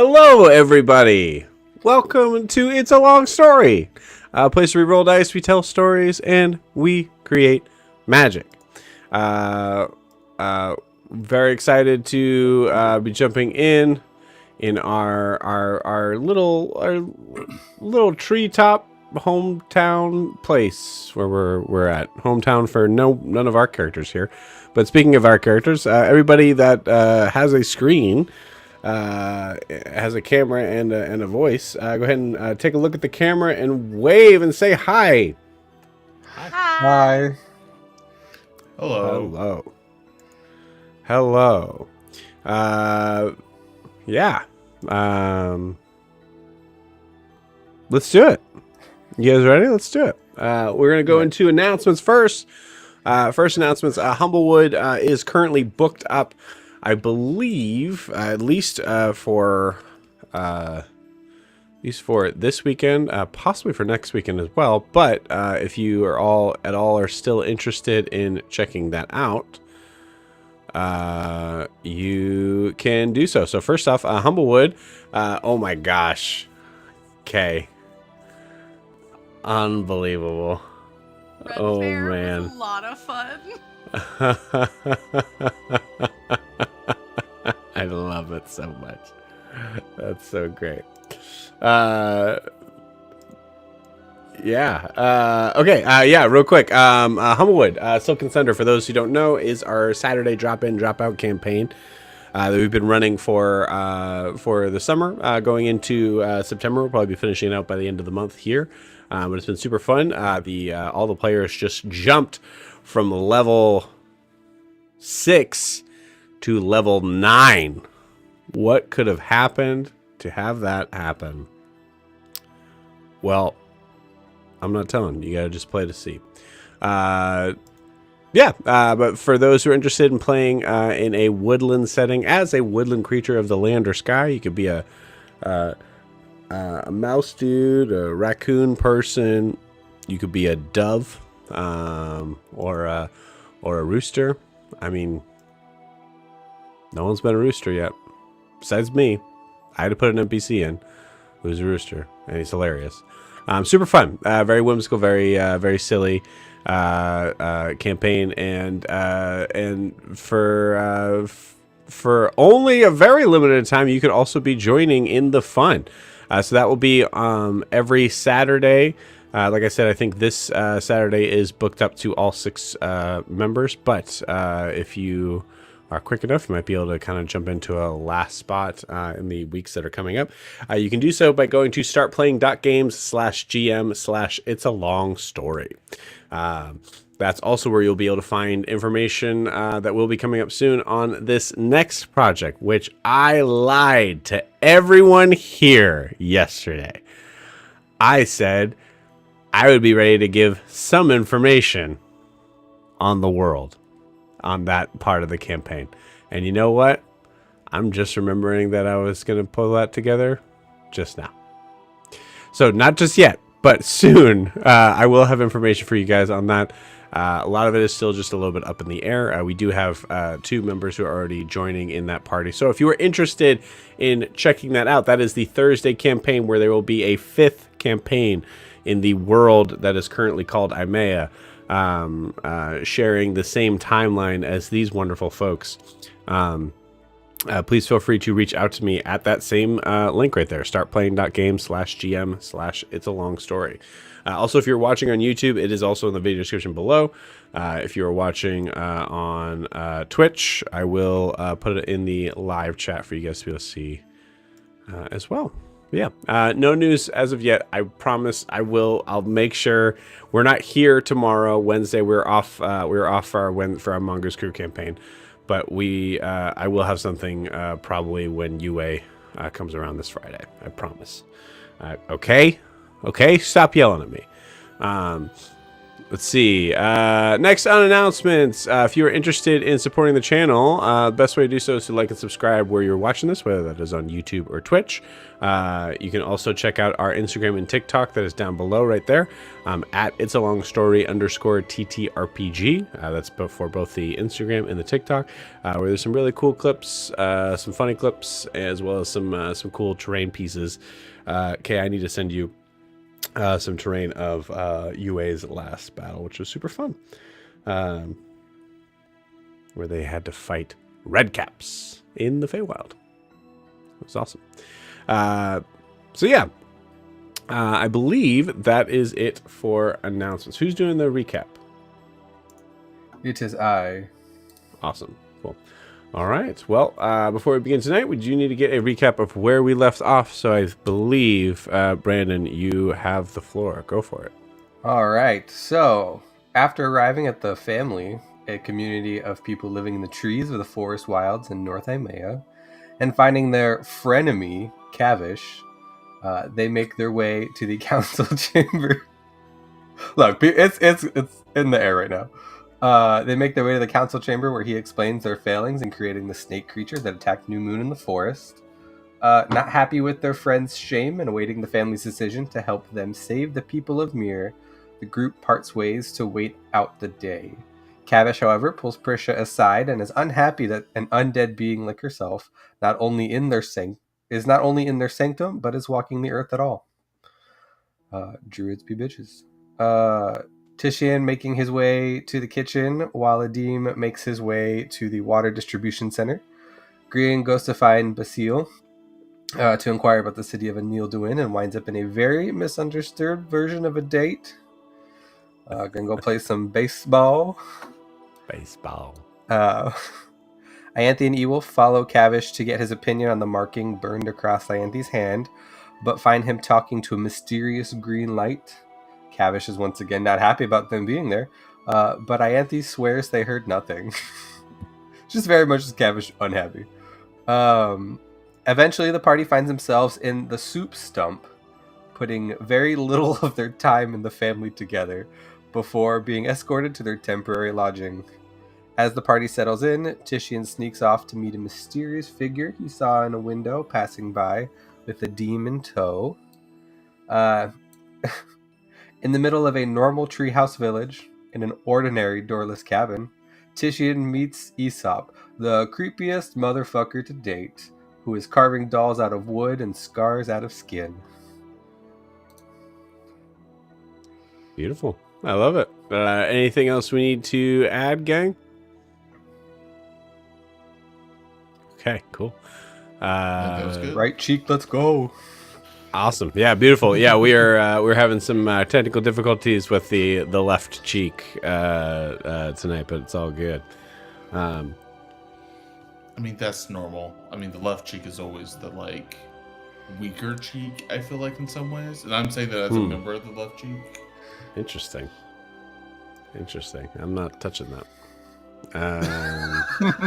Hello, everybody. Welcome to It's a Long Story, a place where we roll dice, we tell stories, and we create magic. Very excited to be jumping in our little treetop hometown place where we're at. Hometown for none of our characters here. But speaking of our characters, everybody that has a screen. Has a camera and a voice. Go ahead and take a look at the camera and wave and say hi. Hi. Hello. Hello. Yeah. Let's do it. You guys ready? Let's do it. We're gonna go into announcements first. First announcements. Humblewood is currently booked up. I believe, at least for this weekend, possibly for next weekend as well. But if you are still interested in checking that out, you can do so. So first off, Humblewood. Oh my gosh, okay, unbelievable. Red Oh Fair man, was a lot of fun. I love it so much. That's so great. Yeah. Okay. Yeah. Real quick. Humblewood, Silk and Thunder, for those who don't know, is our Saturday drop-in, drop-out campaign that we've been running for the summer, going into September. We'll probably be finishing it out by the end of the month here. But it's been super fun. All the players just jumped from level 6 to level 9. What could have happened to have that happen? Well, I'm not telling. You gotta just play to see. But for those who are interested in playing in a woodland setting as a woodland creature of the land or sky, you could be a mouse dude, a raccoon person. You could be a dove, or a rooster. I mean, no one's been a rooster yet, besides me. I had to put an NPC in who's a rooster, and he's hilarious. Super fun, very whimsical, very silly campaign, and for only a very limited time, you could also be joining in the fun. So that will be every Saturday. Like I said, I think this Saturday is booked up to all 6 members, but if you are quick enough, you might be able to kind of jump into a last spot in the weeks that are coming up. You can do so by going to startplaying.games/GM/It's a Long Story. That's also where you'll be able to find information that will be coming up soon on this next project, which I lied to everyone here yesterday. I said I would be ready to give some information on the world, on that part of the campaign. And you know what? I'm just remembering that I was going to pull that together just now. So not just yet, but soon I will have information for you guys on that. A lot of it is still just a little bit up in the air. We do have 2 members who are already joining in that party. So if you are interested in checking that out, that is the Thursday campaign, where there will be a 5th campaign in the world that is currently called Imea, sharing the same timeline as these wonderful folks. Please feel free to reach out to me at that same link right there, startplaying.games/GM/It's a Long Story. Also, if you're watching on YouTube, it is also in the video description below. If you're watching on Twitch, I will put it in the live chat for you guys to be able to see as well. Yeah, no news as of yet. I promise I will. I'll make sure. We're not here tomorrow, Wednesday. We're off for our Mongoose Crew campaign, but I will have something probably when UA comes around this Friday. I promise. Okay, stop yelling at me. Let's see. Next on announcements. If you are interested in supporting the channel, the best way to do so is to like and subscribe where you're watching this, whether that is on YouTube or Twitch. You can also check out our Instagram and TikTok that is down below right there. At It's a Long Story _TTRPG. That's for both the Instagram and the TikTok, where there's some really cool clips, some funny clips, as well as some cool terrain pieces. Okay, I need to send you some terrain of UA's last battle, which was super fun, where they had to fight redcaps in the Feywild. It was awesome. So yeah, I believe that is it for announcements. Who's doing the recap? It is I. Awesome. Cool. All right. Well, before we begin tonight, we do need to get a recap of where we left off. So I believe, Brandon, you have the floor. Go for it. All right. So, after arriving at the family, a community of people living in the trees of the forest wilds in North Imea, and finding their frenemy, Cavish, they make their way to the council chamber. Look, it's in the air right now. They make their way to the council chamber where he explains their failings in creating the snake creature that attacked New Moon in the forest. Not happy with their friend's shame and awaiting the family's decision to help them save the people of Mir, the group parts ways to wait out the day. Cavish, however, pulls Prixa aside and is unhappy that an undead being like herself is not only in their sanctum, but is walking the earth at all. Druids be bitches. Titian making his way to the kitchen, while Adim makes his way to the water distribution center. Grian goes to find Basile to inquire about the city of Anil Duin and winds up in a very misunderstood version of a date. Gonna go play some baseball. Ianthe and Ewolf follow Cavish to get his opinion on the marking burned across Ianthe's hand, but find him talking to a mysterious green light. Cavish is once again not happy about them being there, but Ianthe swears they heard nothing. Just very much as Cavish unhappy. Eventually, the party finds themselves in the soup stump, putting very little of their time in the family together before being escorted to their temporary lodging. As the party settles in, Titian sneaks off to meet a mysterious figure he saw in a window passing by with a demon in tow. In the middle of a normal treehouse village, in an ordinary doorless cabin, Titian meets Aesop, the creepiest motherfucker to date, who is carving dolls out of wood and scars out of skin. Beautiful. I love it. Anything else we need to add, gang? Okay, cool. That was good. Right cheek, let's go. Awesome. Yeah, beautiful. Yeah, we're having some technical difficulties with the left cheek tonight, but it's all good. I mean, that's normal. I mean, the left cheek is always the weaker cheek, I feel like, in some ways. And I'm saying that as a member of the left cheek. Interesting. I'm not touching that.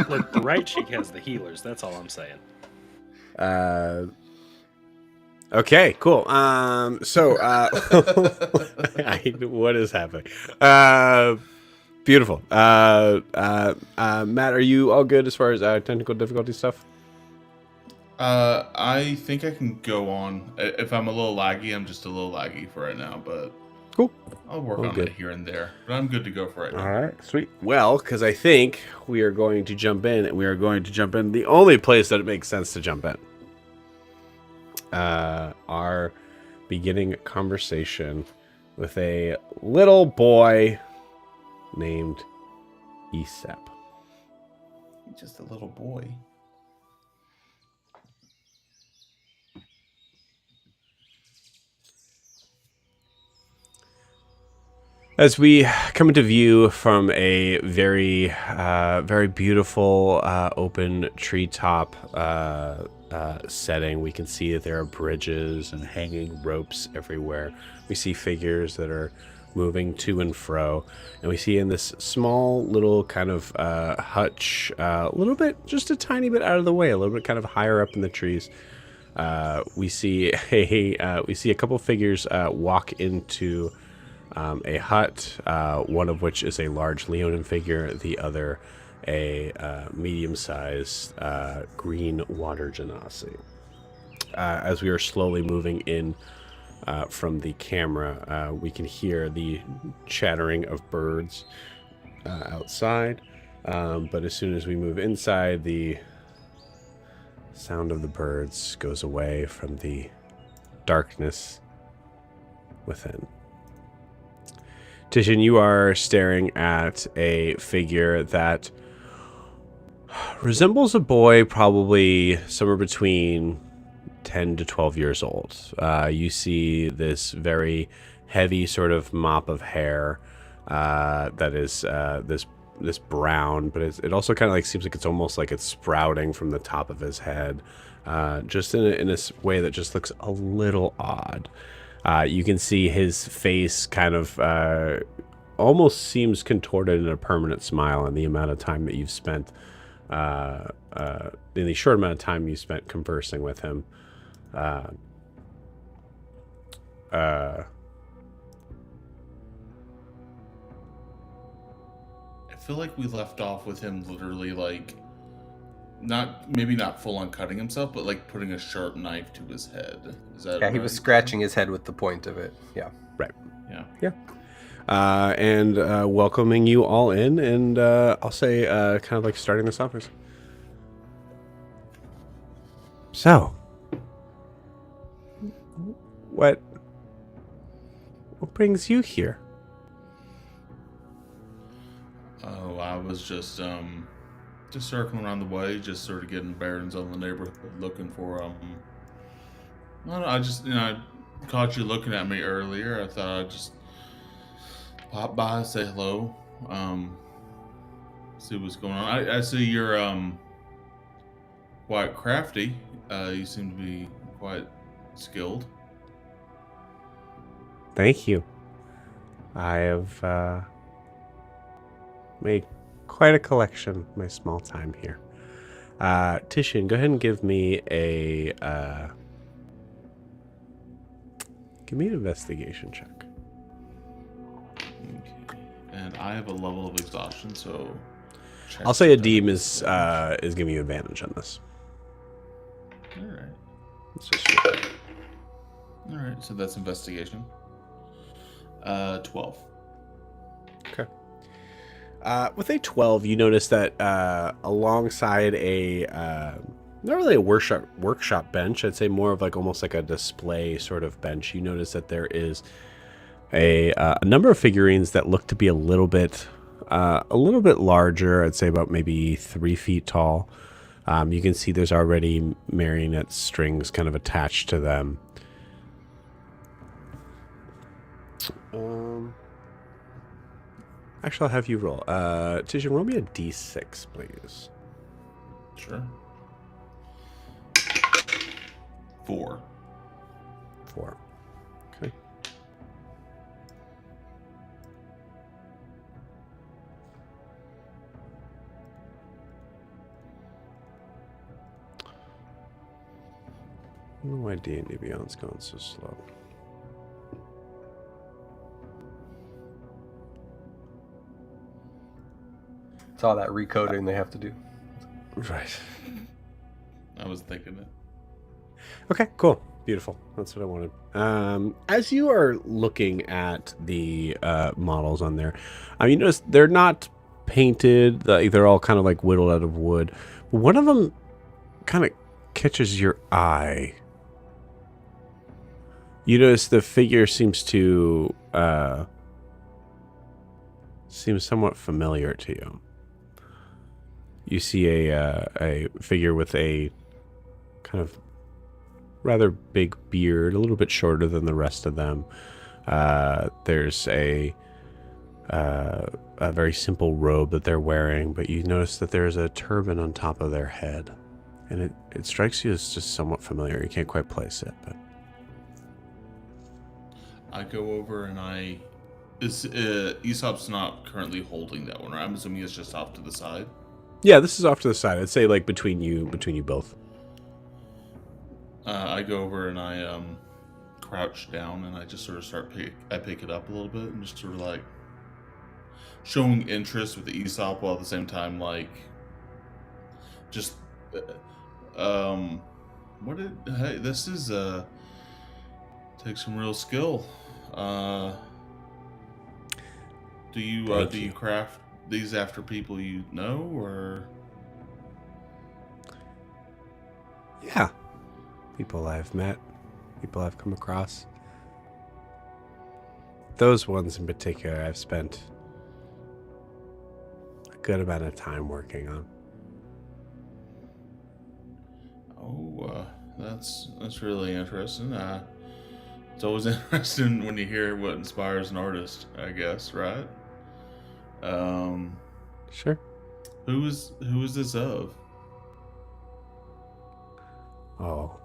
Look, the right cheek has the healers. That's all I'm saying. Okay, cool. So, what is happening? Beautiful. Matt, are you all good as far as technical difficulty stuff? I think I can go on. If I'm a little laggy, I'm just a little laggy for right now, but cool. I'll work on it here and there. But I'm good to go for right now. All right, sweet. Well, because I think we are going to jump in, and we are going to jump in the only place that it makes sense to jump in. Our beginning conversation with a little boy named Aesop. Just a little boy. As we come into view from a very beautiful open treetop setting, we can see that there are bridges and hanging ropes everywhere. We see figures that are moving to and fro, and we see in this small little kind of hutch, a little bit, just a tiny bit out of the way, a little bit kind of higher up in the trees. We see a couple figures walk into a hut, one of which is a large Leonin figure, the other a medium-sized green water genasi. As we are slowly moving in from the camera, we can hear the chattering of birds outside, but as soon as we move inside, the sound of the birds goes away from the darkness within. Titian, you are staring at a figure that resembles a boy probably somewhere between 10 to 12 years old. You see this very heavy sort of mop of hair that is this brown, but it also kind of like seems like it's almost like it's sprouting from the top of his head, just in a way that just looks a little odd. You can see his face kind of almost seems contorted in a permanent smile in the amount of time that you've spent, in the short amount of time you spent conversing with him. I feel like we left off with him literally like maybe not full on cutting himself, but like putting a sharp knife to his head. Is that Yeah, he was scratching his head with the point of it. Yeah. Right. Yeah. And welcoming you all in, and I'll say kind of like starting this off. So, what brings you here? Oh, I was just circling around the way, just sort of getting bearings on the neighborhood, looking for I don't know, I just I caught you looking at me earlier. I thought I'd just pop by, say hello, see what's going on. I see you're quite crafty. You seem to be quite skilled. Thank you. I have made quite a collection in my small time here. Titian, go ahead and give me an investigation check. Okay. And I have a level of exhaustion, so I'll say a Adim is giving you advantage on this. All right. Let's just All right. So that's investigation. 12. Okay. With a 12, you notice that alongside a not really a workshop bench, I'd say more of like almost like a display sort of bench. You notice that there is a number of figurines that look to be a little bit larger. I'd say about maybe 3 feet tall. You can see there's already marionette strings kind of attached to them. Actually, I'll have you roll. Titian, roll me a d6, please. Sure. 4. 4. Okay. I don't know why D&D Beyond's going so slow. It's all that recoding they have to do. Right. I was thinking it. Okay, cool. Beautiful. That's what I wanted. As you are looking at the models on there, you notice they're not painted. They're all kind of like whittled out of wood. But one of them kind of catches your eye. You notice the figure seems to seem somewhat familiar to you. You see a figure with a kind of rather big beard, a little bit shorter than the rest of them. There's a very simple robe that they're wearing, but you notice that there's a turban on top of their head. And it strikes you as just somewhat familiar. You can't quite place it, but... I go over and Aesop's not currently holding that one, right? I'm assuming it's just off to the side. Yeah, this is off to the side. I'd say like between you both. I go over and I crouch down and I just sort of I pick it up a little bit and just sort of like showing interest with the Aesop while at the same time like just hey, this is takes some real skill. Do you craft these after people you know, or Yeah. People I've met, people I've come across. Those ones in particular I've spent a good amount of time working on. that's really interesting. It's always interesting when you hear what inspires an artist, I guess, right? Sure. Who is this of? Oh.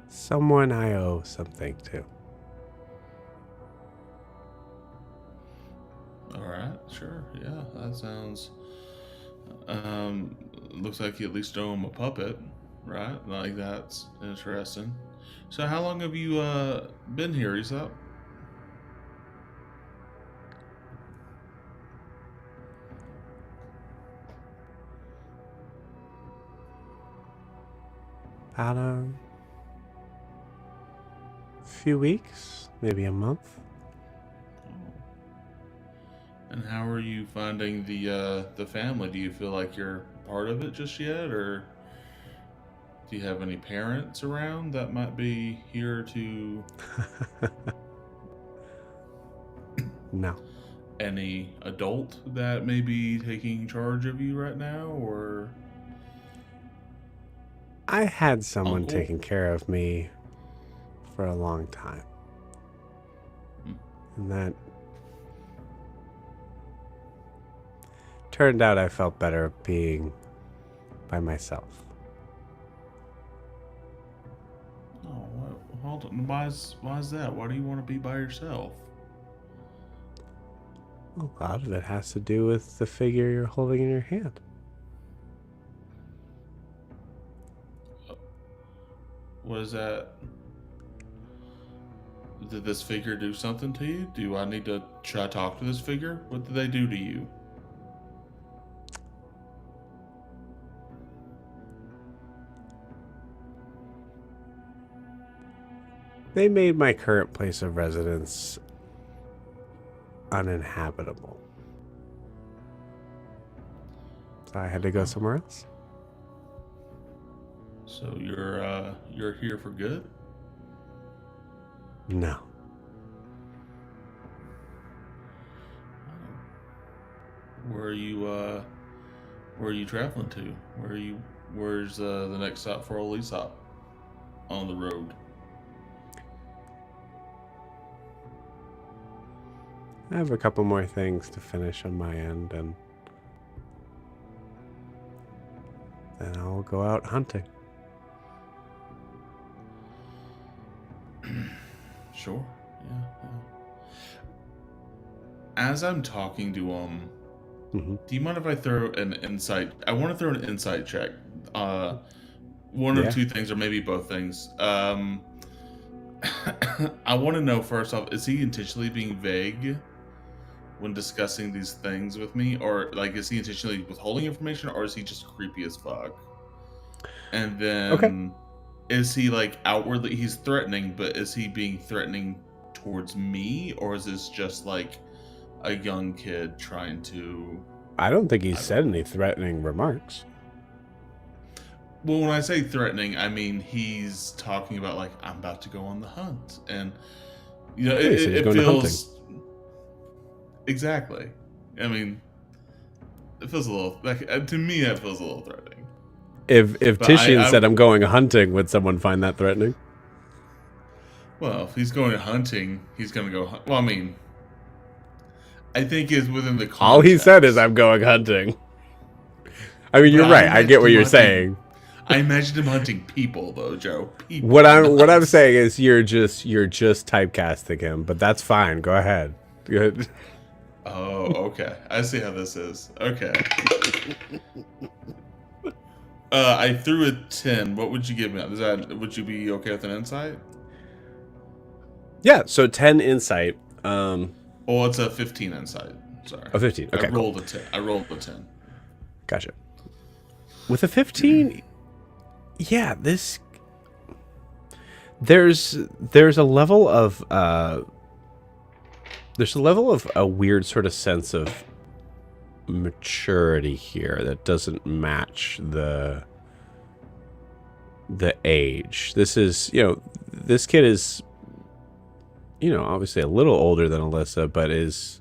Someone I owe something to. All right, sure, yeah, that sounds. Looks like you at least owe him a puppet, right? Like that's interesting. So, how long have you been here, Aesop? About a few weeks, maybe a month. And how are you finding the family? Do you feel like you're part of it just yet, or do you have any parents around that might be here to? No. Any adult that may be taking charge of you right now, or? I had someone Uncle? taking care of me for a long time. And that turned out I felt better being by myself. Oh, hold on. Why is that? Why do you want to be by yourself? A lot of it has to do with the figure you're holding in your hand. What is that? Did this figure do something to you? Do I need to try to talk to this figure? What did they do to you? They made my current place of residence uninhabitable. So I had to go somewhere else. So you're here for good? No. Where are you traveling to? Where's the next stop for old Aesop on the road? I have a couple more things to finish on my end, and then I'll go out hunting. Sure. Yeah. As I'm talking to Mm-hmm. do you mind if I throw an insight? I want to throw an insight check. One or two things, or maybe both things. I want to know first off, is he intentionally being vague when discussing these things with me, or like is he intentionally withholding information, or is he just creepy as fuck? And then is he like outwardly he's threatening, but is he being threatening towards me, or is this just like a young kid trying to? I don't think he said any threatening remarks. Well, when I say threatening, I mean he's talking about like I'm about to go on the hunt, and you know it feels exactly. I mean, it feels a little like to me that feels a little threatening. If Titian said I'm going hunting, would someone find that threatening? Well, if he's going hunting, he's going to go hunt. Well, I mean, I think it's within the context. All he said is I'm going hunting. I mean, you're right. I get what you're saying. I imagined him hunting people, though, Joe. People. What I'm saying is you're just typecasting him, but that's fine. Go ahead. Good. Oh, okay. I see how this is. Okay. I threw a 10. What would you give me? Would you be okay with an insight? Yeah, so 10 insight. Oh, it's a 15 insight. Sorry. 15. I Okay, cool. rolled a 10. I rolled a 10. Gotcha. With a 15, yeah, there's a level of a weird sort of sense of maturity here that doesn't match the age. This is, this kid is, obviously a little older than Alyssa, but is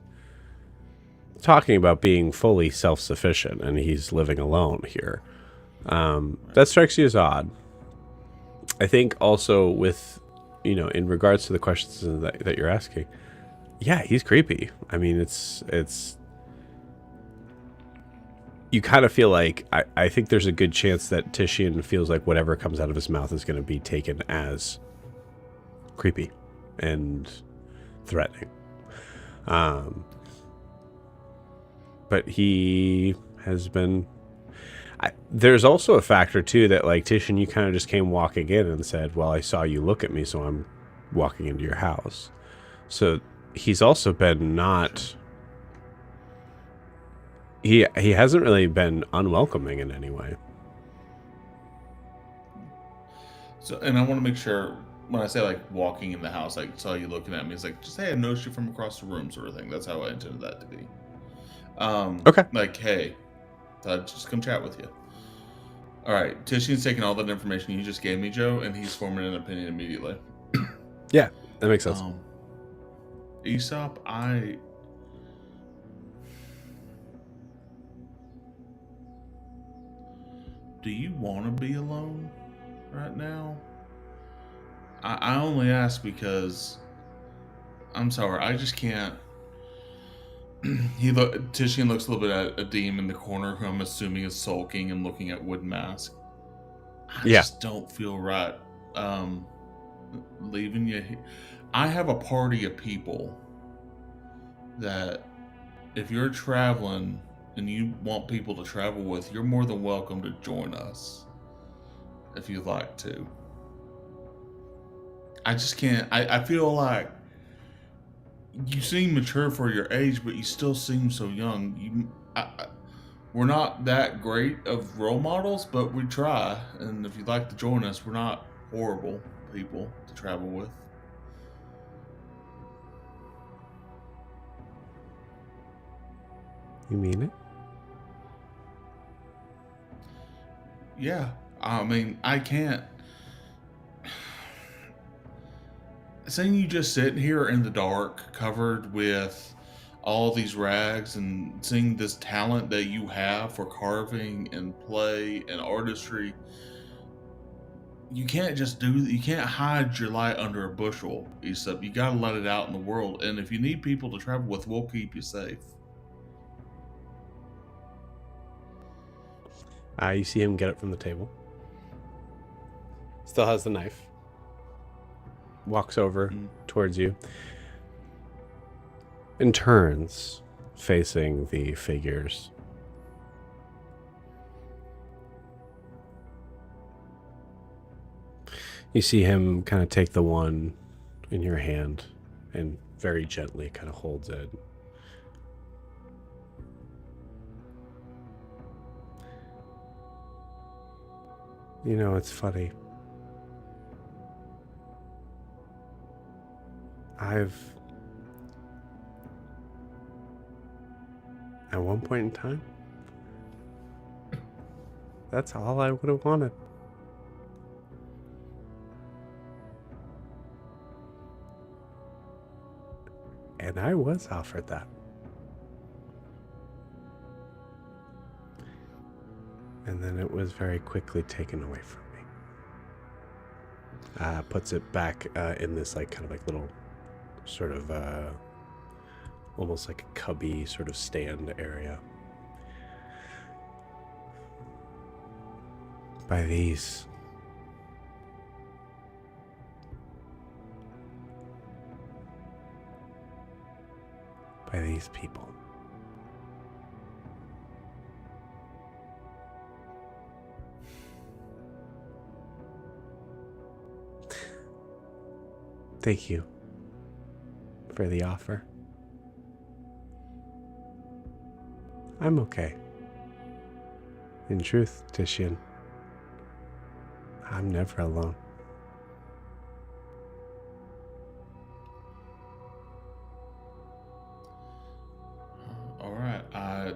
talking about being fully self-sufficient, and he's living alone here. That strikes you as odd. I think also with, in regards to the questions that you're asking, yeah, he's creepy. I mean, it's you kind of feel like, I think there's a good chance that Titian feels like whatever comes out of his mouth is going to be taken as creepy and threatening. But he has been... there's also a factor, too, that, like, Titian, you kind of just came walking in and said, well, I saw you look at me, so I'm walking into your house. So he's also been not... He hasn't really been unwelcoming in any way. So, and I want to make sure when I say like walking in the house, like saw you looking at me, it's like just hey, I noticed you from across the room, sort of thing. That's how I intended that to be. Okay. Like hey, thought I'd just come chat with you. All right, Titian's taking all that information you just gave me, Joe, and he's forming an opinion immediately. Yeah, that makes sense. Aesop, do you want to be alone right now? I only ask because I'm sorry, I just can't. Titian looks a little bit at Adim in the corner, who I'm assuming is sulking and looking at Wooden Mask. I just don't feel right leaving you here. I have a party of people that if you're traveling and you want people to travel with, you're more than welcome to join us if you'd like to. I just can't. I feel like you seem mature for your age, but you still seem so young. We're not that great of role models, but we try. And if you'd like to join us, we're not horrible people to travel with. You mean it? Yeah. I mean, I can't. Seeing you just sitting here in the dark, covered with all these rags, and seeing this talent that you have for carving and play and artistry, you can't just you can't hide your light under a bushel, except you gotta let it out in the world. And if you need people to travel with, we'll keep you safe. You see him get up from the table. Still has the knife. Walks over towards you and turns, facing the figures. You see him kind of take the one in your hand and very gently kind of holds it. You know, it's funny. At one point in time, that's all I would have wanted. And I was offered that. And then it was very quickly taken away from me. Puts it back in this like kind of like little sort of almost like a cubby sort of stand area. By these. by these people. Thank you for the offer. I'm okay. In truth, Titian, I'm never alone. All right. I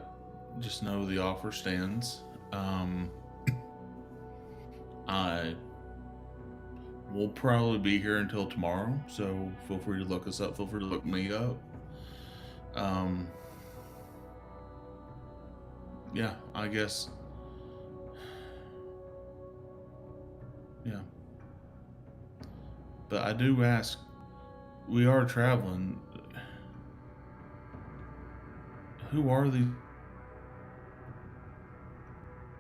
just know the offer stands. I will probably be here until tomorrow, so feel free to look us up. Feel free to look me up. Yeah, I guess. Yeah. But I do ask, we are traveling. Who are these?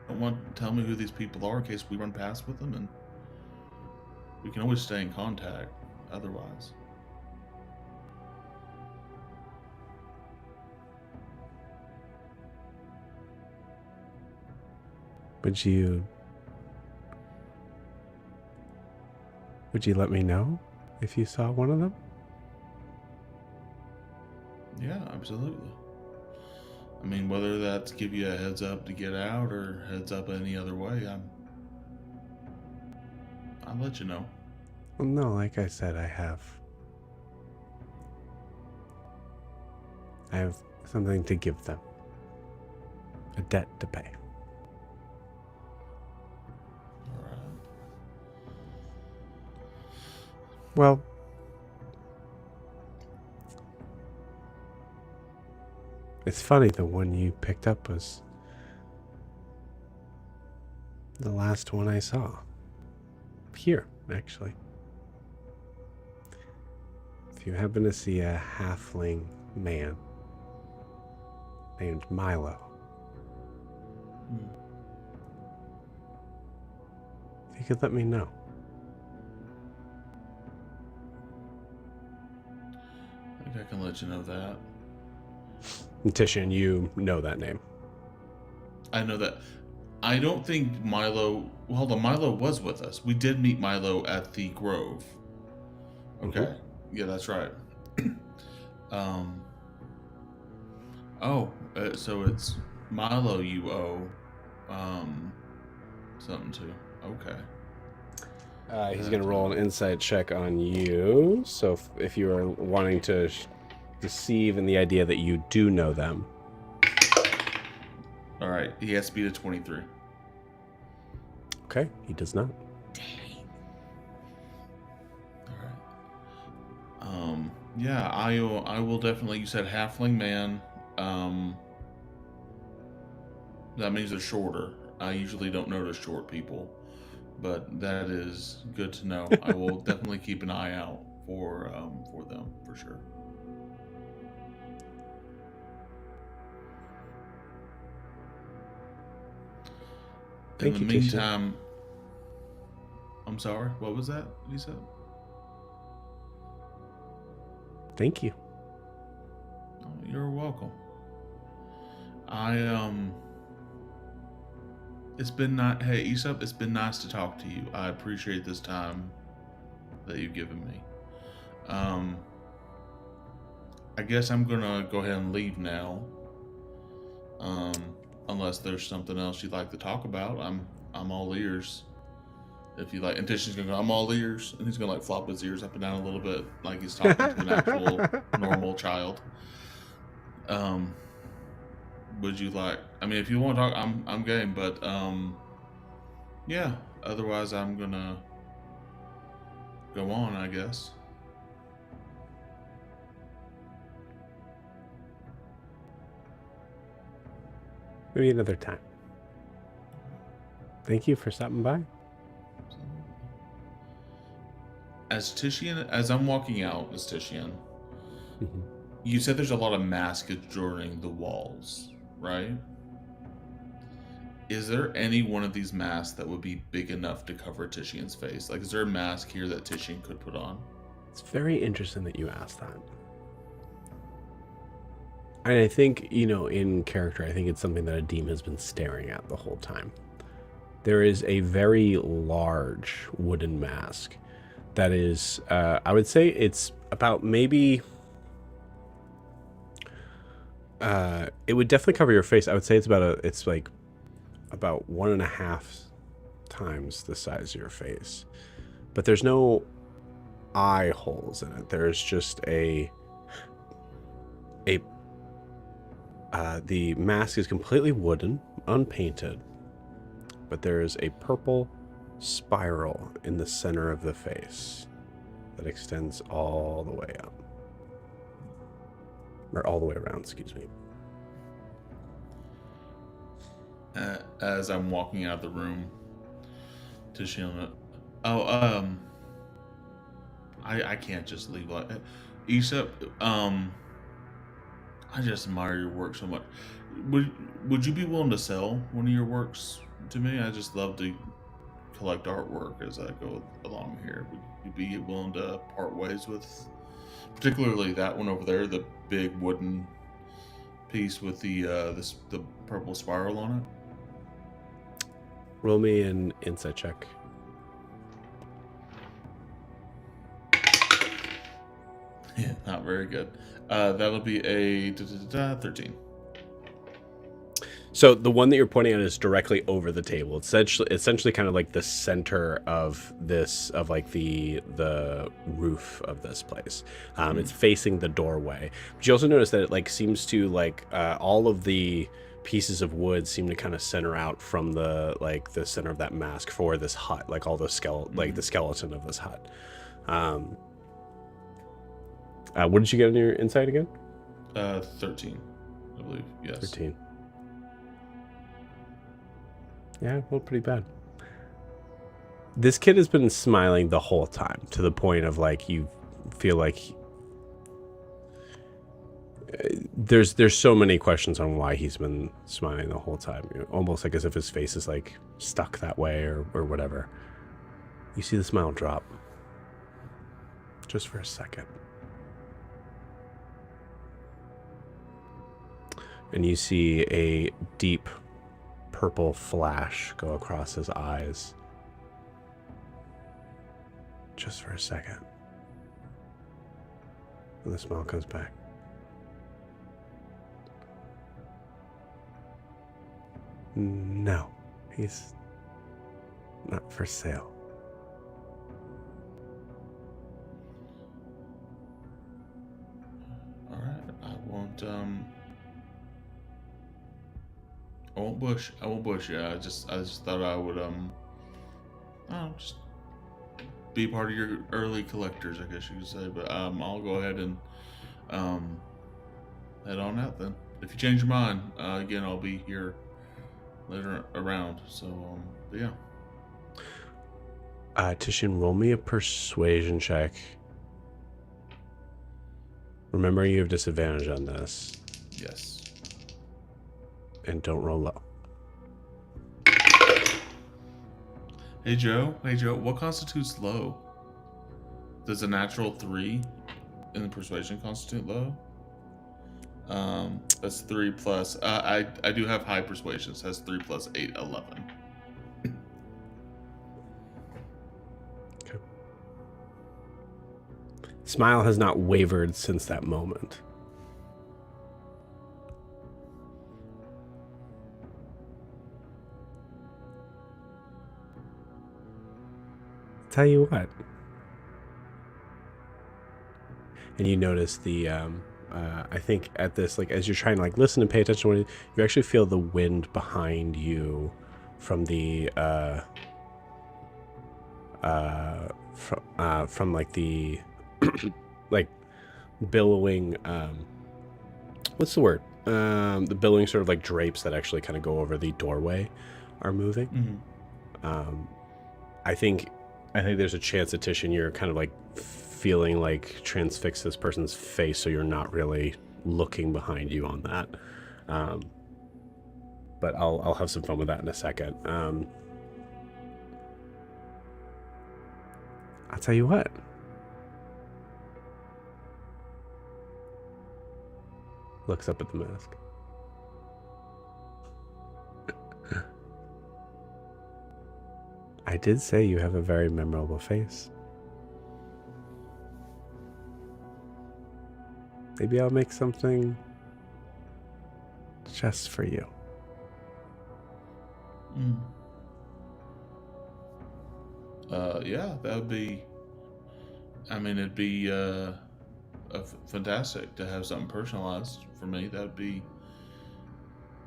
Don't want to tell me who these people are in case we run past with them, and we can always stay in contact otherwise. Would you let me know if you saw one of them? Yeah, absolutely. I mean, whether that's give you a heads up to get out or heads up any other way, I'll let you know. Well, no, like I said, I have something to give them. A debt to pay. All right. Well, it's funny, the one you picked up was the last one I saw. Here, actually. If you happen to see a halfling man named Milo, if you could let me know. I think I can let you know that. And Titian, you know that name. I know that. I don't think Milo. Well, hold on, Milo was with us. We did meet Milo at the Grove. Okay. Yeah, that's right. So it's Milo you owe something to. Okay. He's going to roll an insight check on you. So if you are wanting to deceive in the idea that you do know them. All right. He has to beat a 23. Okay, he does not. All right. Yeah, I will definitely. You said halfling man. That means they're shorter. I usually don't notice short people, but that is good to know. I will definitely keep an eye out for them for sure. Thank In you, the Tisha. meantime, I'm sorry. What was that you said? Thank you. Oh, you're welcome. It's been Hey, Aesop, it's been nice to talk to you. I appreciate this time that you've given me. I guess I'm gonna go ahead and leave now. Unless there's something else you'd like to talk about, I'm all ears. If you like, and Titian's gonna go, I'm all ears, and he's gonna like flop his ears up and down a little bit, like he's talking to an actual normal child. Would you like? I mean, if you want to talk, I'm game, but yeah. Otherwise, I'm gonna go on, I guess. Maybe another time. Thank you for stopping by. As I'm walking out, as Titian, you said there's a lot of masks adorning the walls, right? Is there any one of these masks that would be big enough to cover Titian's face? Like, is there a mask here that Titian could put on? It's very interesting that you asked that. And I think, in character, I think it's something that Adim has been staring at the whole time. There is a very large wooden mask that is, I would say it's about maybe, it would definitely cover your face. I would say it's like about 1.5 times the size of your face. But there's no eye holes in it. There's just the mask is completely wooden, unpainted, but there is a purple spiral in the center of the face that extends all the way up. Or all the way around, excuse me. As I'm walking out of the room, Tashina, I can't just leave like Issa, I just admire your work so much. Would you be willing to sell one of your works to me? I just love to collect artwork as I go along here. Would you be willing to part ways with, particularly that one over there, the big wooden piece with the purple spiral on it? Roll me an insight check. Yeah, not very good. That'll be a 13. So the one that you're pointing at is directly over the table. It's essentially kind of like the center of like the roof of this place. It's facing the doorway. But you also notice that it like seems to like all of the pieces of wood seem to kind of center out from the center of that mask for this hut, like all the the skeleton of this hut. What did you get on your insight again? 13, I believe. Yes. 13. Yeah, well, pretty bad. This kid has been smiling the whole time, to the point of like you feel like there's so many questions on why he's been smiling the whole time. Almost like as if his face is like stuck that way or whatever. You see the smile drop just for a second. And you see a deep purple flash go across his eyes. Just for a second. And the smile comes back. No, he's not for sale. All right, I won't bush you. I just thought I would just be part of your early collectors, I guess you could say. But I'll go ahead and head on out then. If you change your mind, again, I'll be here later around. So but yeah. Tishin, roll me a persuasion check. Remember, you have disadvantage on this. Yes. And don't roll low. Hey Joe, what constitutes low? Does a natural 3 in the persuasion constitute low? That's 3 plus. I do have high persuasion, so that's 3 plus 8, 11. Okay. Smile has not wavered since that moment. Tell you what. And you notice the I think at this, like, as you're trying to like listen and pay attention to what you actually feel the wind behind you from the from like the like billowing what's the word? The billowing sort of like drapes that actually kind of go over the doorway are moving. Mm-hmm. I think there's a chance that Tishin, you're kind of like feeling like transfix this person's face, so you're not really looking behind you on that. But I'll have some fun with that in a second. I'll tell you what. Looks up at the mask. I did say you have a very memorable face. Maybe I'll make something just for you. Yeah, that would be. I mean, it'd be fantastic to have something personalized for me. That'd be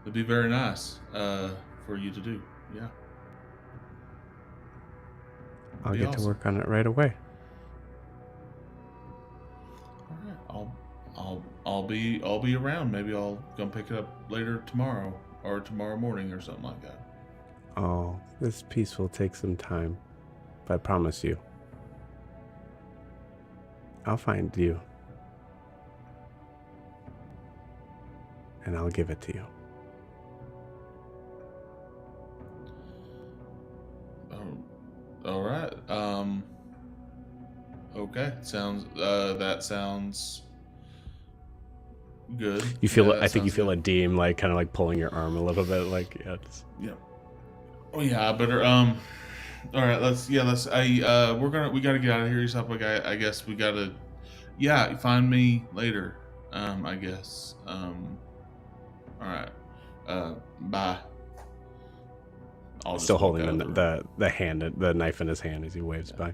very nice for you to do. Yeah, I'll be get to awesome. work on it right away. All right, I'll be around. Maybe I'll go pick it up later tomorrow or tomorrow morning or something like that. Oh, this piece will take some time, but I promise you, I'll find you. And I'll give it to you. All right. Okay. That sounds good. You feel, Yeah, I think you feel good. a Deem like kind of like pulling your arm a little bit, like Yeah. Oh yeah, I better all right, we gotta get out of here. Yourself, like I guess we gotta find me later. I guess. All right. Bye. I'll still just walk holding out of the room. the knife in his hand as he waves by.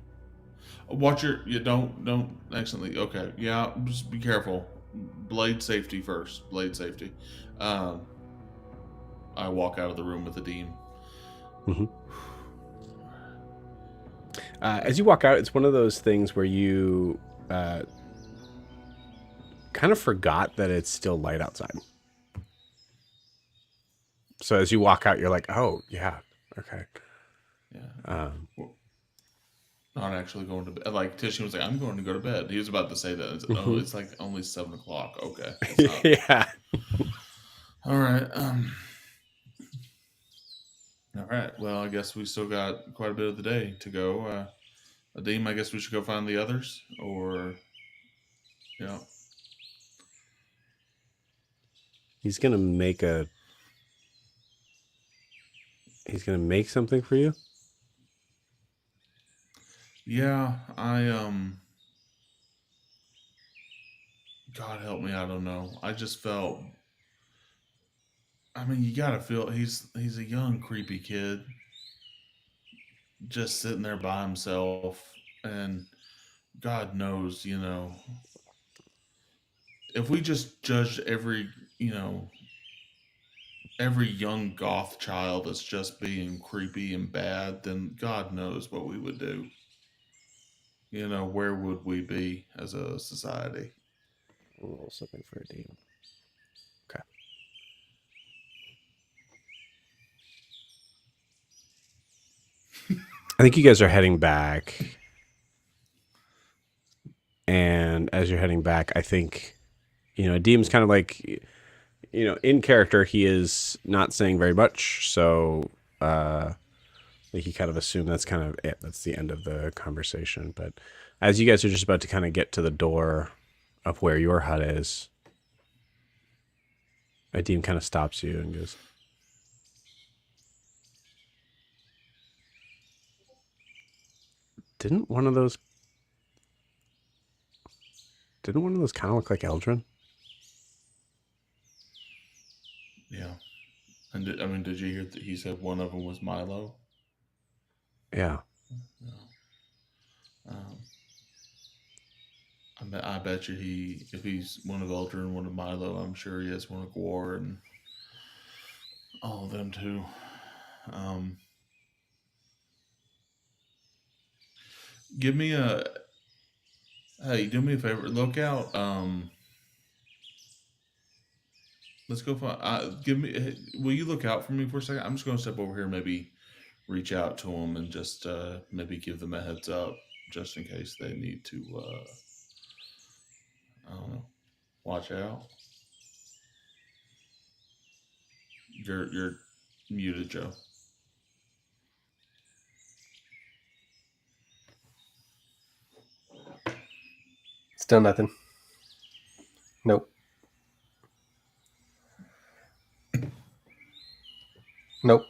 Watch you don't accidentally. Okay, yeah, just be careful. Blade safety first. Blade safety. Um, I walk out of the room with the dean. Mm-hmm. As you walk out, it's one of those things where you kind of forgot that it's still light outside. So as you walk out, you're like, oh yeah, okay. Yeah. Not actually going to bed. Like Titian was like, I'm going to go to bed. He was about to say that. It's like only 7:00. Okay. Yeah. All right. All right. Well, I guess we still got quite a bit of the day to go. Adim, I guess we should go find the others, or yeah. He's gonna make something for you. Yeah, God help me, I don't know. I just felt. I mean, you gotta feel he's a young, creepy kid, just sitting there by himself, and God knows, if we just judged every young goth child as just being creepy and bad, then God knows what we would do. Where would we be as a society? A little something for a deal. Okay. I think you guys are heading back. And as you're heading back, I think, Deem's kind of like, in character, he is not saying very much. So, like he kind of assumed that's kind of it. That's the end of the conversation. But as you guys are just about to kind of get to the door of where your hut is, Deem kind of stops you and goes, Didn't one of those kind of look like Eldrin? Yeah. And did you hear that he said one of them was Milo? Yeah. No. I bet you if he's one of Eldrin and one of Milo, I'm sure he has one of Gwar and all of them too. Give me hey, do me a favor. Look out. Let's go find. Will you look out for me for a second? I'm just going to step over here and maybe reach out to them and just maybe give them a heads up just in case they need to, I don't know, watch out. You're muted, Joe. Still nothing. Nope. Nope.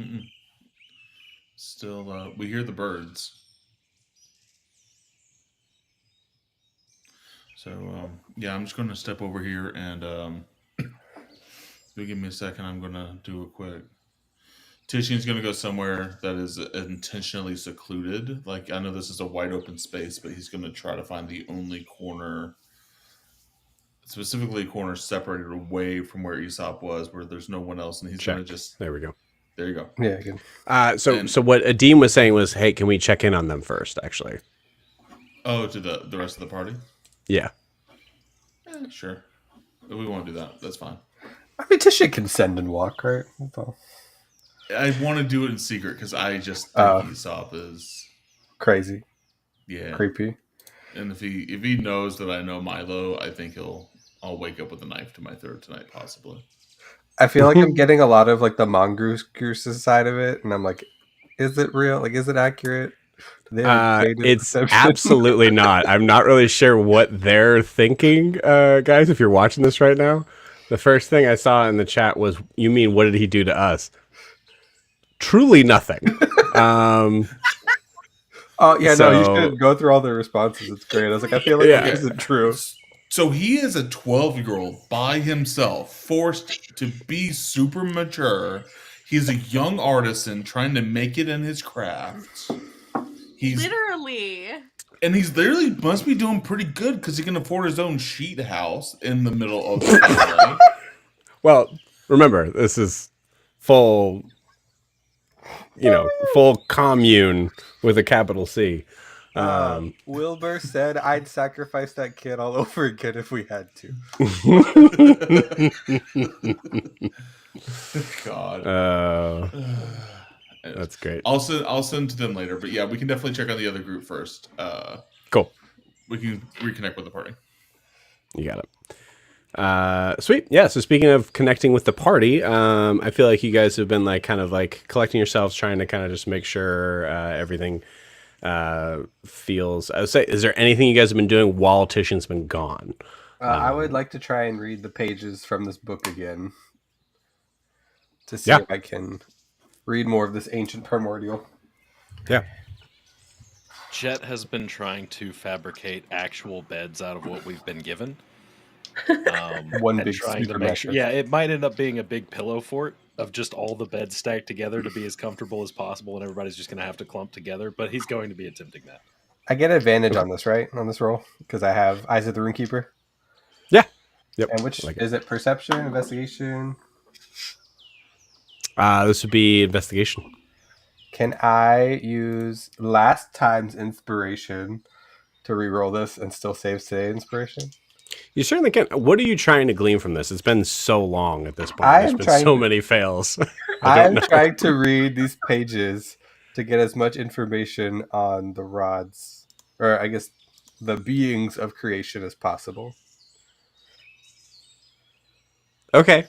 Mm-mm. Still, we hear the birds. So, yeah, I'm just going to step over here and you give me a second. I'm going to do a quick. Titian's going to go somewhere that is intentionally secluded. Like, I know this is a wide open space, but he's going to try to find the only corner, specifically a corner separated away from where Aesop was, where there's no one else. And he's going to just. There we go. There you go. Yeah, good. So what Adim was saying was, hey, can we check in on them first? Actually, Oh, to the rest of the party? yeah. Sure. If we want to do that, that's fine. I mean, Tisha can send and walk, right? That's all. I want to do it in secret because I just think Aesop is Crazy. Yeah. Creepy. And if he knows that I know Milo, I think I'll wake up with a knife to my throat tonight, possibly. I feel like I'm getting a lot of like the mongoose side of it, and I'm like, is it real? Like, is it accurate? It's absolutely not. I'm not really sure what they're thinking, guys. If you're watching this right now, the first thing I saw in the chat was, "You mean what did he do to us?" Truly nothing. Oh yeah, no, you should go through all the responses. It's great. I was like, I feel like this isn't true. So he is a 12-year-old by himself, forced to be super mature. He's a young artisan trying to make it in his craft. He's literally must be doing pretty good because he can afford his own sheet house in the middle of the family. Well, remember, this is full commune with a capital C. Wilbur said I'd sacrifice that kid all over again if we had to. God. That's great. I'll send to them later, but yeah, we can definitely check on the other group first. Cool. We can reconnect with the party. You got it. Sweet. Yeah. So speaking of connecting with the party, I feel like you guys have been kind of collecting yourselves, trying to kind of just make sure everything feels. I would say, is there anything you guys have been doing while Titian's been gone? I would like to try and read the pages from this book again to see if I can read more of this ancient primordial. Yeah. Jet has been trying to fabricate actual beds out of what we've been given. One big trying to make sure. Yeah, it might end up being a big pillow fort of just all the beds stacked together to be as comfortable as possible, and everybody's just going to have to clump together. But he's going to be attempting that. I get advantage on this, right? On this roll because I have Eyes of the Runekeeper. Yeah. Yep. And which is it? Perception, investigation. This would be investigation. Can I use last time's inspiration to re-roll this and still save today inspiration? You certainly can. What are you trying to glean from this? It's been so long at this point. There's been so many fails. I'm trying to read these pages to get as much information on the rods, or I guess the beings of creation as possible. Okay.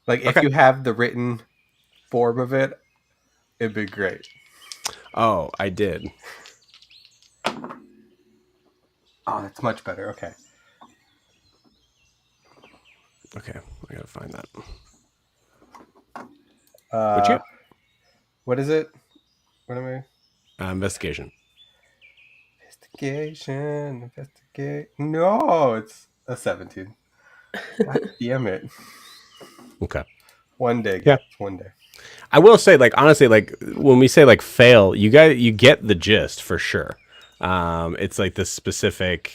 Like, if you have the written form of it, it'd be great. Oh, I did. Oh, that's much better. Okay. Okay, I gotta find that. What is it? What am I? Investigation. Investigate. No, it's a 17. God damn it. Okay. One day. Yeah. One day. I will say, honestly, when we say fail, you get the gist for sure. It's the specific,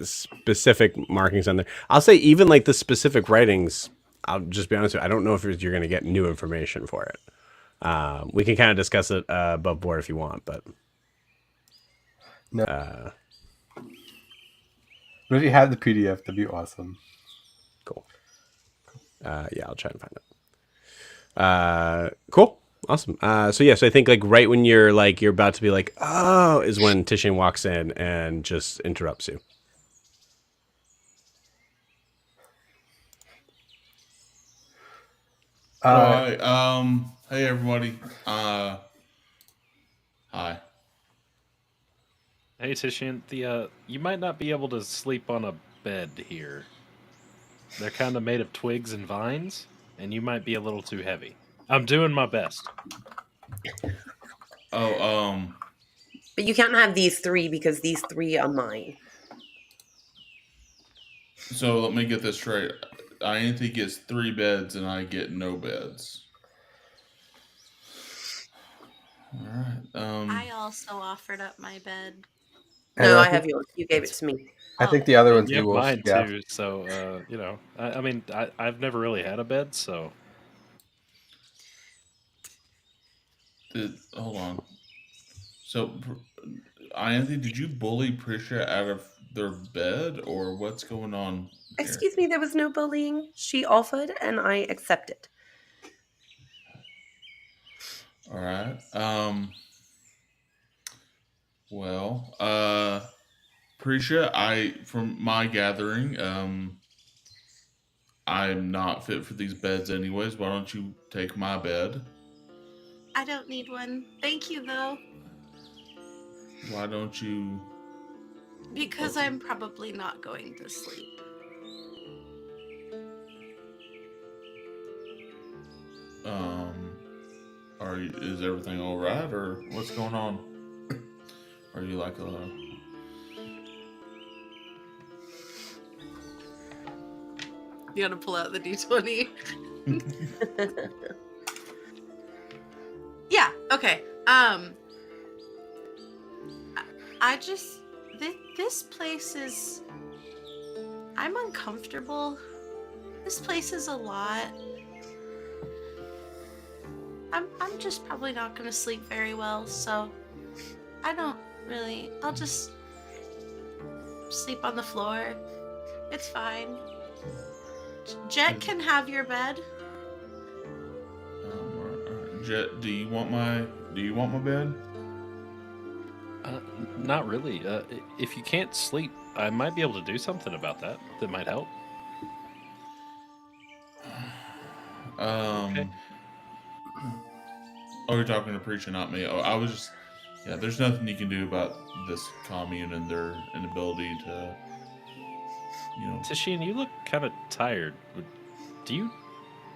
specific markings on there. I'll say even the specific writings, I'll just be honest with you, I don't know if you're going to get new information for it. We can kind of discuss it above board if you want, but no. But if you have the PDF, that'd be awesome. Cool. Yeah, I'll try and find it. Cool. Awesome. So yeah, so I think like right when you're about to be like, oh, is when Tishin walks in and just interrupts you. Hi. Hey everybody. Hi. Hey Tishan, you might not be able to sleep on a bed here. They're kind of made of twigs and vines, and you might be a little too heavy. I'm doing my best. Oh, But you can't have these 3 because these 3 are mine. so let me get this straight. Ianthe gets 3 beds and I get no beds. All right. I also offered up my bed. And No, I think- have yours. You gave it to me. I think the other ones You we have will. mine Yeah. too, so I mean, I've never really had a bed, so Hold on. So, Ianthe, did you bully Prisha out of their bed, or what's going on here? Excuse me, there was no bullying. She offered and I accepted. All right. Well, Prisha, from my gathering, I'm not fit for these beds anyways. Why don't you take my bed? I don't need one. Thank you, though. Why don't you? Because I'm probably not going to sleep. Is everything all right, or what's going on? Are you like a? You gotta pull out the d20. Yeah, okay. I just this place is I'm uncomfortable. This place is a lot. I'm just probably not gonna sleep very well, so I don't really I'll just sleep on the floor. It's fine. Jet can have your bed. Jet, do you want my bed? not really. If you can't sleep, I might be able to do something about that. That might help. Okay. Oh, you're talking to Preacher, not me. Oh, I was just. Yeah, there's nothing you can do about this commune and their inability to. Tishin, you look kind of tired. Do you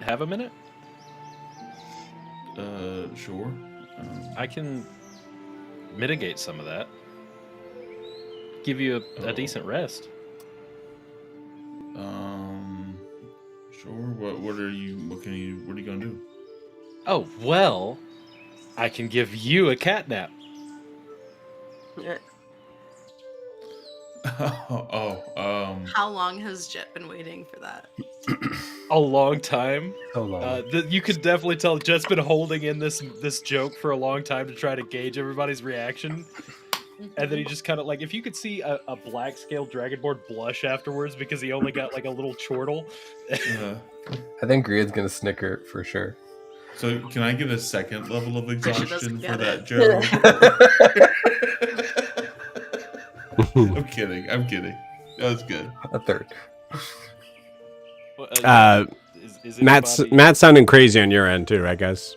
have a minute? Sure. I can mitigate some of that. Give you a decent rest. Sure. What are you gonna do? Oh, well, I can give you a cat nap. How long has Jet been waiting for that? A long time. So long. You could definitely tell Jet's been holding in this joke for a long time to try to gauge everybody's reaction. And then he just kind of if you could see a black scale dragonborn blush afterwards because he only got like a little chortle. I think Griad's gonna snicker for sure. So can I get a second level of exhaustion for get that joke? I'm kidding. That was good. A third. Is Matt's anybody- sounding crazy on your end too, right, guys?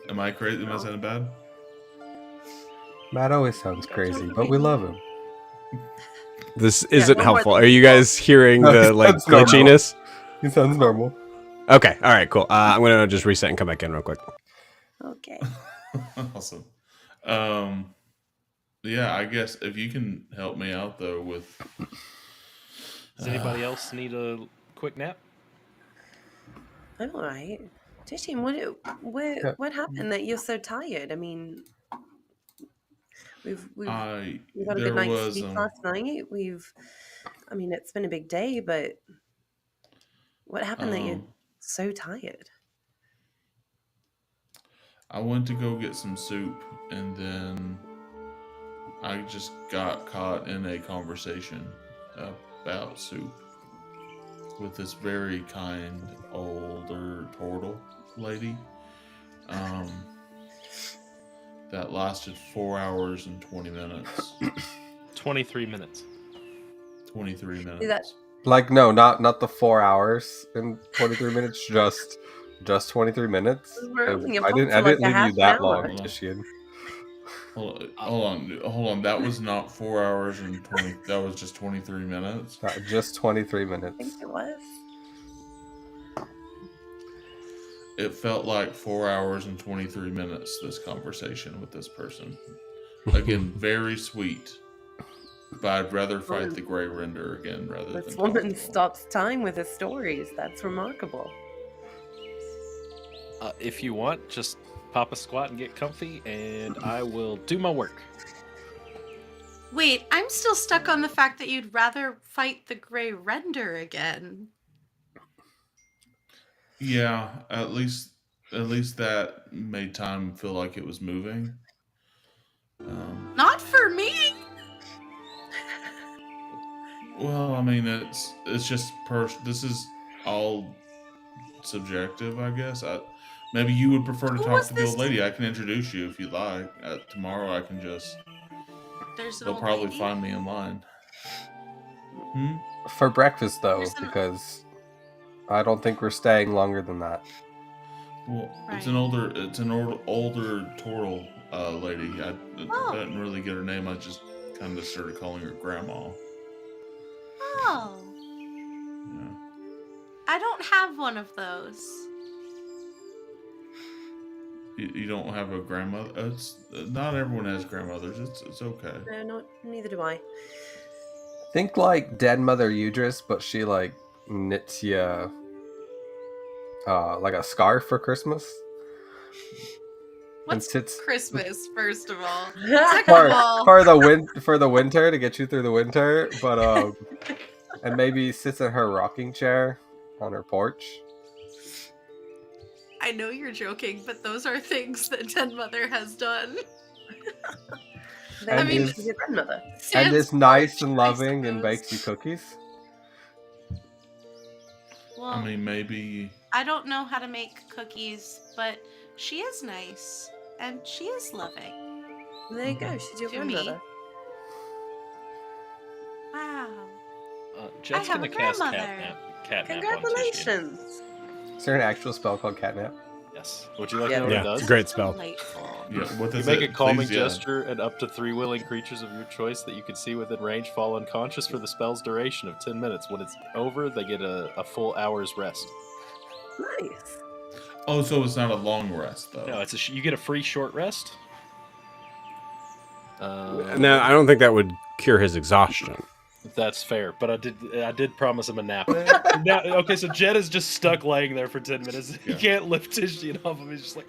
Am I crazy? Am I sounding bad? Matt always sounds crazy, but we love him. This isn't no more helpful. than- Are you guys hearing No, the that's normal. glitchiness? He sounds normal. Okay, all right, cool. I'm gonna just reset and come back in real quick. Okay. Awesome. Yeah, I guess if you can help me out though with. Does anybody else need a quick nap? I'm all right. Tishin, what happened that you're so tired? I mean, we've we got a There good night's was sleep last night. I mean, it's been a big day, but what happened that you're so tired? I went to go get some soup, and then I just got caught in a conversation about soup with this very kind older turtle. lady. That lasted 4 hours and 20 minutes. 23 minutes. 23 See that? minutes. Like, no, not the 4 hours and 23 minutes, just 23 minutes. We're only I involved didn't for like a leave half you an that hour. long, Tishian. Hold on. That was not 4 hours and 20. That was just 23 minutes. Just 23 I think minutes. it was. It felt like 4 hours and 23 minutes. This conversation with this person. Again, very sweet. But I'd rather fight the Grey Render again rather than. This talk woman to him. stops time with her stories. That's remarkable. If you want, just pop a squat and get comfy, and I will do my work. Wait, I'm still stuck on the fact that you'd rather fight the Grey Render again. Yeah, at least that made time feel like it was moving. Not for me. Well, I mean, it's just this is all subjective, I guess. Maybe you would prefer to Who talk was to the old this? lady. I can introduce you if you like. Tomorrow, I can just. There's an They'll old probably lady? find me in line. For breakfast, though, There's an- because I don't think we're staying longer than that. Well, it's Right. an older Toral lady. I Oh. didn't really get her name. I just kind of started calling her Grandma. Oh, Yeah. I don't have one of those. You don't have a grandmother. It's not everyone has grandmothers. It's okay. No, neither do I. Think like dead Mother Udris, but she like knits you like a scarf for Christmas. What's sits- Christmas, first of all? That's Second of all, for the winter to get you through the winter, but and maybe sits in her rocking chair on her porch. I know you're joking, but those are things that Dead Mother has done. And mean, is- she's your grandmother. And Sans is nice and porch, loving I and suppose. bakes you cookies. Well, I mean, maybe. I don't know how to make cookies, but she is nice and she is loving. There you go. She's your To me. grandmother. Wow. Jet's have gonna a cast grandmother. catnap on Tishian. Congratulations. Is there an actual spell called catnip? Yes. Would you like Yeah. to know what Yeah, it does? it's a great spell. Delightful. Yeah. What You does make it? a calming Please, yeah. gesture, and up to 3 willing creatures of your choice that you can see within range fall unconscious for the spell's duration of 10 minutes. When it's over, they get a full hour's rest. Nice. Oh, so it's not a long rest though. No, it's you get a free short rest. Now, I don't think that would cure his exhaustion. That's fair, but I did promise him a nap. Now, okay, so Jet is just stuck laying there for 10 minutes. He Yeah. can't lift Tishian off him. He's just like.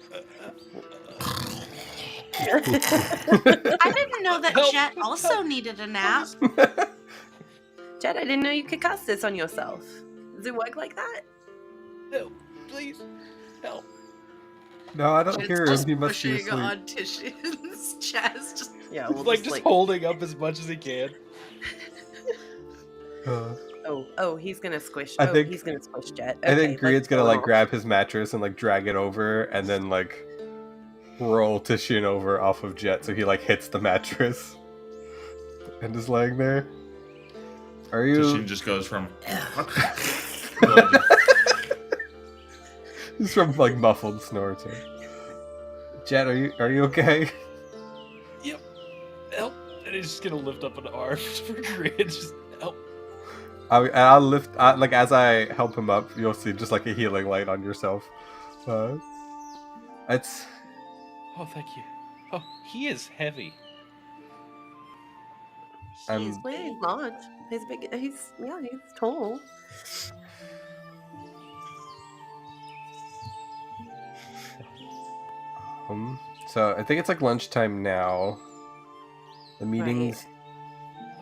I didn't know that Help. Jet also needed a nap. Jed, I didn't know you could cast this on yourself. Does it work like that? Help, please, help. No, I don't Jet's hear him. just He must be pushing asleep. on Tishian's chest. Yeah, He's like just holding up as much as he can. Oh, he's gonna squish. I think- he's gonna squish Jet. I think Okay, Greed's let's gonna go like on. grab his mattress and like drag it over, and then like roll Tishian over off of Jet, so he like hits the mattress and is laying there. Are you? Tishian just goes from. He's from like muffled snorting. Jet, are you okay? Yep, help. And he's just gonna lift up an arm for Greed. Just help. I'll lift. Like as I help him up, you'll see just like a healing light on yourself. It's. Oh, thank you. Oh, he is heavy. He's large. He's big. He's tall. So I think it's like lunchtime now. The meetings.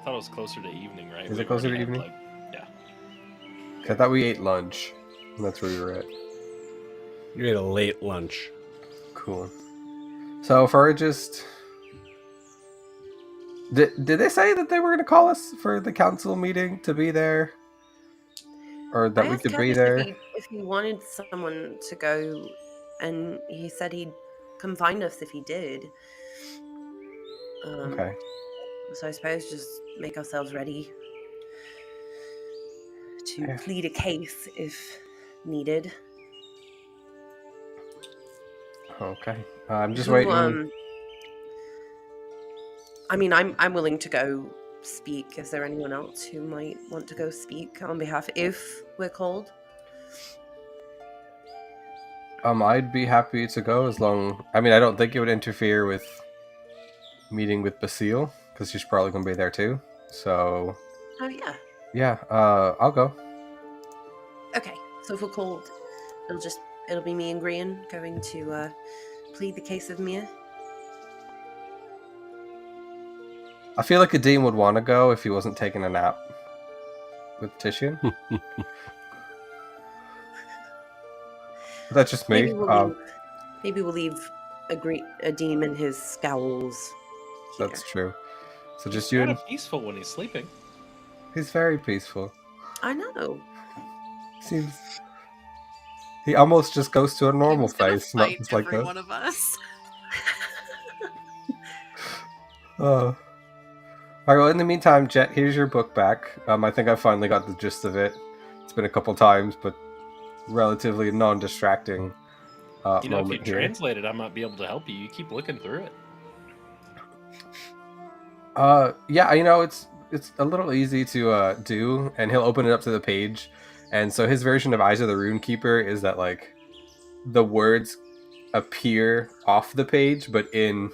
I thought it was closer to evening, right? Is it We've closer already to had, evening? yeah. I thought we ate lunch. And that's where we were at. You ate a late lunch. Cool. So for just. Did they say that they were going to call us for the council meeting to be there? Or that I we asked could be Curtis there? if he wanted someone to go and he said he'd come find us if he did. Okay. So I suppose just make ourselves ready to Yeah. plead a case if needed. Okay. I'm just Who, waiting. I mean, I'm willing to go speak. Is there anyone else who might want to go speak on behalf if we're called? I'd be happy to go as long. I mean, I don't think it would interfere with meeting with Basile because she's probably gonna be there too. So Oh yeah. yeah, I'll go. Okay. So if we're called, it'll be me and Grian going to plead the case of Mia. I feel like a dean would want to go if he wasn't taking a nap with Titian. That's just me. Maybe we'll leave a Dean and his scowls. That's true. So He's just you kind and of peaceful when he's sleeping. he's very peaceful. I know. Seems he almost just goes to a normal Kim's gonna face, not fight just like every this. one of us. All right. Well, in the meantime, Jet, here's your book back. I think I finally got the gist of it. It's been a couple times, but relatively non-distracting You know, if you moment here. translate it, I might be able to help you. You keep looking through it. Yeah, you know, it's a little easy to do, and he'll open it up to the page, and so his version of Eyes of the Runekeeper is that like the words appear off the page, but in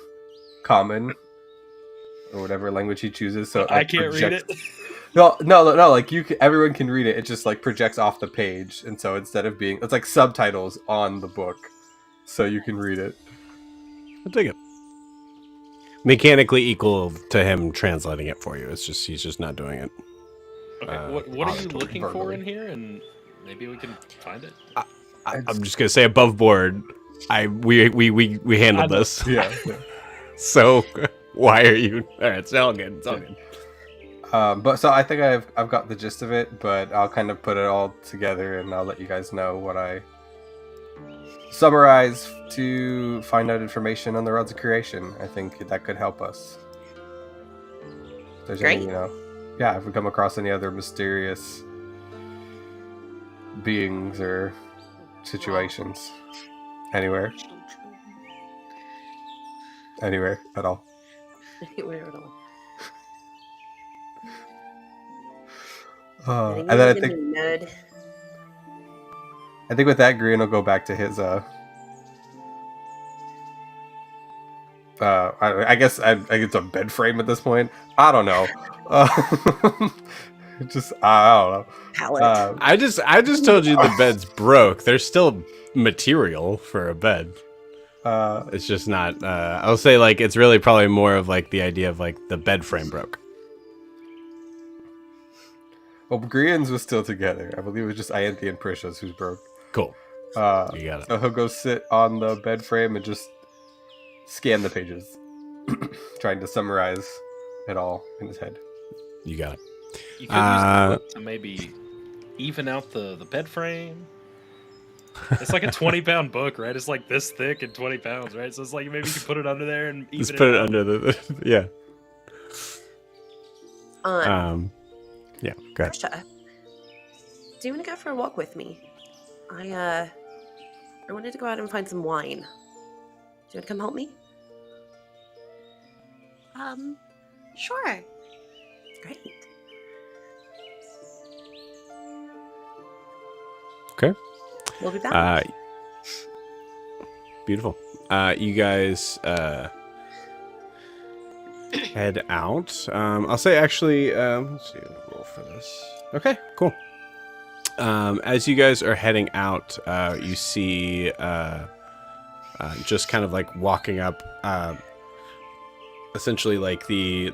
common or whatever language he chooses. So it, I like, can't read it. No, like everyone can read it. It just like projects off the page, and so instead of being, it's like subtitles on the book, so you can read it. I'll take it. Mechanically equal to him translating it for you. It's just he's just not doing it. Okay, what are you auditory, looking for verbally. in here? And maybe we can find it. I'm just gonna say above board. We handled this. Yeah. So why are you? All right, it's all good. It's all good. But so I think I've got the gist of it, but I'll kind of put it all together, and I'll let you guys know what I summarize to find out information on the roads of creation. I think that could help us. If there's any, Great. if we come across any other mysterious beings or situations anywhere at all. Anywhere at all. And then I think with that, Green will go back to his I guess it's a bed frame at this point. I don't know. Just I don't know. Palette. I just told you the bed's broke. There's still material for a bed. It's just not. I'll say like it's really probably more of like the idea of like the bed frame broke. Well, Grian's was still together. I believe it was just Ianthe and Prisha's who's broke. Cool. You got it. So he'll go sit on the bed frame and just scan the pages, trying to summarize it all in his head. You got it. You could use the book to maybe even out the bed frame. It's like a 20-pound book, right? It's like this thick and 20 pounds, right? So it's like maybe you can put it under there and even Just put it out. under the yeah. Yeah. Go ahead. Prisha, do you want to go for a walk with me? I wanted to go out and find some wine. Do you want to come help me? Sure. Great. Okay. We'll be back. Beautiful. You guys head out. I'll say actually, let's see, roll for this. Okay, cool. As you guys are heading out, you see just kind of like walking up, essentially like the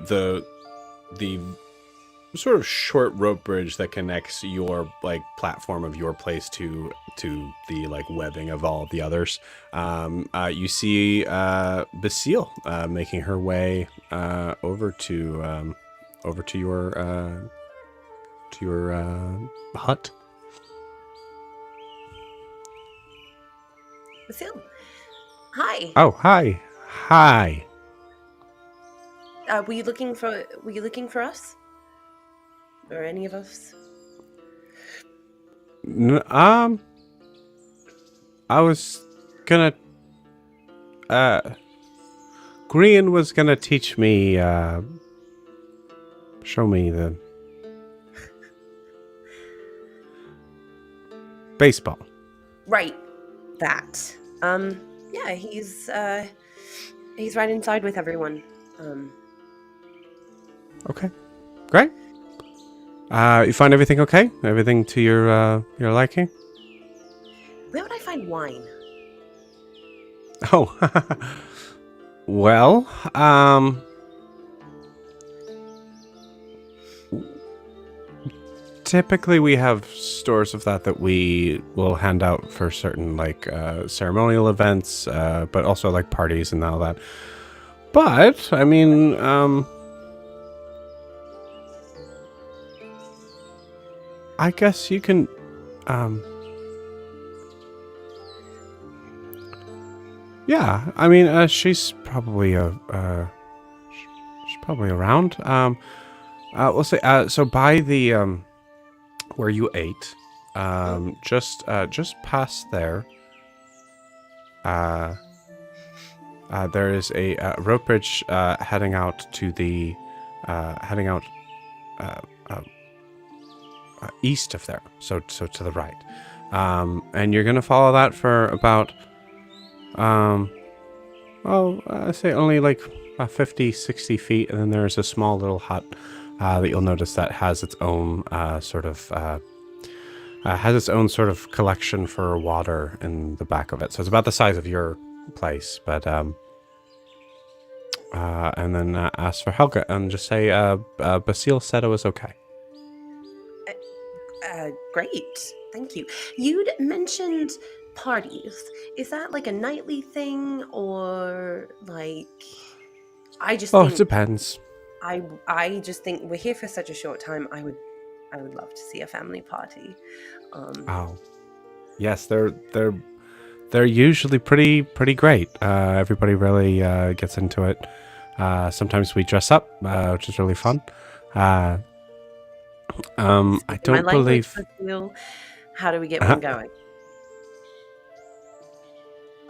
sort of short rope bridge that connects your like platform of your place to the like webbing of all of the others. You see Basile making her way over to your hut. Basil. Hi. Oh, hi. Hi. Were you looking for us? Or any of us? I was gonna, Green was gonna teach me, show me the baseball. Right. That. Yeah, he's right inside with everyone. Okay. Great. You find everything okay? Everything to your liking? Where would I find wine? Oh. Well, typically we have stores of that we will hand out for certain like ceremonial events, but also like parties and all that. But I mean, I guess you can, yeah. I mean, she's probably she's probably around. We'll say so by the where you ate, just past there. There is a rope bridge heading out to the east of there, so to the right, and you're gonna follow that for about I say only like 50, 60 feet, and then there's a small little hut that you'll notice that has its own sort of collection for water in the back of it. So it's about the size of your place, but and then ask for Helga and just say Basile said it was okay. Great. Thank you. You'd mentioned parties. Is that like a nightly thing or like I just Oh, think it depends. I just think we're here for such a short time. I would love to see a family party. Oh, yes, they're usually pretty great. Everybody really gets into it. Sometimes we dress up, which is really fun. I My don't language, believe Basil. How do we get one going?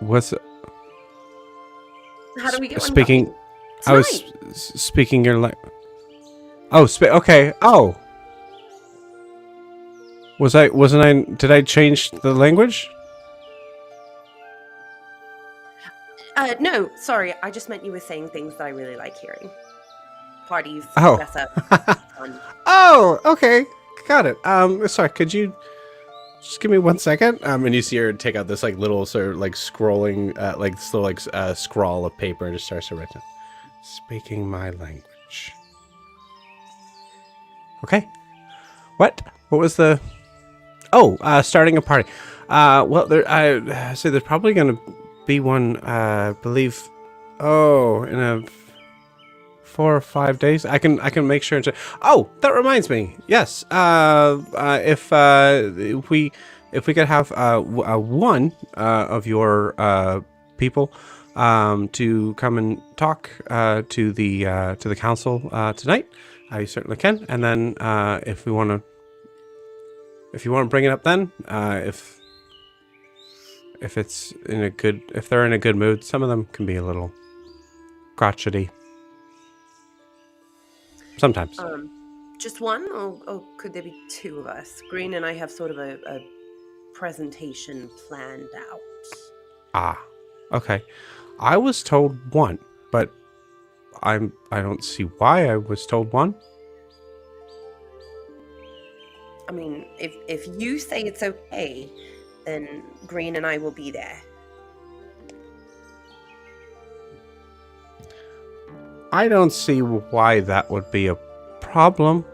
was How do we get one speaking. going? I was speaking your okay. Oh, wasn't I? Did I change the language? No, sorry. I just meant you were saying things that I really like hearing. Parties, Oh. dress up, fun. Oh, okay. Got it. Sorry, could you just give me 1 second? And you see her take out this like little sort of like scrolling, like this little like scrawl of paper and just starts to write down. Speaking my language. Okay. What? What was the? Oh, starting a party. Well, I say there's probably gonna be one. I believe. Oh, in a 4 or 5 days. I can make sure to. Oh, that reminds me. Yes. If we could have one of your people to come and talk to the council tonight, you certainly can. And then if you want to bring it up then, if they're in a good mood, some of them can be a little crotchety. Sometimes. Just one, or could there be two of us? Green and I have sort of a presentation planned out. Ah, okay. I was told one, but I don't see why I was told one. I mean, if you say it's okay, then Green and I will be there. I don't see why that would be a problem.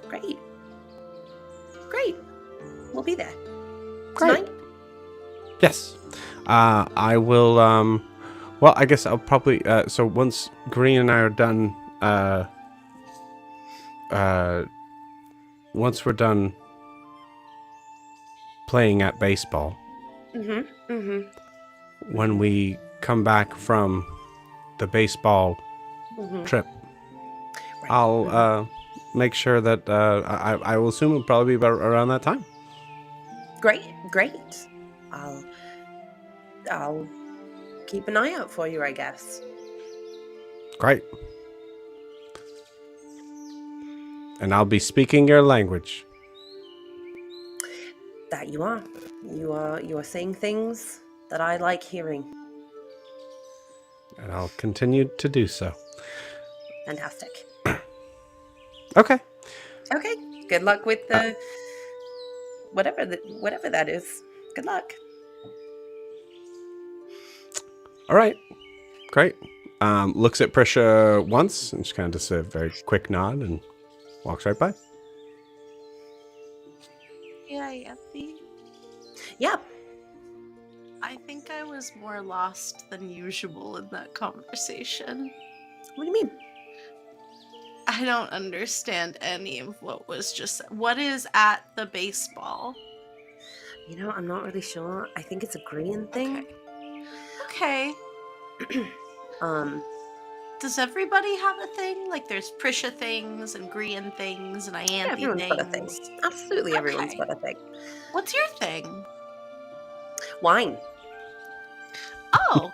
Great. We'll be there. Great. Tonight? Yes. I will, well, I guess I'll probably, so once Green and I are done, once we're done playing at baseball, when we come back from the baseball Mhm. trip. Right. I'll make sure that I will assume it'll probably be about around that time. Great. I'll keep an eye out for you, I guess. Great. And I'll be speaking your language. That you are. You are saying things that I like hearing. And I'll continue to do so. Fantastic. Okay. Okay. Good luck with the whatever that is. Good luck. All right. Great. Looks at Prisha once and just kind of does a very quick nod and walks right by. Yeah, Yanthi. Yeah. I think I was more lost than usual in that conversation. What do you mean? I don't understand any of what was just said. What is at the baseball? You know, I'm not really sure. I think it's a green thing. Okay. Does everybody have a thing? Like there's Prisha things and Grian things and Ianthe Everyone's got a thing. things. Absolutely, everyone's Okay. got a thing. What's your thing? Wine. Oh.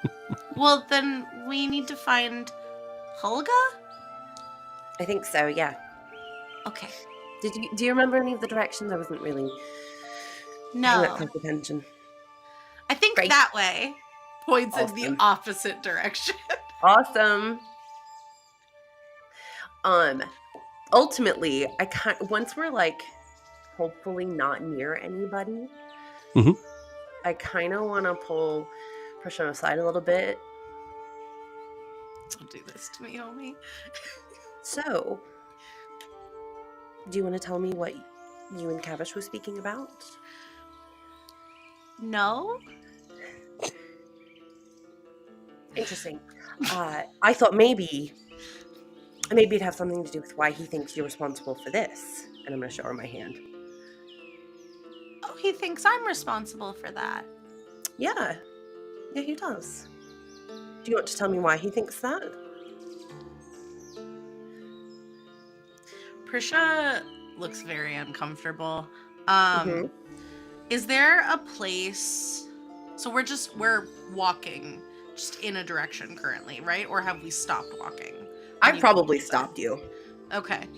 Well, then we need to find Hulga? I think so. Yeah. Okay. Do you remember any of the directions? I wasn't really paying No. that close attention. I think Great. that way points in the Awesome. opposite direction. Awesome. Ultimately, once we're like hopefully not near anybody, Mhm. I kind of want to pull Prisha aside a little bit. Don't do this to me, homie. So, do you want to tell me what you and Kavish were speaking about? No? Interesting. I thought maybe it'd have something to do with why he thinks you're responsible for this. And I'm going to show her my hand. Oh, he thinks I'm responsible for that. Yeah, he does. Do you want to tell me why he thinks that? Prisha looks very uncomfortable. Mhm. Is there a place? So we're walking just in a direction currently, right? Or have we stopped walking? I've probably stopped you. Okay.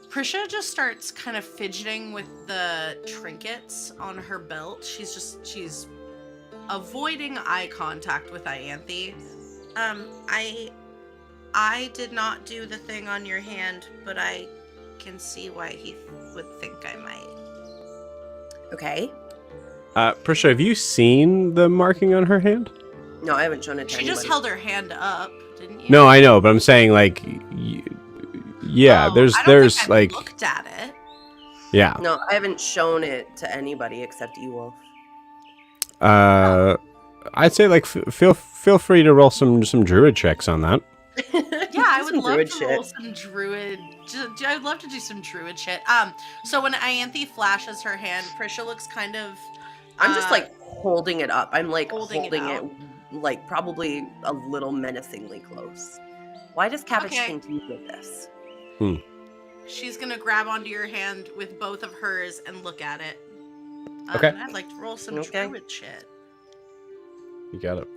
Prisha just starts kind of fidgeting with the trinkets on her belt. She's avoiding eye contact with Ianthe. I did not do the thing on your hand, but I can see why he would think I might. Okay. Prisha, have you seen the marking on her hand? No, I haven't shown it to She anybody. just held her hand up, didn't you? No, I know, but I'm saying like, yeah, Oh, there's I don't think I've like, looked at it. yeah. No, I haven't shown it to anybody except you, Wolf. I'd say like feel free to roll some druid checks on that. Yeah, I would Some love druid to shit. roll some druid. I'd love to do some druid shit. So when Ianthe flashes her hand, Prisha looks kind of. I'm just like holding it up. I'm like holding holding it it, like probably a little menacingly close. Why does Kavish Okay. think you did this? She's gonna grab onto your hand with both of hers and look at it. Okay. I'd like to roll some Okay. druid shit. You got it.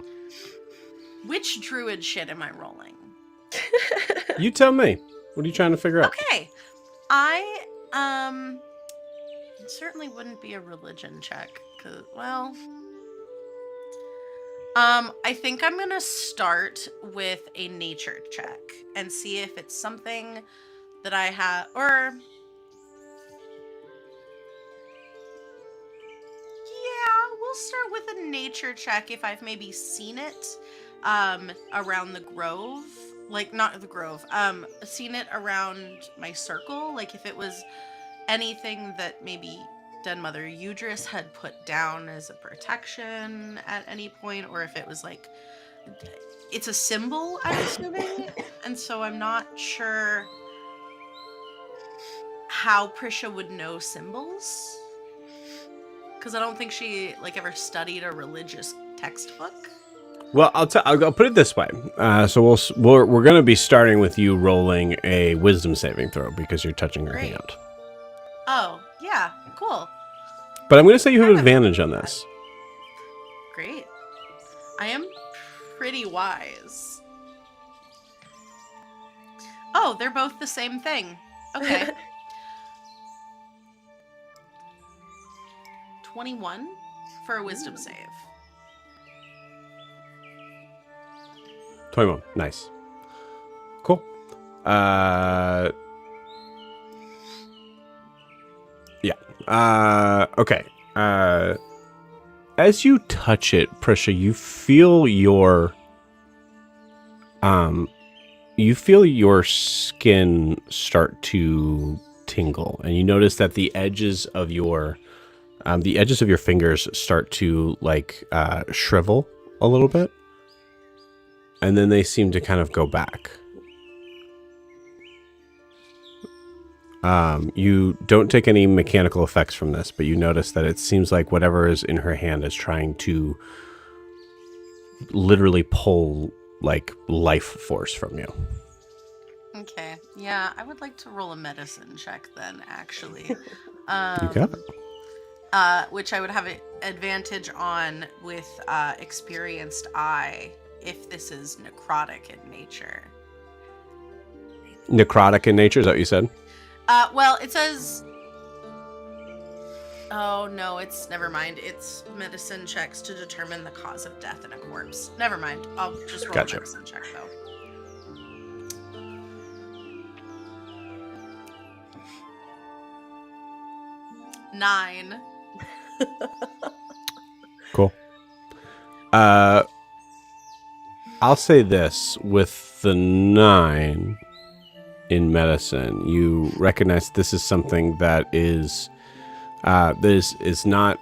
Which druid shit am I rolling? You tell me. What are you trying to figure out? Okay. It certainly wouldn't be a religion check, cause I think I'm gonna start with a nature check and see if it's something that I have, or yeah, we'll start with a nature check if I've maybe seen it around the grove. Like, not the grove, seen it around my circle. Like, if it was anything that maybe Den Mother Eudris had put down as a protection at any point, or if it was like, it's a symbol, I'm assuming. And so I'm not sure how Prisha would know symbols. Because I don't think she, like, ever studied a religious textbook? Well, I'll put it this way. So we're going to be starting with you rolling a wisdom saving throw because you're touching her Great. hand. Oh, yeah, cool. But I'm going to say you have Kind of advantage on this. Great. I am pretty wise. Oh, they're both the same thing. Okay. 21 for a wisdom save. 21. Nice. Cool. Yeah. Okay. As you touch it, Prisha, you feel your skin start to tingle, and you notice that the edges of your fingers start to shrivel a little bit, and then they seem to kind of go back. You don't take any mechanical effects from this, but you notice that it seems like whatever is in her hand is trying to literally pull life force from you. Okay. Yeah, I would like to roll a medicine check then, actually. You got it. Which I would have an advantage on with experienced eye if this is necrotic in nature. Necrotic in nature, is that what you said? Well, it says... Oh, no, never mind. It's medicine checks to determine the cause of death in a corpse. Never mind. I'll just roll Gotcha. a medicine check, though. Nine. Cool. I'll say this, with the 9 in medicine, you recognize this is something that is not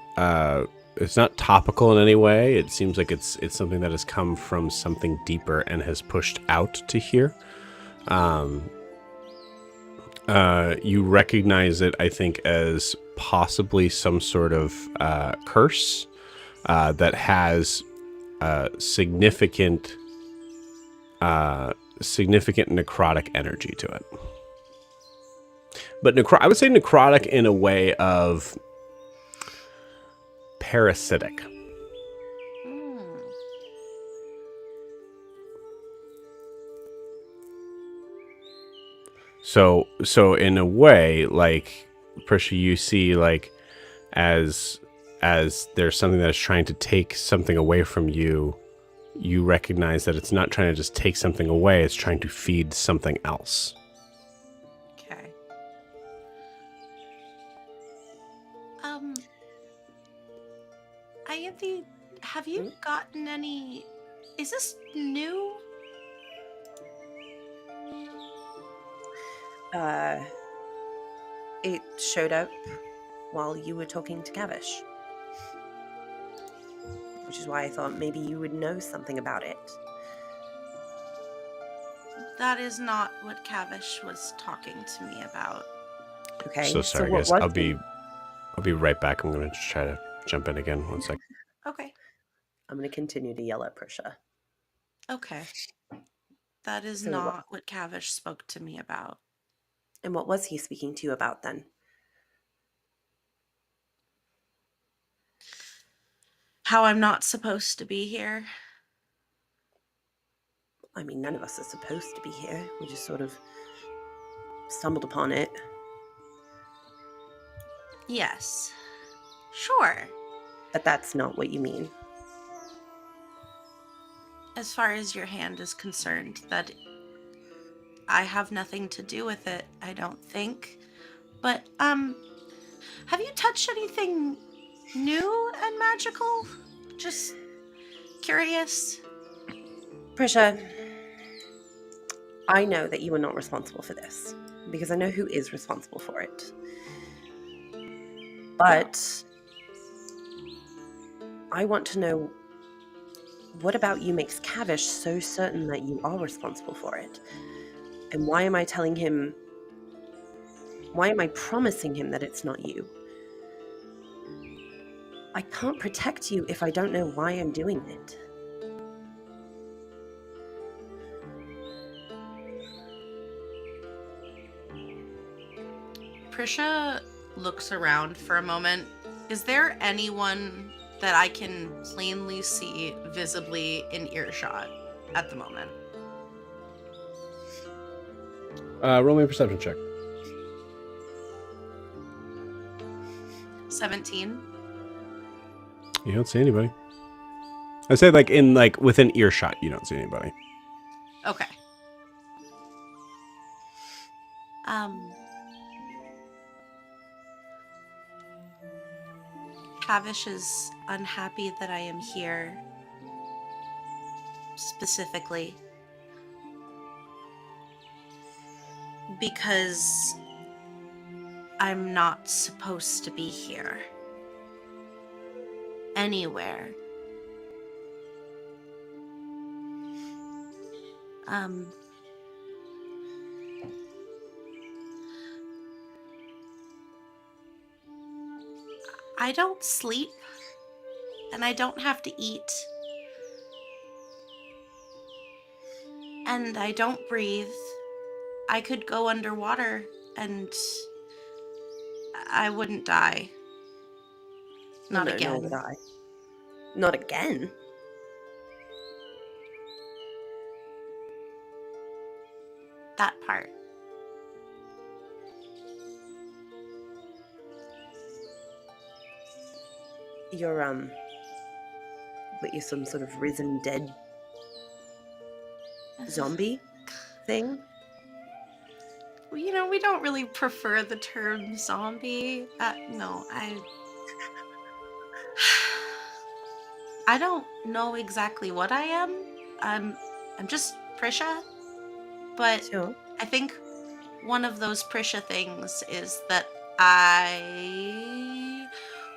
it's not topical in any way. It seems like it's something that has come from something deeper and has pushed out to here. You recognize it, I think, as possibly some sort of curse that has significant necrotic energy to it. But I would say necrotic in a way of parasitic. So in a way, Prisha, you see, as there's something that is trying to take something away from you, you recognize that it's not trying to just take something away, it's trying to feed something else. Okay. Ianthe, have you gotten any... Is this new? It showed up while you were talking to Cavish. Which is why I thought maybe you would know something about it. That is not what Cavish was talking to me about. Okay. So sorry, guys. I'll be right back. I'm going to just try to jump in again. 1 sec. Okay. I'm going to continue to yell at Prisha. Okay. That is So not what Cavish spoke to me about. And what was he speaking to you about then? How I'm not supposed to be here. I mean, none of us are supposed to be here. We just sort of stumbled upon it. Yes. Sure. But that's not what you mean. As far as your hand is concerned, that I have nothing to do with it, I don't think. But, have you touched anything new and magical? Just curious. Prisha, I know that you are not responsible for this, because I know who is responsible for it. But I want to know, what about you makes Cavish so certain that you are responsible for it? And why am I promising him that it's not you? I can't protect you if I don't know why I'm doing it. Prisha looks around for a moment. Is there anyone that I can plainly see visibly in earshot at the moment? Roll me a perception check. 17. You don't see anybody. I say like within earshot, you don't see anybody. Okay. Kavish is unhappy that I am here. Specifically. Because I'm not supposed to be here. Anywhere. I don't sleep, and I don't have to eat, and I don't breathe. I could go underwater, and I wouldn't die. Not No, again. nor would I. Not again? That part. You're, what, you're some sort of risen dead zombie thing? Well, you know, we don't really prefer the term zombie. No, I don't know exactly what I am. I'm just Prisha, but Sure. I think one of those Prisha things is that I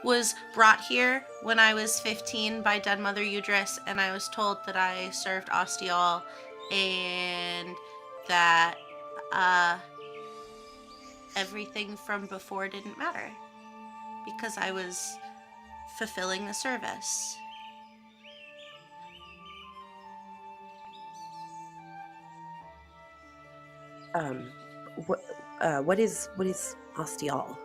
was brought here when I was 15 by Dead Mother Udris, and I was told that I served Ostial and that everything from before didn't matter because I was fulfilling the service. What is Ostial?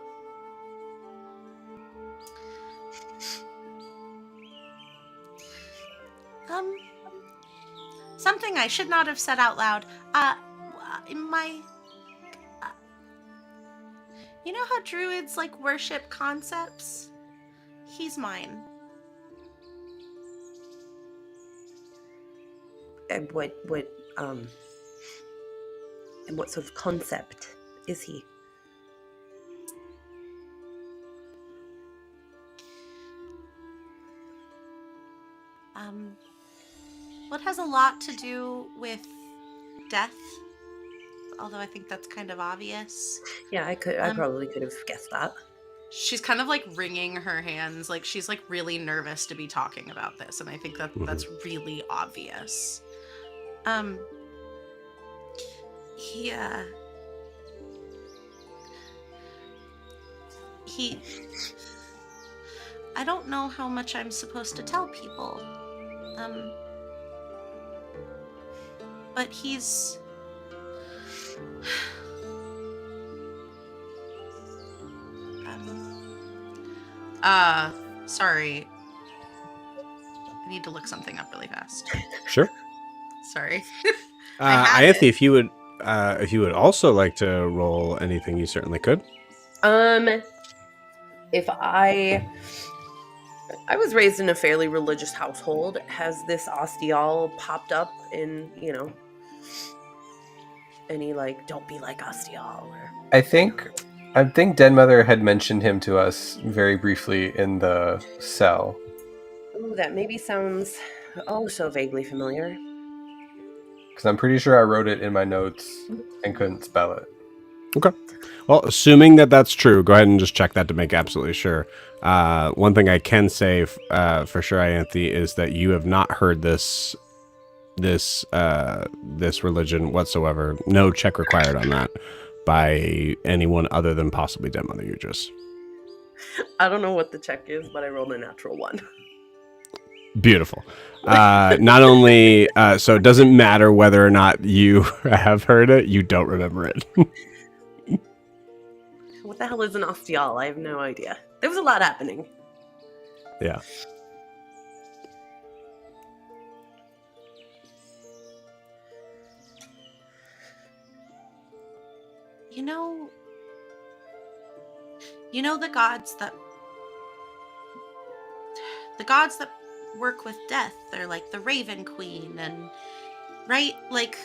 Something I should not have said out loud. You know how druids like worship concepts? He's mine. And what sort of concept is he? Well, it has a lot to do with death, although I think that's kind of obvious. Yeah, I probably could have guessed that. She's kind of like wringing her hands, like she's like really nervous to be talking about this, and I think that that's really obvious. He I don't know how much I'm supposed to tell people. But he's sorry. I need to look something up really fast. Sure. Sorry. Ianthe, if you would also like to roll anything, you certainly could. If I was raised in a fairly religious household, has this Ostial popped up in, any like don't be like Ostial or I think Dead Mother had mentioned him to us very briefly in the cell. Ooh, that maybe sounds so vaguely familiar. Because I'm pretty sure I wrote it in my notes and couldn't spell it. Okay. Well, assuming that that's true, go ahead and just check that to make absolutely sure. One thing I can say for sure, Ianthe, is that you have not heard this religion whatsoever. No check required on that by anyone other than possibly Dead Mother Udris. I don't know what the check is, but I rolled a natural 1. Beautiful. Not only, so it doesn't matter whether or not you have heard it, you don't remember it. What the hell is an ostial? I have no idea. There was a lot happening. Yeah. You know the gods that work with death. They're like the Raven Queen and right? Like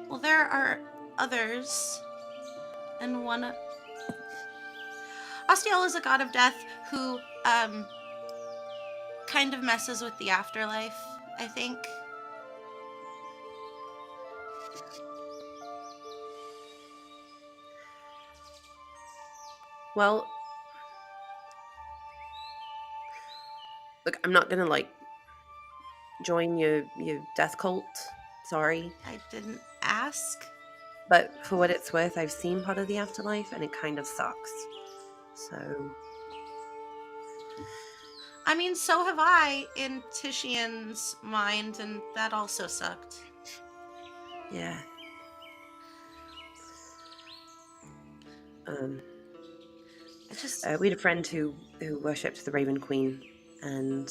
well, there are others, and one Ostiel is a god of death who kind of messes with the afterlife, I think. Well, look, I'm not gonna like join your death cult. Sorry, I didn't ask. but for what it's worth, I've seen part of the afterlife, and it kind of sucks. So, I mean, so have I in Titian's mind, and that also sucked. yeah. I just We had a friend who worshipped the Raven Queen, and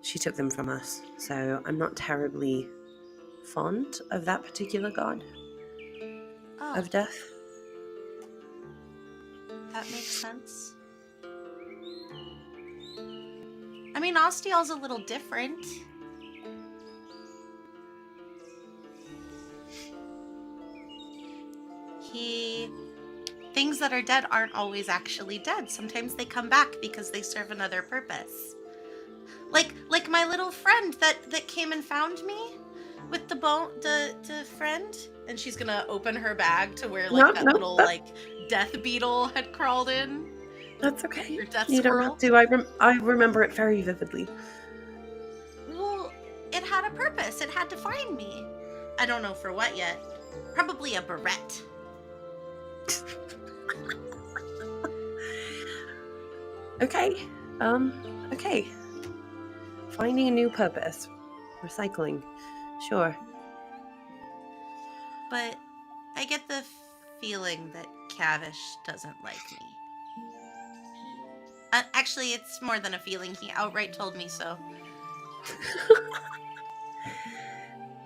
she took them from us. So I'm not terribly fond of that particular god of death. that makes sense. I mean, Ostiel's a little different. Things that are dead aren't always actually dead. Sometimes they come back because they serve another purpose. Like my little friend that came and found me with the bone, the friend, and she's gonna open her bag to where like little like death beetle had crawled in. That's okay. Or death you squirrel. don't have to. I remember it very vividly. Well, it had a purpose. It had to find me. I don't know for what yet. Probably a barrette. Okay. Okay. Finding a new purpose. Recycling. Sure. But I get the feeling that Cavish doesn't like me. Actually, it's more than a feeling. He outright told me so.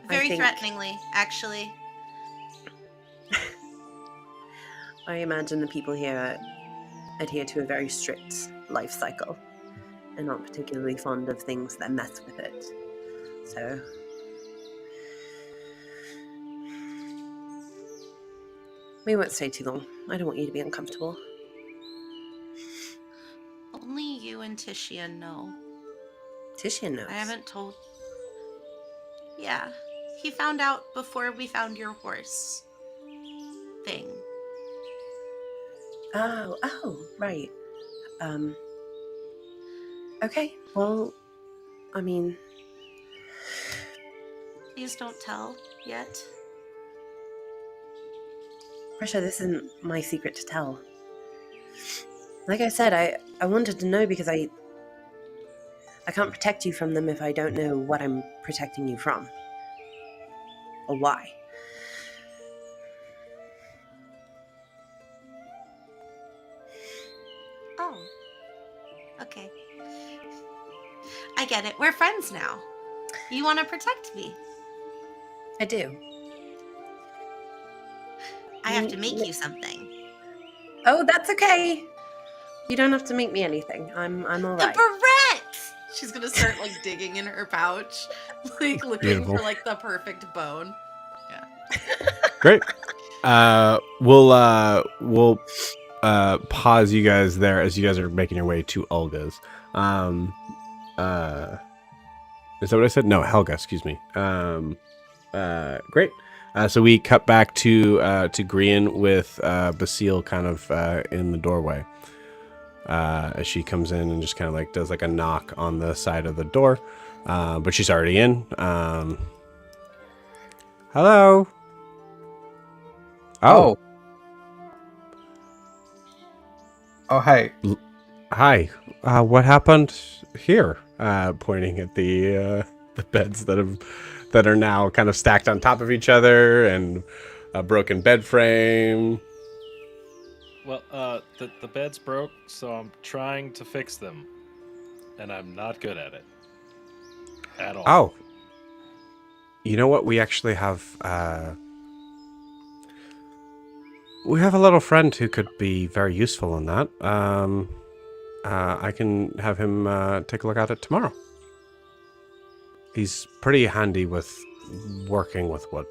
Very threateningly, actually. I imagine the people here adhere to a very strict life cycle and not particularly fond of things that mess with it. So, we won't stay too long. I don't want you to be uncomfortable. Only you and Titian know. Titian knows. I haven't told. Yeah, he found out before we found your horse thing. Oh, right. Okay, well, I mean... Please don't tell yet. Prisha, this isn't my secret to tell. Like I said, I wanted to know because I can't protect you from them if I don't know what I'm protecting you from. Or why. Oh. Okay. I get it. We're friends now. You want to protect me. I do. I have to make you something. Oh, that's okay. You don't have to make me anything. I'm all right. The barrette! She's gonna start like digging in her pouch, like looking for like the perfect bone. Yeah. Great. We'll pause you guys there as you guys are making your way to Olga's. Is that what I said? No, Helga, excuse me. Great. So we cut back to Grian with Basile kind of in the doorway. As she comes in and just kind of like does like a knock on the side of the door. But she's already in. Hello. Oh. Oh, hey. Hi. What happened here? Pointing at the beds that are now kind of stacked on top of each other and a broken bed frame. Well, the bed's broke, so I'm trying to fix them, and I'm not good at it at all. Oh. You know what? We actually have we have a little friend who could be very useful in that. I can have him take a look at it tomorrow. He's pretty handy with working with wood.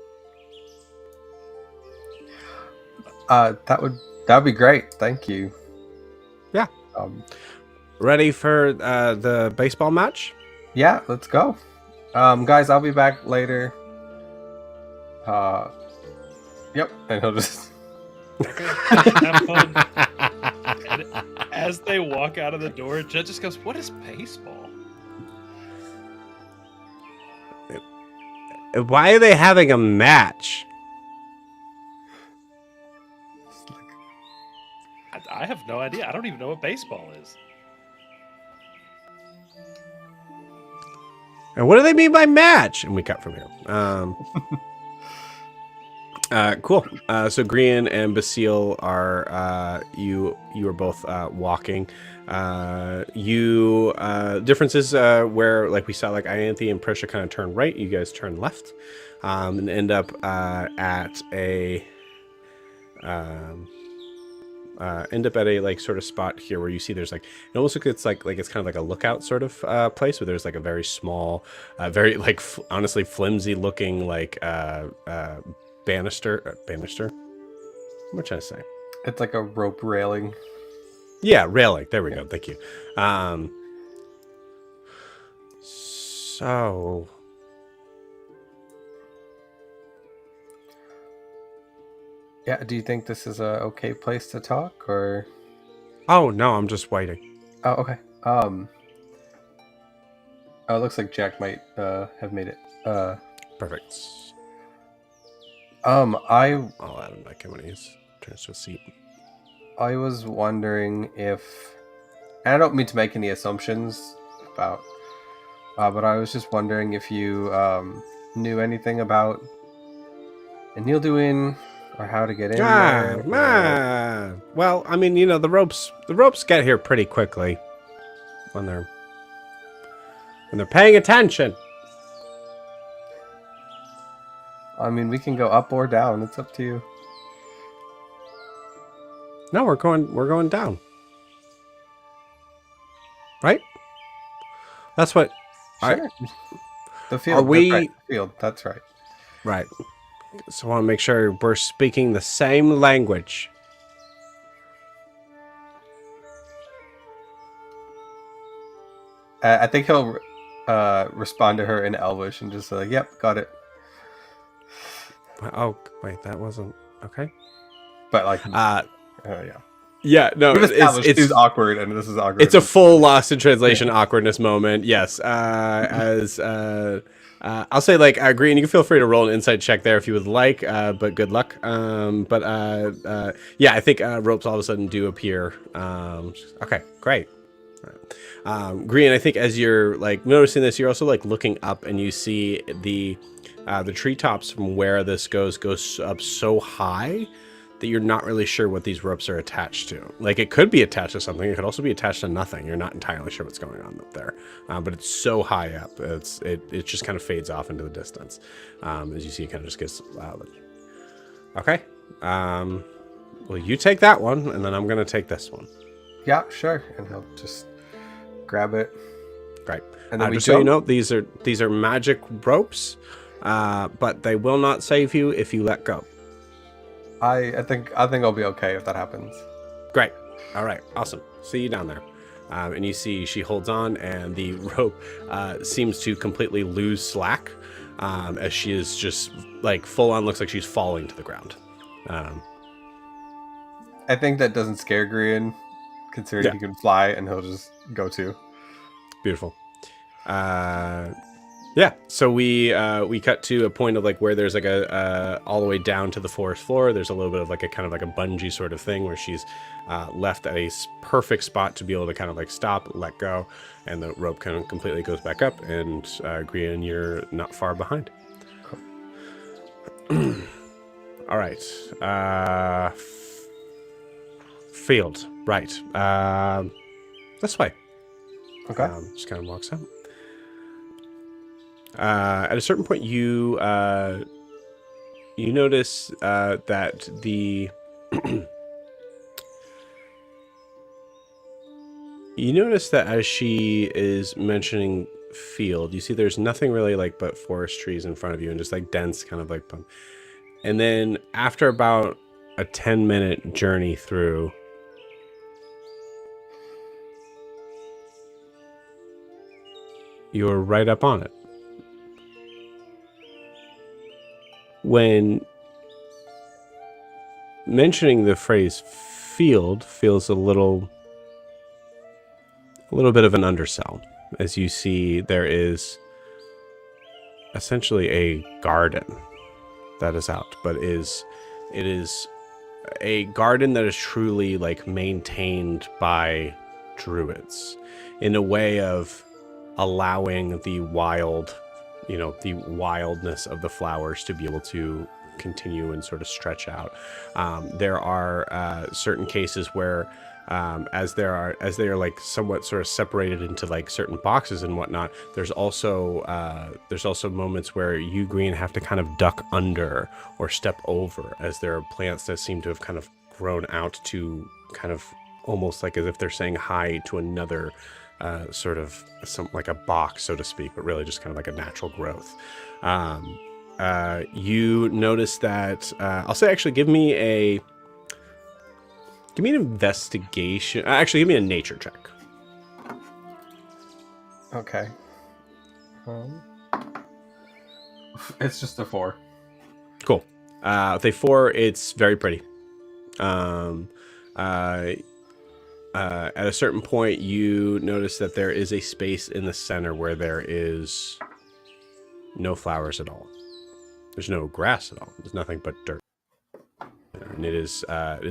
That'd be great. Thank you. Yeah. Ready for the baseball match? Yeah, let's go. Guys, I'll be back later. Yep, and he'll just. Have fun. And as they walk out of the door, Jed just goes, "What is baseball?" Why are they having a match? I have no idea. I don't even know what baseball is. And what do they mean by match? And we cut from here. Cool. So Grian and Basile are you are both walking. Differences where like we saw like Ianthe and Prisha kind of turn right, you guys turn left, and end up at a like sort of spot here where you see there's like it almost looks it's like it's kind of like a lookout sort of place where there's like a very small, very like honestly flimsy looking like banister. What should I say? It's like a rope railing. Yeah, railing. There we go. Thank you. So Yeah, do you think this is a okay place to talk, or? oh no, I'm just waiting. Oh, okay. Oh, it looks like Jack might have made it. Perfect. I'll add him back in when he's turns to a seat. I was wondering if, and I don't mean to make any assumptions about, but I was just wondering if you knew anything about Anilduin or how to get in there. Well, I mean, the ropes get here pretty quickly when they're paying attention. I mean, we can go up or down. It's up to you. No, we're going down. Right? That's what. Sure. The field. Are we? That's right. The field. That's right. Right. So I want to make sure we're speaking the same language. I think he'll respond to her in Elvish and just like, "Yep, got it." Oh wait, that wasn't okay. But like, yeah. Yeah, no, it's awkward, and this is awkward. It's a full lost in translation awkwardness moment. Yes, as I'll say, like, Green, you can feel free to roll an insight check there if you would like, but good luck. Yeah, I think ropes all of a sudden do appear. Okay, great. Green, I think as you're like noticing this, you're also like looking up and you see the treetops from where this goes up so high that you're not really sure what these ropes are attached to. Like, it could be attached to something. It could also be attached to nothing. You're not entirely sure what's going on up there. But it's so high up. It just kind of fades off into the distance. As you see, it kind of just gets loud. Okay. Well, you take that one, and then I'm going to take this one. Yeah, sure. And he'll just grab it. Great. And then just so you know, these are magic ropes, but they will not save you if you let go. I think I'll be okay if that happens. Great. All right. Awesome. See you down there. And you see she holds on, and the rope seems to completely lose slack as she is just like full on looks like she's falling to the ground. I think that doesn't scare Grian, considering he can fly, and he'll just go too. Beautiful. Yeah, so we cut to a point of like where there's like a all the way down to the forest floor. There's a little bit of like a kind of like a bungee sort of thing where she's left at a perfect spot to be able to kind of like stop, let go, and the rope kind of completely goes back up. And Grian, you're not far behind. All right, field, right? This way. Okay. Just kind of walks out. At a certain point, you notice that the you notice that as she is mentioning field, you see there's nothing really like but forest trees in front of you and just like dense kind of like bump. And then after about a 10-minute journey through, you're right up on it. When mentioning the phrase field feels a little bit of an undersell, as you see there is essentially a garden that is out, but it is a garden that is truly like maintained by druids in a way of allowing the wild, the wildness of the flowers to be able to continue and sort of stretch out. There are certain cases where as they are like somewhat sort of separated into like certain boxes and whatnot, there's also moments where you green have to kind of duck under or step over, as there are plants that seem to have kind of grown out to kind of almost like as if they're saying hi to another sort of some like a box, so to speak, but really just kind of like a natural growth. You notice that I'll say actually give me an investigation. Actually, give me a nature check. Okay. It's just a 4. Cool. With a 4, it's very pretty. At a certain point, you notice that there is a space in the center where there is no flowers at all. There's no grass at all. There's nothing but dirt. And it is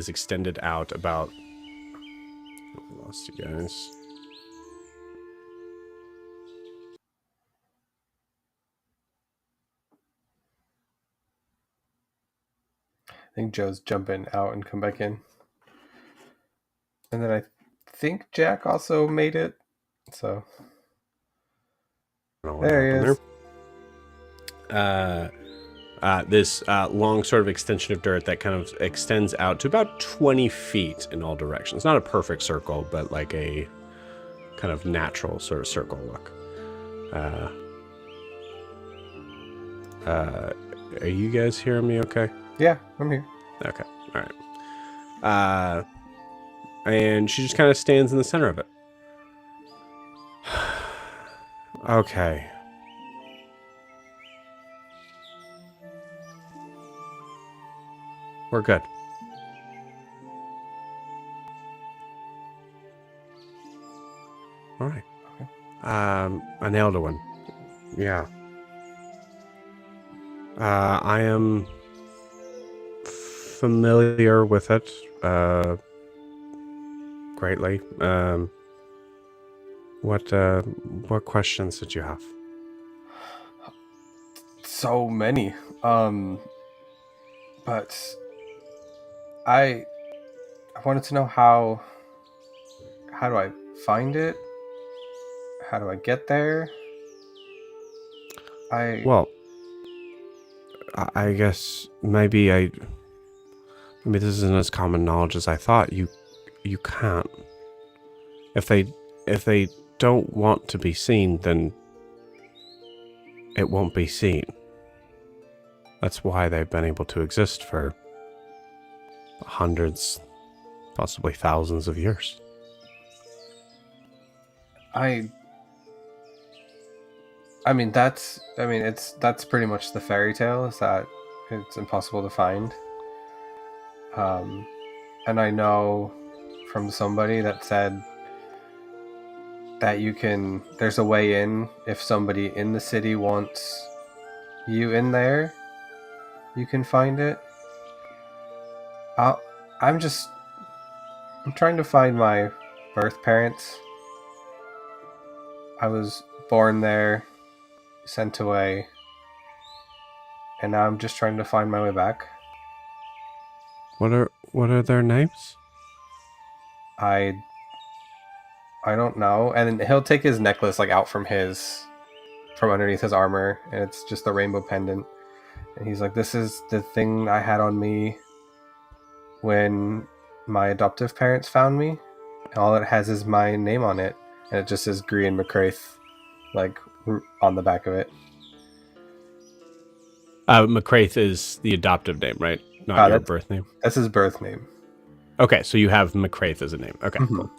extended out about... I lost you guys. I think Joe's jumping out and come back in. And then I think Jack also made it. So there he is. This long sort of extension of dirt that kind of extends out to about 20 feet in all directions. Not a perfect circle, but like a kind of natural sort of circle look. Are you guys hearing me okay? Yeah, I'm here. Okay, all right. And she just kind of stands in the center of it. Okay. We're good. All right. Okay. I nailed a one. Yeah. I am familiar with it greatly. What questions did you have? So many. But I wanted to know how do I find it? How do I get there? Well, I guess maybe this isn't as common knowledge as I thought. You can't. If they don't want to be seen, then it won't be seen. That's why they've been able to exist for hundreds, possibly thousands of years. I mean that's pretty much the fairy tale, is that it's impossible to find. And I know from somebody that said that you can. There's a way in if somebody in the city wants you in there. You can find it. I'll, I'm just. I'm trying to find my birth parents. I was born there, sent away, and now I'm just trying to find my way back. What are their names? I don't know. And he'll take his necklace like out from underneath his armor, and it's just the rainbow pendant. And he's like, "This is the thing I had on me when my adoptive parents found me. And all it has is my name on it, and it just says Grian McCraith, like on the back of it." McCraith is the adoptive name, right? Not your birth name. That's his birth name. Okay, so you have McCraith as a name. Okay, cool.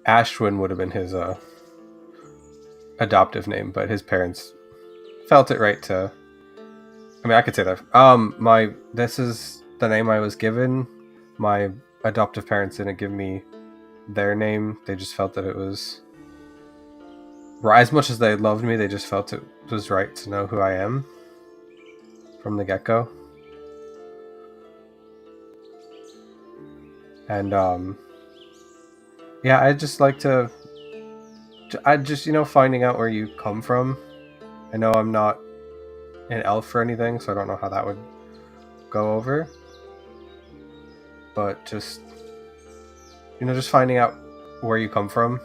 Ashwin would have been his adoptive name, but his parents felt it right to. I mean, I could say that. This is the name I was given. My adoptive parents didn't give me their name. They just felt that it was. As much as they loved me, they just felt it was right to know who I am from the get-go. And yeah, I just like to. I just finding out where you come from. I know I'm not an elf or anything, so I don't know how that would go over. But just just finding out where you come from,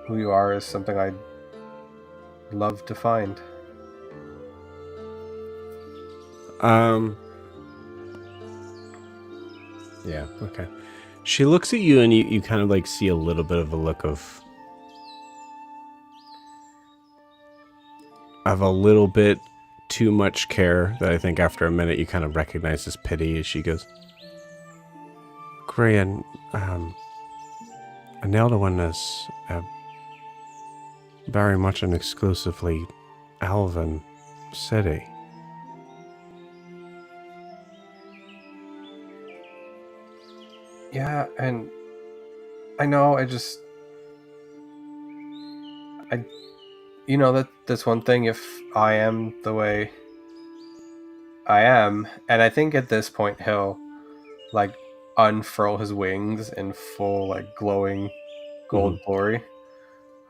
who you are, is something I'd love to find. Yeah, okay. She looks at you and you kind of like see a little bit of a look of a little bit too much care that I think after a minute you kind of recognize as pity as she goes, Grian, Aneldawan is very much an exclusively elven city. Yeah, and I know that's one thing if I am the way I am, and I think at this point he'll like unfurl his wings in full like glowing gold glory.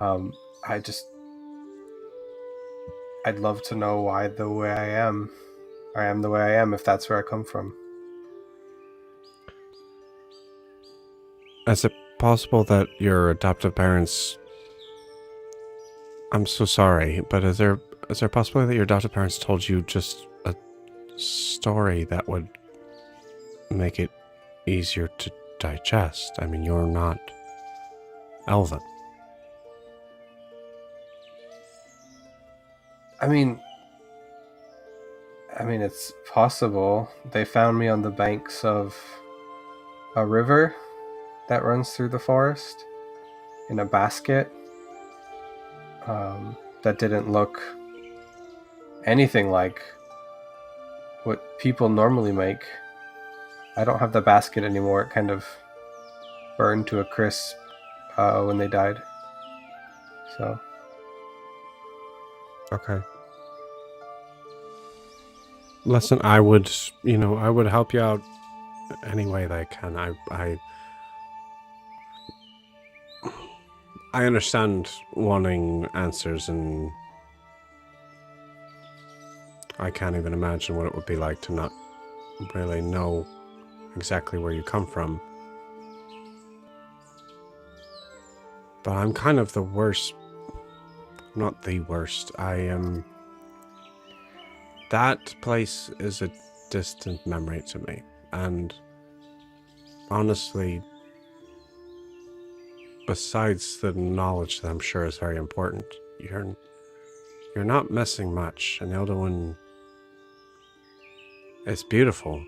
I'd love to know why the way I am the way I am, if that's where I come from. Is it possible that your adoptive parents... I'm so sorry, but is there a possibility that your adoptive parents told you just a story that would make it easier to digest? I mean, you're not elven. I mean, it's possible. They found me on the banks of a river that runs through the forest in a basket that didn't look anything like what people normally make. I don't have the basket anymore. It kind of burned to a crisp when they died. So. Okay. Listen, I would help you out any way that I can. I understand wanting answers, and I can't even imagine what it would be like to not really know exactly where you come from. But I'm kind of the worst. Not the worst. I am... That place is a distant memory to me. And honestly, besides the knowledge that I'm sure is very important, you're not missing much. And Eldawan is beautiful.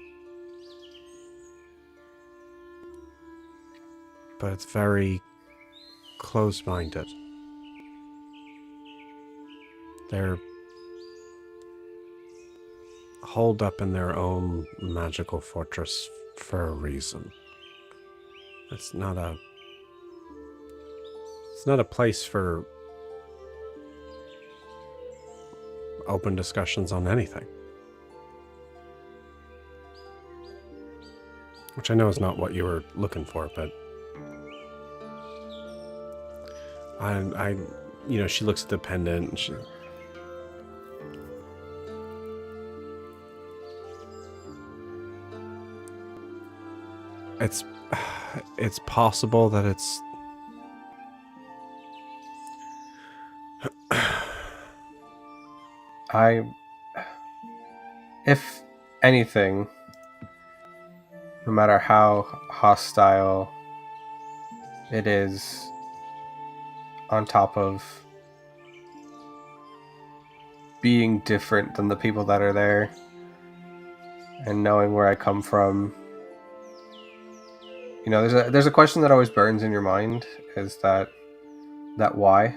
But it's very close-minded. They're holed up in their own magical fortress for a reason. It's not a not a place for open discussions on anything. Which I know is not what you were looking for, but I she looks at the pendant and it's possible that it's if anything, no matter how hostile it is, on top of being different than the people that are there and knowing where I come from, there's a question that always burns in your mind, is that why?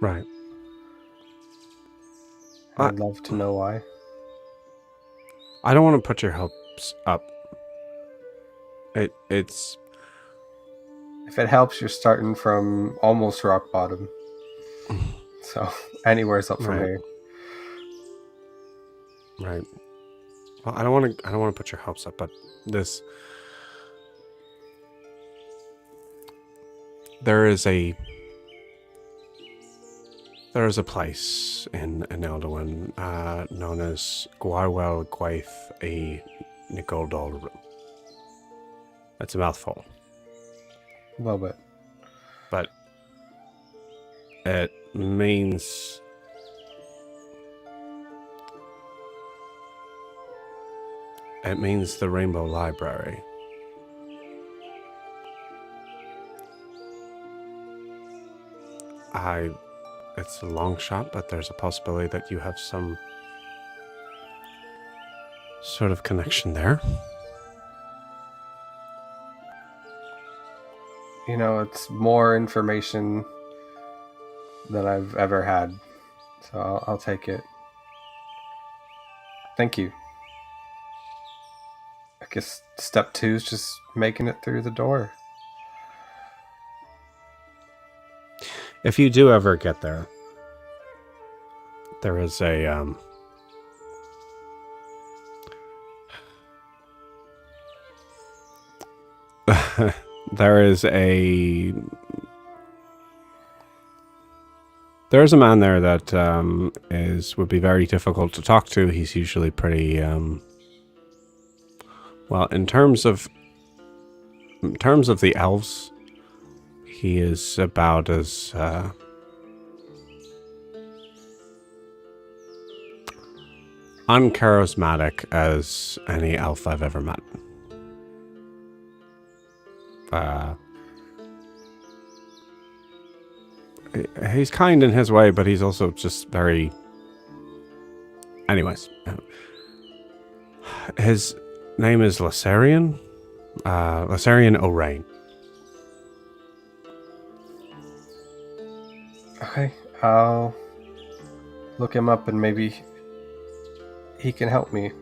right. I'd love to know why. I don't want to put your hopes up. It's If it helps, you're starting from almost rock bottom. So anywhere's up from Right. here. right. Well, I don't want to put your hopes up, but there is a place in Elduin known as Gwywel Gwaith a Nicoldol. That's a mouthful, A little bit. but it means the Rainbow Library. It's a long shot, but there's a possibility that you have some sort of connection there. It's more information than I've ever had. So I'll take it. Thank you. I guess step 2 is just making it through the door. If you do ever get there, there is a there's a man there that would be very difficult to talk to. He's usually pretty well in terms of the elves. He is about as uncharismatic as any elf I've ever met. He's kind in his way, but he's also just very... Anyways. His name is Lacerian. Lacerian O'Rain. Okay, I'll look him up and maybe he can help me.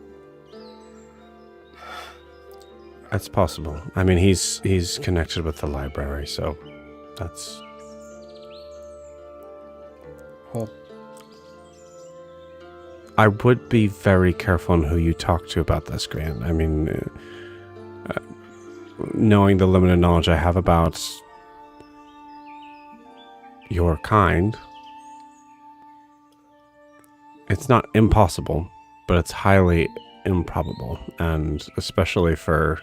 That's possible. I mean, he's connected with the library, so that's... Well, I would be very careful on who you talk to about this, Grant. I mean, knowing the limited knowledge I have about your kind, it's not impossible, but it's highly improbable, and especially for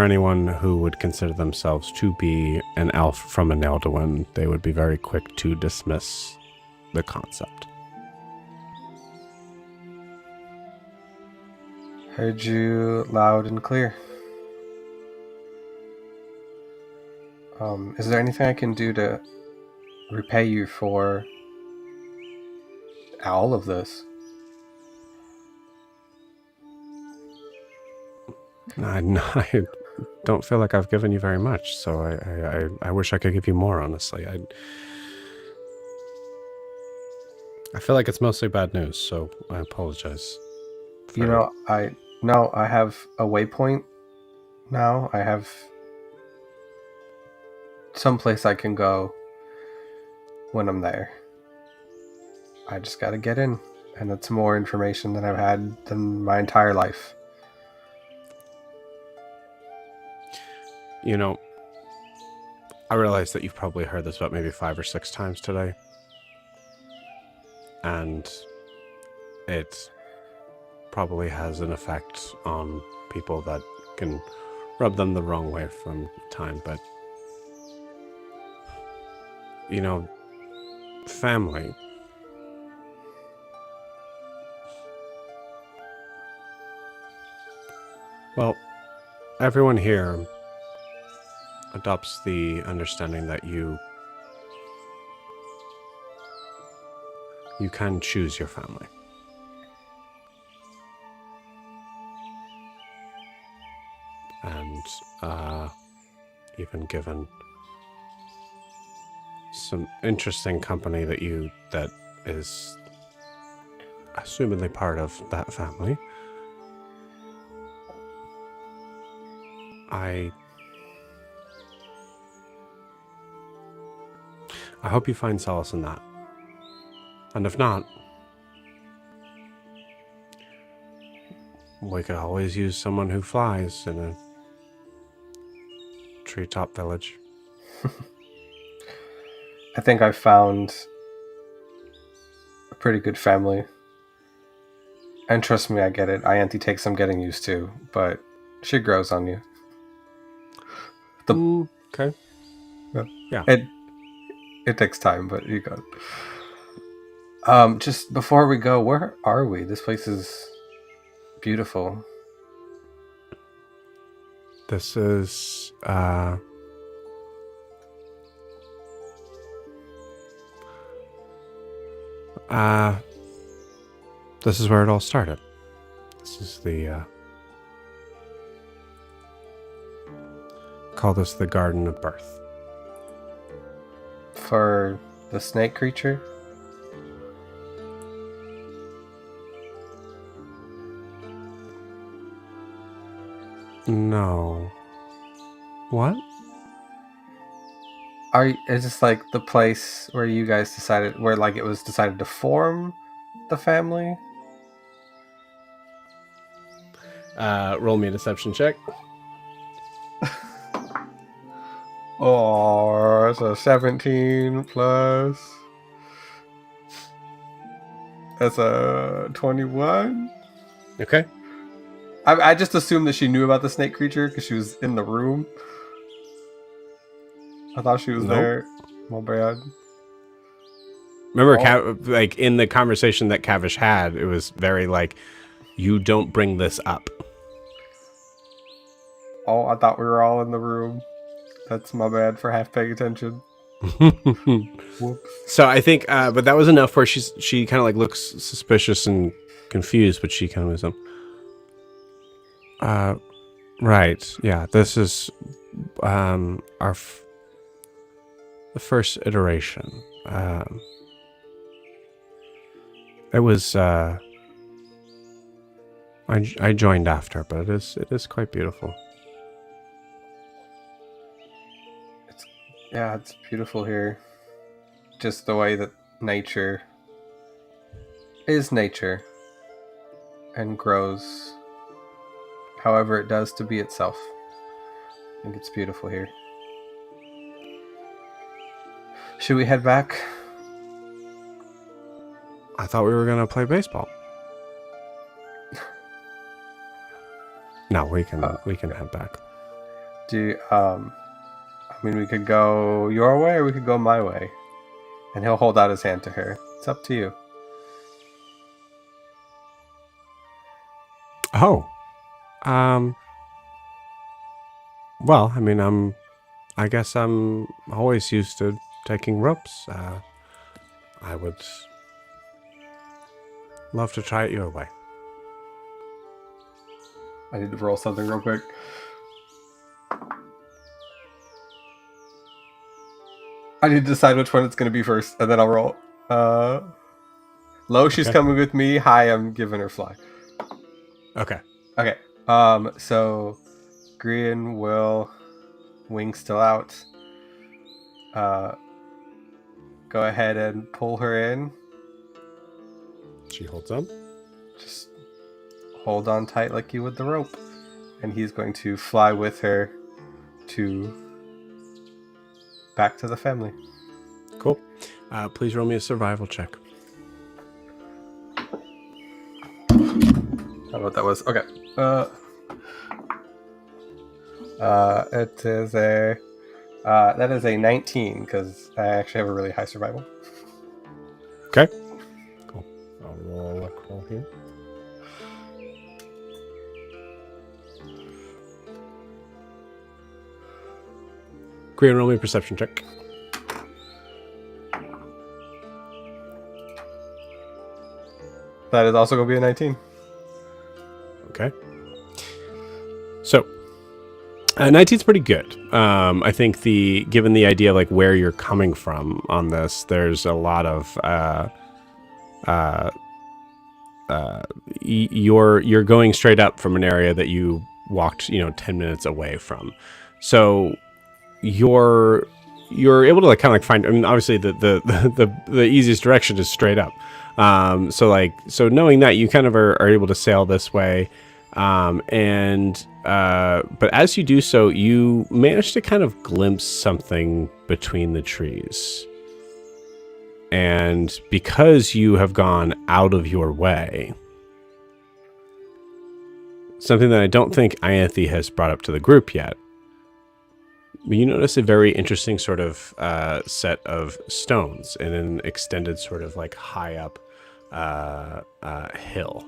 anyone who would consider themselves to be an elf from an Elduin, they would be very quick to dismiss the concept. heard you loud and clear. Is there anything I can do to repay you for all of this? I don't feel like I've given you very much, so I wish I could give you more, honestly. I feel like it's mostly bad news, so I apologize. No, I have a waypoint now. I have someplace I can go when I'm there. I just gotta get in, and it's more information than I've had than my entire life. You know, I realize that you've probably heard this about maybe 5 or 6 times today. And it probably has an effect on people that can rub them the wrong way from time. But, you know, family. Well, everyone here adopts the understanding that you can choose your family. And even given some interesting company that is assumedly part of that family, I hope you find solace in that. And if not, we could always use someone who flies in a treetop village. I think I found a pretty good family. And trust me, I get it. Auntie takes some getting used to, but she grows on you. Okay. Yeah. It takes time, but you got it. Just before we go, where are we? This place is beautiful. This is this is where it all started. This is the call this the Garden of Birth. For the snake creature? No. What? Is this like the place where you guys decided, where like it was decided to form the family? Roll me a deception check. Oh, it's a 17 plus. That's a 21. Okay. I just assumed that she knew about the snake creature because she was in the room. I thought she was Nope. there. My bad. Remember, like in the conversation that Kavish had, it was very like, you don't bring this up. Oh, I thought we were all in the room. That's my bad for half paying attention. Whoops. So I think, but that was enough where she kind of like looks suspicious and confused, but she kind of was, right, yeah, this is, the first iteration. It was, I joined after, but it is quite beautiful. Yeah, it's beautiful here. Just the way that nature is nature and grows however it does to be itself. I think it's beautiful here. Should we head back? I thought we were going to play baseball. No, we can head back. I mean, we could go your way or we could go my way. And he'll hold out his hand to her. It's up to you. Oh. Well, I mean, I guess I'm always used to taking ropes. I would love to try it your way. I need to roll something real quick. I need to decide which one it's going to be first, and then I'll roll. Low, she's Okay. coming with me. High, I'm giving her fly. Okay. Okay. So Grian will, wing still out, go ahead and pull her in. She holds up. Just hold on tight like you would the rope. And he's going to fly with her to back to the family. Cool. Please roll me a survival check. I don't know what that was. Okay. It is a that is a 19 because I actually have a really high survival. Okay. Cool. I'll roll a call here. Korean, roll me a perception check. That is also going to be a 19. Okay. So, 19's pretty good. I think given the idea of like where you're coming from on this, there's a lot of you're going straight up from an area that you walked 10 minutes away from. So you're able to like kind of like find, I mean, obviously the easiest direction is straight up. So knowing that, you kind of are able to sail this way. But as you do so, you manage to kind of glimpse something between the trees. And because you have gone out of your way, something that I don't think Ianthe has brought up to the group yet, you notice a very interesting sort of set of stones in an extended sort of like high up hill.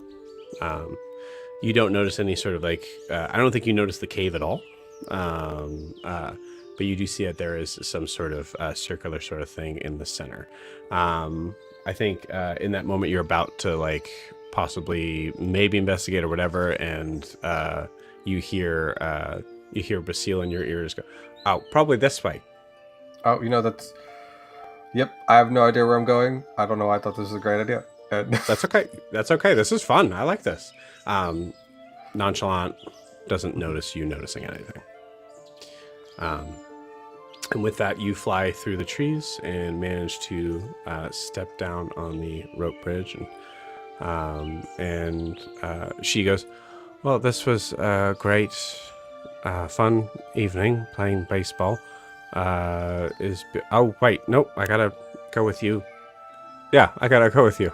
You don't notice any sort of like, I don't think you notice the cave at all. But you do see that there is some sort of circular sort of thing in the center. I think in that moment you're about to like possibly maybe investigate or whatever, and you hear Basile in your ears go, "Oh, probably this way." Oh, that's... Yep, I have no idea where I'm going. I don't know why I thought this was a great idea. That's okay. That's okay. This is fun. I like this. Nonchalant, doesn't notice you noticing anything. And with that, you fly through the trees and manage to step down on the rope bridge. And she goes, "Well, this was a great, fun evening playing baseball. Oh, wait, nope, I gotta go with you. Yeah, I gotta go with you."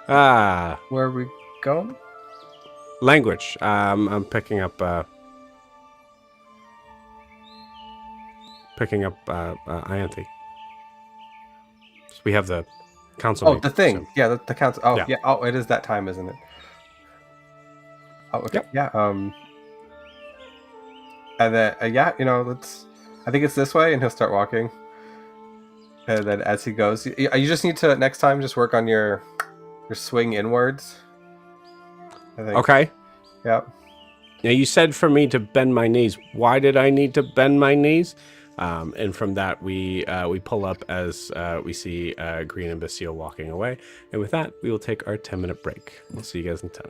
Where are we going? Language. I'm picking up Ianthe. So we have the council. Oh, the thing. So. Yeah, the council. Oh, Yeah. yeah. Oh, it is that time, isn't it? Oh, okay. Yep. Yeah. And then yeah, let's. I think it's this way, and he'll start walking. And then as he goes, you just need to next time just work on your swing inwards. I think. Okay. Yeah. Now, you said for me to bend my knees. Why did I need to bend my knees? And from that, we pull up as we see Green and Basile walking away. And with that, we will take our 10-minute break. We'll see you guys in 10.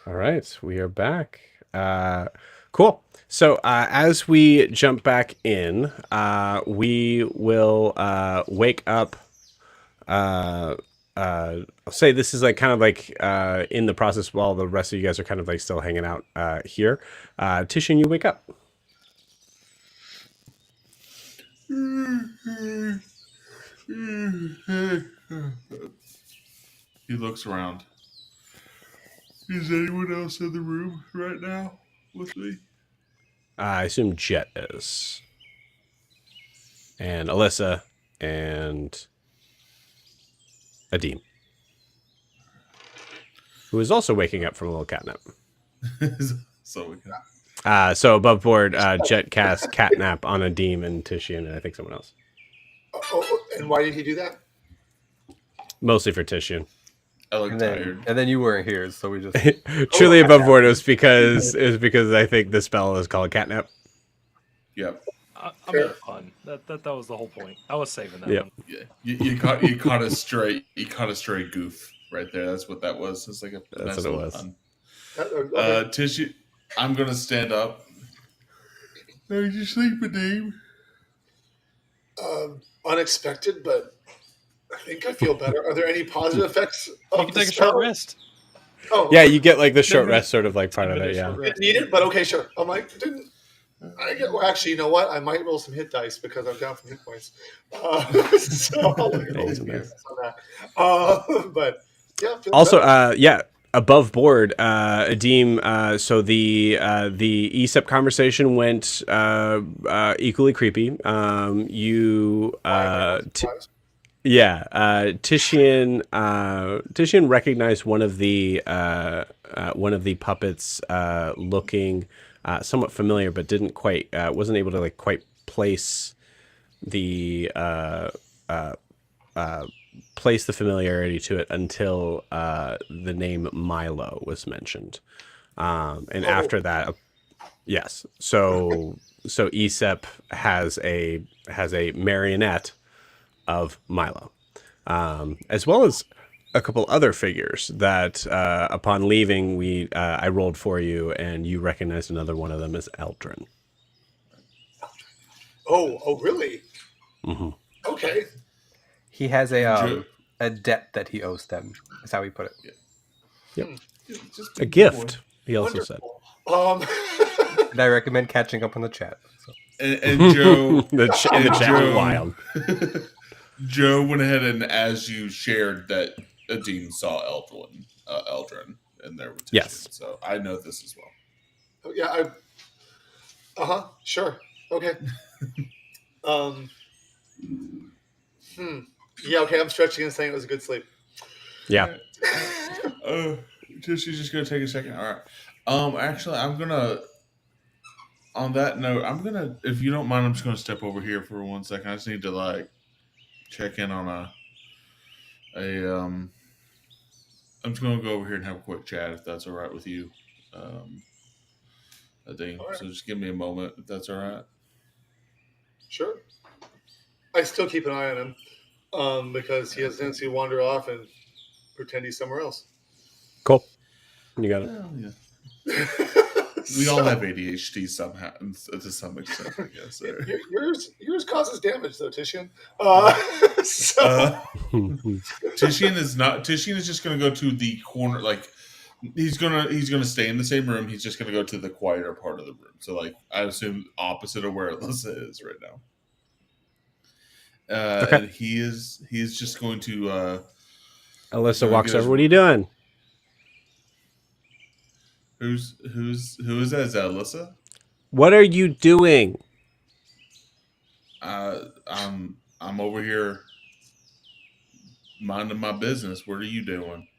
All right, we are back. Cool. So as we jump back in, we will wake up I'll say this is like kind of like in the process while the rest of you guys are kind of like still hanging out here. Titian, you wake up. He looks around. Is anyone else in the room right now with me? I assume Jet is, and Alyssa, and Adim, who is also waking up from a little catnap. So we can. So above board, Jet casts catnap on Adim and Titian, and I think someone else. And why did he do that? Mostly for Titian. I look tired. And then you weren't here, so we just Truly above board is because I think the spell is called catnap. Yep. I'm having fun. That was the whole point. I was saving that Yep. one. Yeah. You caught a stray goof right there. That's what that was. It's like a That's nice what it little was. pun. Okay. Tissue. I'm gonna stand up. Did you sleep, Dave? Unexpected, but I think I feel better. Are there any positive effects of You can the take a spell? short rest. Oh, Yeah, you get like the short rest sort of like part of 10 it. minutes Yeah. short didn't need it, but okay, sure. I'm like, didn't I get? Well, actually, you know what? I might roll some hit dice because I'm down from hit points. So I'll look at all these Nice. on that. But yeah. feeling Also, better. above board, Adim. So the ESEP conversation went equally creepy. You Surprise. Titian recognized one of the puppets looking somewhat familiar, but didn't quite wasn't able to like quite place the place the familiarity to it until the name Milo was mentioned, and after that, yes. So ESEP has a marionette of Milo, as well as a couple other figures that upon leaving I rolled for you, and you recognized another one of them as Eldrin. Oh, really? Mm-hmm. Okay. he has a debt that he owes them. That's how he put it. Just A gift, he also said. Wonderful. And I recommend catching up on the chat. So. And Joe. The chat went Joe- wild. Joe went ahead and, as you shared, that Adim saw Eldrin in there with Titian. Yes. So I know this as well. Yeah. Sure. Okay. Yeah. Okay. I'm stretching and saying it was a good sleep. Yeah. She's just gonna take a second. All right. Actually, I'm gonna. On that note, I'm gonna. If you don't mind, I'm just gonna step over here for 1 second. I just need to like check in on I'm just gonna go over here and have a quick chat if that's all right with you, Adim. All right. So just give me a moment if that's all right. Sure. I still keep an eye on him because he has a tendency to wander off and pretend he's somewhere else. Cool. You got it. Well, yeah. We all have ADHD somehow, to some extent, I guess. Yours causes damage, though, Titian. Titian is just gonna go to the corner. Like he's gonna stay in the same room. He's just gonna go to the quieter part of the room. So like I assume opposite of where Alyssa is right now. Okay. And he is just going to. Alyssa walks over. What are you doing? Who is that? Is that Alyssa? What are you doing? I'm over here minding my business. What are you doing?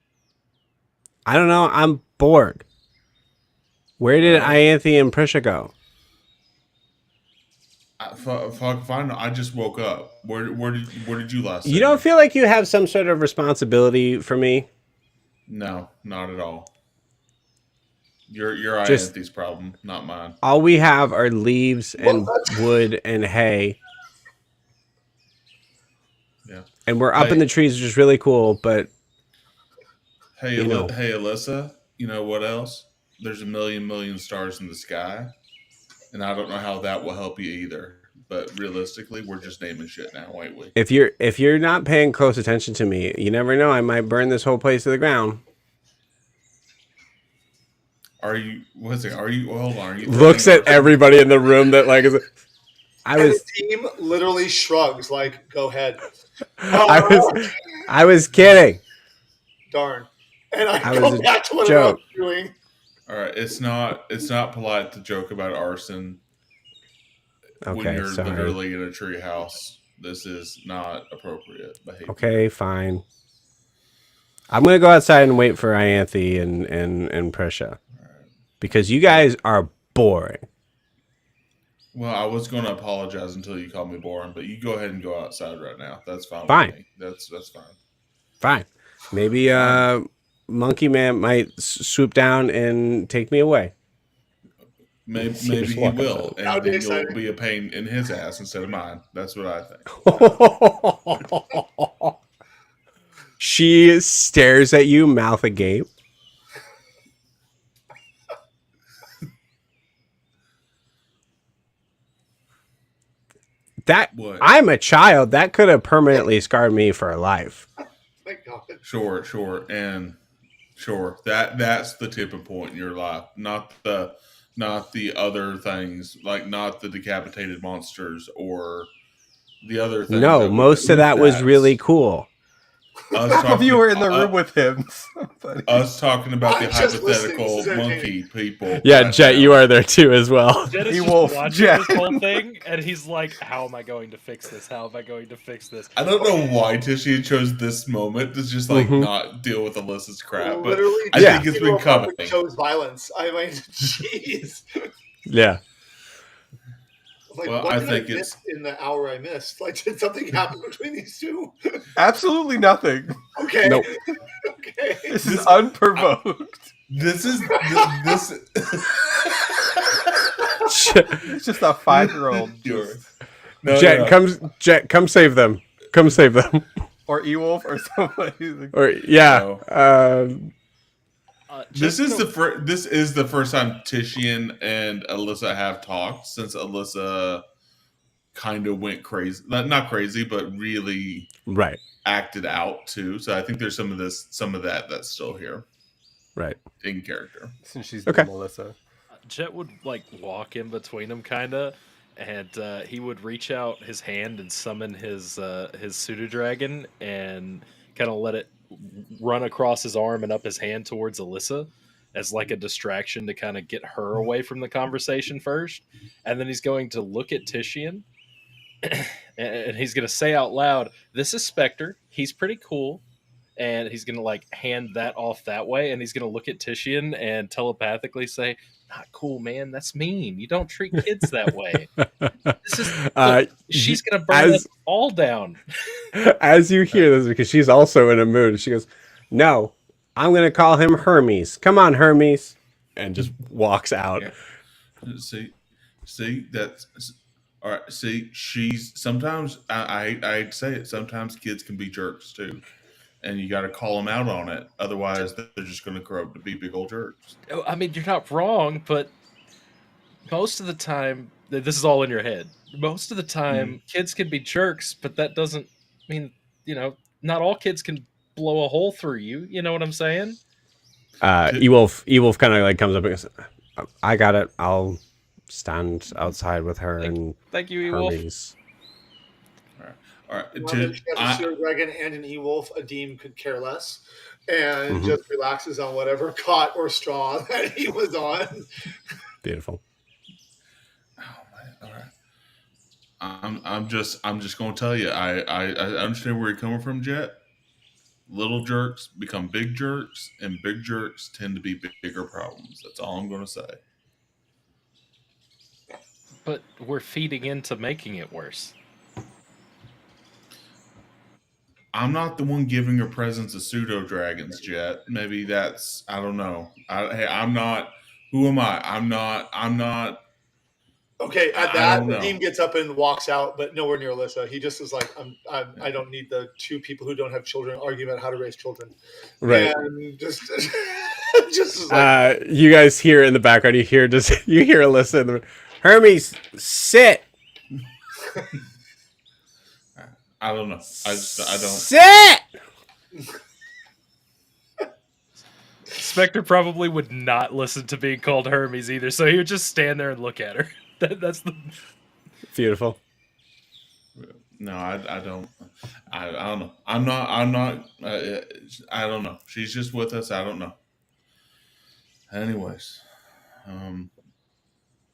I don't know. I'm bored. Where did Ianthe and Prixa go? Fine. I just woke up. Where did you last? You don't feel like you have some sort of responsibility for me? No, not at all. Your Just- Ianthe's problem, not mine. All we have are leaves and wood and hay. Yeah. And we're up in the trees, which is really cool, but Hey, You know. hey, Alyssa. You know what else? There's a million stars in the sky, and I don't know how that will help you either. but realistically, we're just naming shit now, ain't we? If you're not paying close attention to me, you never know. I might burn this whole place to the ground. Are you? What's it? Are you? Hold on. Are you? Looks at everybody in the room that like is. I And was. the team literally shrugs, like, "Go ahead." I was kidding. Darn. And I I go was a back to whatever I was joke. doing. All right. It's not polite to joke about arson when Okay, you're sorry. literally in a tree house. This is not appropriate behavior. Okay, fine. I'm gonna go outside and wait for Ianthe and Prisha because you guys are boring. Well, I was going to apologize until you called me boring, but you go ahead and go outside right now. That's fine. Fine. With me. That's fine. Fine. Maybe Monkey Man might swoop down and take me away. Maybe Just he walk will, outside. and That would be then you'll exciting. be a pain in his ass instead of mine. That's what I think. She stares at you, mouth agape. That What? I'm a child. That could have permanently scarred me for life. Thank God. Sure, and sure. That's the tipping point in your life, not the other things, like not the decapitated monsters or the other things. No, most of that was really cool. Half of you were in the room with him. Us talking about the I'm just listening. hypothetical This is monkey people. Yeah, right Jet, now. you are there too as well. Jet is He just wolf, watching Jet. this whole thing, and he's like, "How am I going to fix this? How am I going to fix this?" I don't know why Tishy chose this moment to just like Mhm. not deal with Alyssa's crap, but Literally, I Yeah. think it's been coming. Chose violence. I mean, jeez. Yeah. Like, Well, what I did think I miss in the hour I missed? Like, did something happen between these two? Absolutely nothing. Okay. Nope. Okay. This is unprovoked. This is this. It's just a 5-year-old. No, Jet, no. come save them. Come save them. Or Ewolf or somebody. Or yeah. No. This Just is the first time Titian and Alyssa have talked since Alyssa kind of went crazy. Not crazy, but really Right. acted out too. So I think there's some of that that's still here Right. in character. Since she's Okay. Melissa. Jet would like walk in between them, kinda, and he would reach out his hand and summon his pseudo dragon and kind of let it run across his arm and up his hand towards Alyssa as like a distraction to kind of get her away from the conversation first, and then he's going to look at Titian and he's going to say out loud, "This is Spectre. He's pretty cool." And he's going to like hand that off that way. And he's going to look at Titian and telepathically say, "Not cool, man. That's mean. You don't treat kids that way." This is, look, she's going to burn us all down. As you hear this, because she's also in a mood, she goes, "No, I'm going to call him Hermes. Come on, Hermes." And just walks out. Yeah. See, that's all right. See, she's sometimes I hate to say it. Sometimes kids can be jerks too. And you got to call them out on it. Otherwise, they're just going to grow up to be big old jerks. I mean, you're not wrong, but most of the time, this is all in your head. Most of the time, kids can be jerks, but that doesn't mean, not all kids can blow a hole through you. You know what I'm saying? Ewolf kind of like comes up and goes, "I got it. I'll stand outside with her and Thank you, Ewolf. Hermes." All right. Whether she has a pseudo dragon and an e-wolf, a deem could care less, and just relaxes on whatever cot or straw that he was on. Beautiful. Oh man! All right. I'm just going to tell you. I understand where you're coming from, Jet. Little jerks become big jerks, and big jerks tend to be bigger problems. That's all I'm going to say. But we're feeding into making it worse. I'm not the one giving her presents of pseudo dragons, Jet. Maybe that's, I don't know. I'm not. Who am I? I'm not. Okay, at I that, don't know. Deem gets up and walks out, but nowhere near Alyssa. He just is like, I don't need the two people who don't have children arguing about how to raise children. Right. And just is like, You guys hear in the background, you hear Alyssa in the Hermes, sit. I don't know. I don't. Sit! Spectre probably would not listen to being called Hermes either, so he would just stand there and look at her. That's the Beautiful. No, I don't. I don't know. I'm not. I don't know. She's just with us. I don't know. Anyways,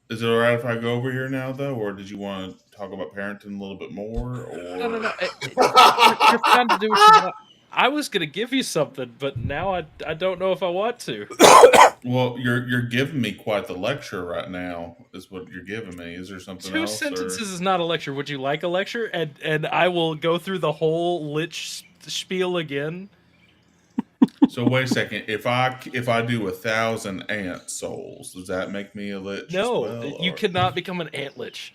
is it all right if I go over here now, though, or did you want to talk about parenting a little bit more? Or no. You're fine to do what you want. I was gonna give you something, but now I don't know if I want to. Well, you're giving me quite the lecture right now. Is what you're giving me. Is there something Two else? sentences is not a lecture. Would you like a lecture? And I will go through the whole lich spiel again. So wait a second. If I do 1,000 ant souls, does that make me a lich? No, as well, you or- cannot become an ant lich.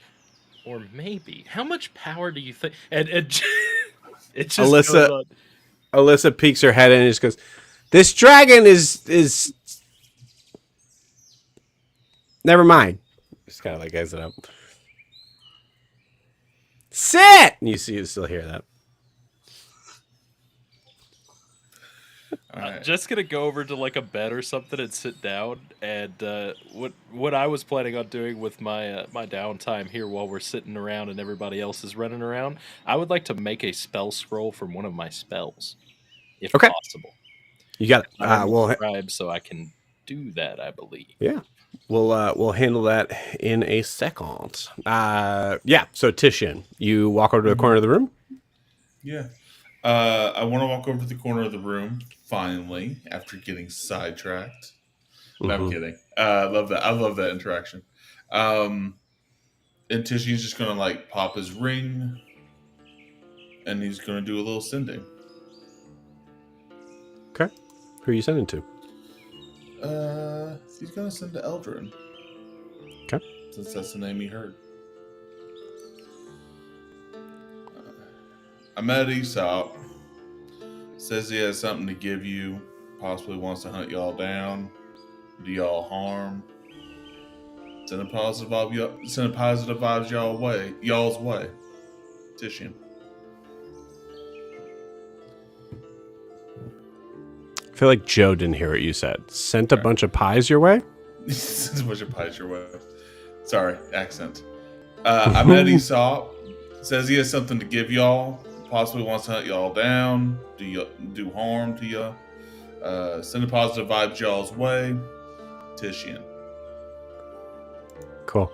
Or maybe. How much power do you think? And it just Alyssa- goes on. Alyssa peeks her head in and just goes, "This dragon is." Never mind. Just kind of like eyes it up. Sit! And you still hear that. All right. Just gonna go over to like a bed or something and sit down. And what I was planning on doing with my my downtime here while we're sitting around and everybody else is running around, I would like to make a spell scroll from one of my spells, if Okay. possible. You got it. I'm We'll subscribed, so I can do that. I believe. yeah. We'll handle that in a second. Yeah. So Titian, you walk over to the corner of the room. Yeah. I want to walk over to the corner of the room, finally, after getting sidetracked. No, I'm Mhm. kidding. I love that. I love that interaction. And Tishy's just going to, like, pop his ring, and he's going to do a little sending. Okay. Who are you sending to? He's going to send to Eldrin. Okay. Since that's the name he heard. I met Aesop. Says he has something to give you. Possibly wants to hunt y'all down. Do y'all harm. Send a positive vibes y'all's way. Titian. I feel like Joe didn't hear what you said. Sent a bunch of pies your way? Sends a bunch of pies your way. Sorry, accent. I met Aesop. Says he has something to give y'all. Possibly wants to hunt y'all down. Do harm to you. Send a positive vibes y'all's way. Titian. Cool.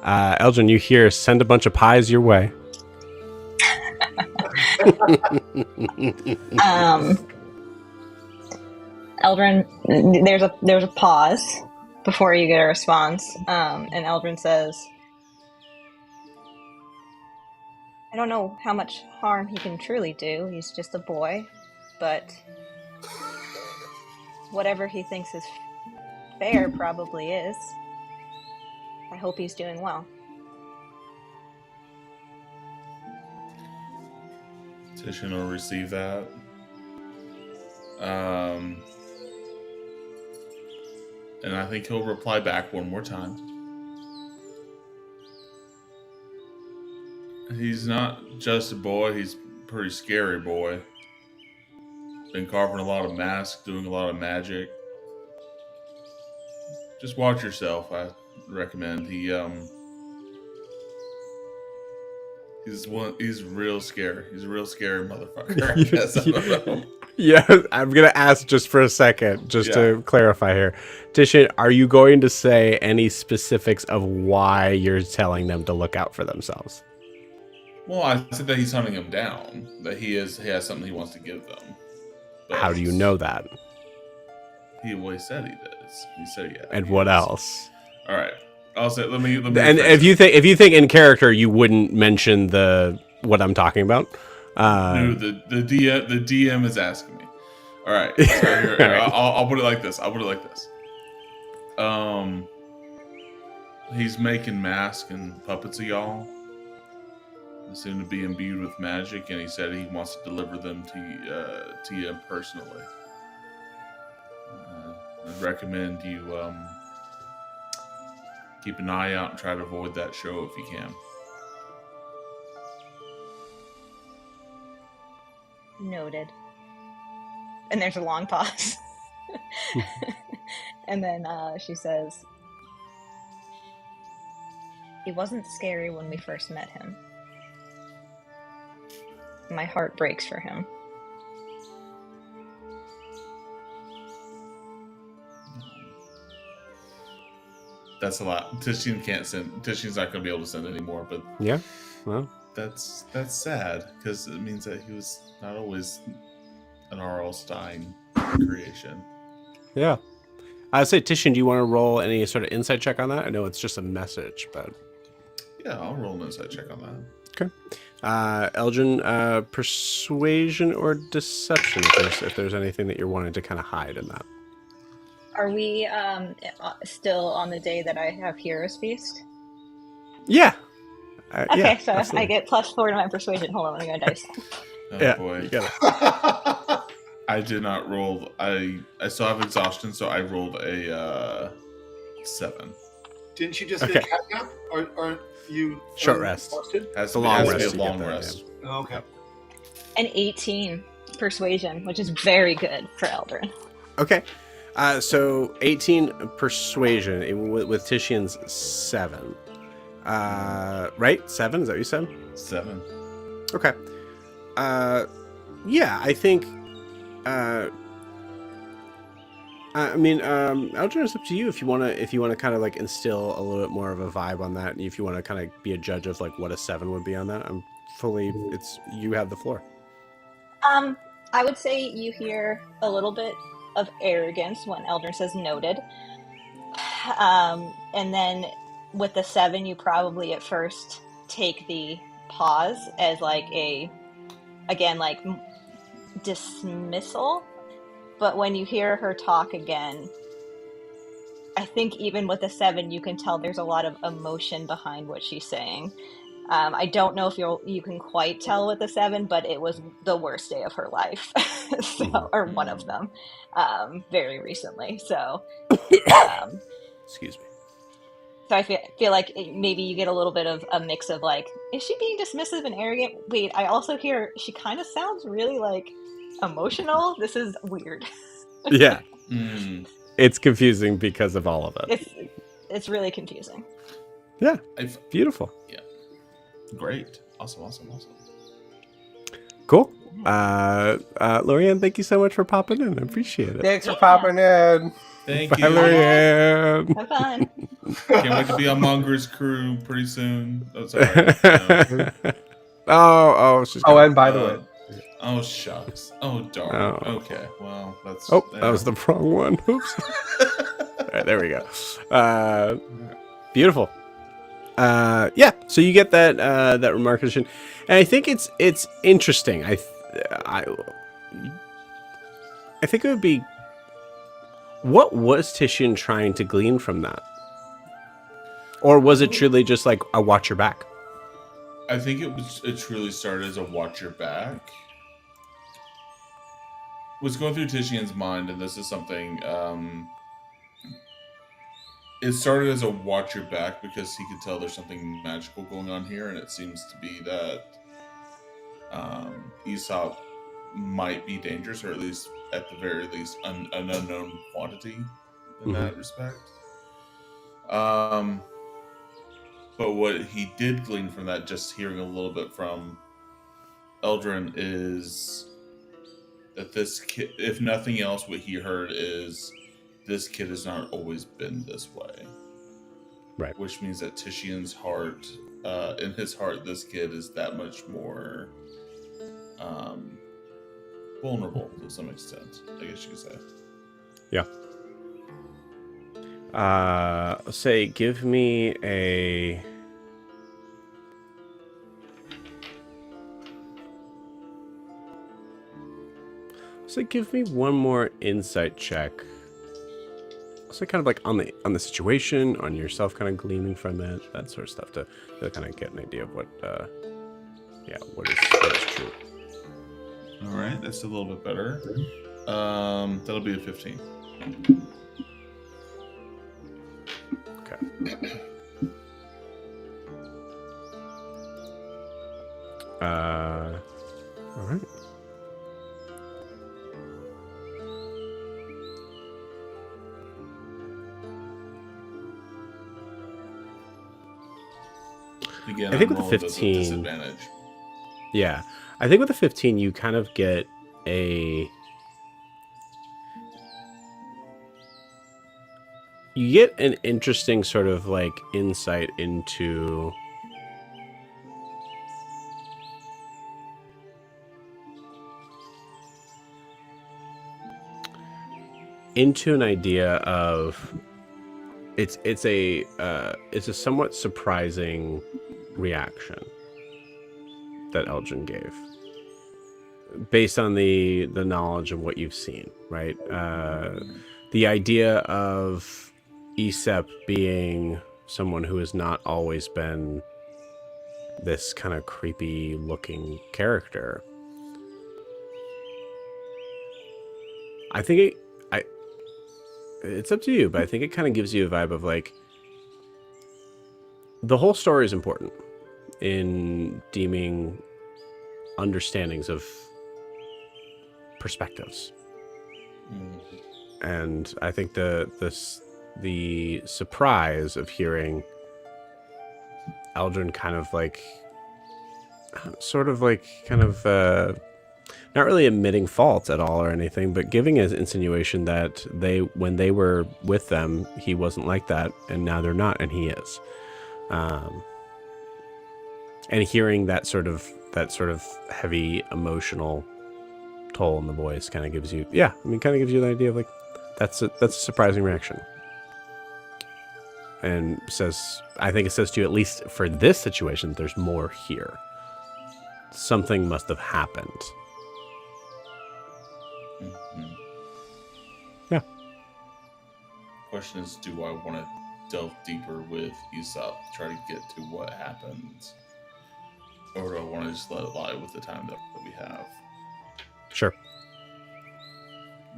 Eldrin, you hear send a bunch of pies your way. Eldrin, there's a pause before you get a response, and Eldrin says, "I don't know how much harm he can truly do. He's just a boy, but whatever he thinks is fair probably is. I hope he's doing well." Titian will receive that. And I think he'll reply back one more time. He's not just a boy, he's a pretty scary boy. Been carving a lot of masks, doing a lot of magic. Just watch yourself, I recommend. He's real scary. He's a real scary motherfucker, I guess. I don't know. Yeah, I'm going to ask just for a second, to clarify here. Titian, are you going to say any specifics of why you're telling them to look out for themselves? Well, I said that he's hunting them down. That he has something he wants to give them. But How do you know that? He said he does. He said yeah. And what else? All right. I'll say. Let me. And if you think in character, you wouldn't mention what I'm talking about. No, the DM is asking me. All right. So here, All right. I'll put it like this. He's making masks and puppets of y'all. They seem to be imbued with magic, and he said he wants to deliver them to you personally. I'd recommend you keep an eye out and try to avoid that show if you can. Noted. And there's a long pause. And then she says, he wasn't scary when we first met him. My heart breaks for him. That's a lot. Tishian's not going to be able to send anymore, but Yeah. Well, that's sad because it means that he was not always an R.L. Stein creation. yeah. I'd say, Titian, do you want to roll any sort of insight check on that? I know it's just a message, but... Yeah, I'll roll an insight check on that. Okay. Elgin, persuasion or deception, if there's anything that you're wanting to kind of hide in that. Are we still on the day that I have Hero's Feast? Yeah. Okay, yeah, so absolutely. I get +4 to my persuasion. Hold on, let me go dice. Oh Yeah, boy. you got it. I did not roll. I still have exhaustion, so I rolled a 7. Didn't you just Okay. get catnap? Aren't you Short rest. exhausted? Has a to be, long has to rest be to a get long there, rest. Oh, okay. An 18 persuasion, which is very good for Eldrin. Okay. So 18 persuasion with Titian's 7. Right? 7? Is that what you said? 7. Okay. Yeah, I think. I mean, Eldrin, it's up to you if you want to kind of like instill a little bit more of a vibe on that, and if you want to kind of be a judge of like what a 7 would be on that. You have the floor. I would say you hear a little bit of arrogance when Eldrin says noted. And then with the 7, you probably at first take the pause as like dismissal. But when you hear her talk again, I think even with the 7, you can tell there's a lot of emotion behind what she's saying. I don't know if you can quite tell with the 7, but it was the worst day of her life, or one of them, very recently. So, Excuse me. so I feel like maybe you get a little bit of a mix of like, is she being dismissive and arrogant? Wait, I also hear she kind of sounds really like emotional. This is weird. Yeah. Mm. It's confusing because of all of it. It's really confusing. Yeah. Beautiful. Yeah. Great. Awesome. Cool. Lorianne, thank you so much for popping in. I appreciate it. Thanks for popping in. Thank Bye, you. Lorianne. Have fun. Can't wait to be on Monger's crew pretty soon. Oh, sorry. No. She's Oh, and by the way, Oh, shucks. Oh, darn. Oh. Okay. Well, that's... Oh, that was the wrong one. Oops. All right, there we go. Beautiful. Yeah. So you get that remarkation, and I think it's interesting. I think it would be. What was Titian trying to glean from that, or was it truly just like a watch your back? I think it truly started as a watch your back. What's going through Titian's mind, and this is something, it started as a watch your back because he could tell there's something magical going on here, and it seems to be that Aesop might be dangerous, or at least, at the very least, an unknown quantity in that respect. But what he did glean from that, just hearing a little bit from Eldrin, is that this kid, if nothing else, what he heard is this kid has not always been this way. Right. Which means that Titian's heart, in his heart, this kid is that much more vulnerable to some extent, I guess you could say. Yeah. Say, give me a. So give me one more insight check. So kind of like on the situation, on yourself, kind of gleaming from it, that sort of stuff, to kind of get an idea of what is true. All right, that's a little bit better. That'll be a 15. Okay. All right. Again, I think I'm with the rolling this at 15 disadvantage. Yeah. I think with the 15, you kind of get a... You get an interesting sort of, like, insight into... into an idea of... It's a somewhat surprising reaction that Elgin gave, based on the knowledge of what you've seen, right? The idea of Aesep being someone who has not always been this kind of creepy looking character. I think it's up to you, but I think it kind of gives you a vibe of like, the whole story is important in deeming understandings of perspectives. And I think the surprise of hearing Eldrin kind of like, sort of like, kind of not really admitting faults at all or anything, but giving an insinuation that when they were with them, he wasn't like that, and now they're not, and he is. And hearing that sort of heavy emotional toll in the voice kind of gives you, kind of gives you the idea of like, that's a surprising reaction. And I think it says to you, at least for this situation, there's more here. Something must have happened. Yeah. Question is, do I want to delve deeper with Aesop, try to get to what happens? Or do I want to just let it lie with the time that we have? Sure.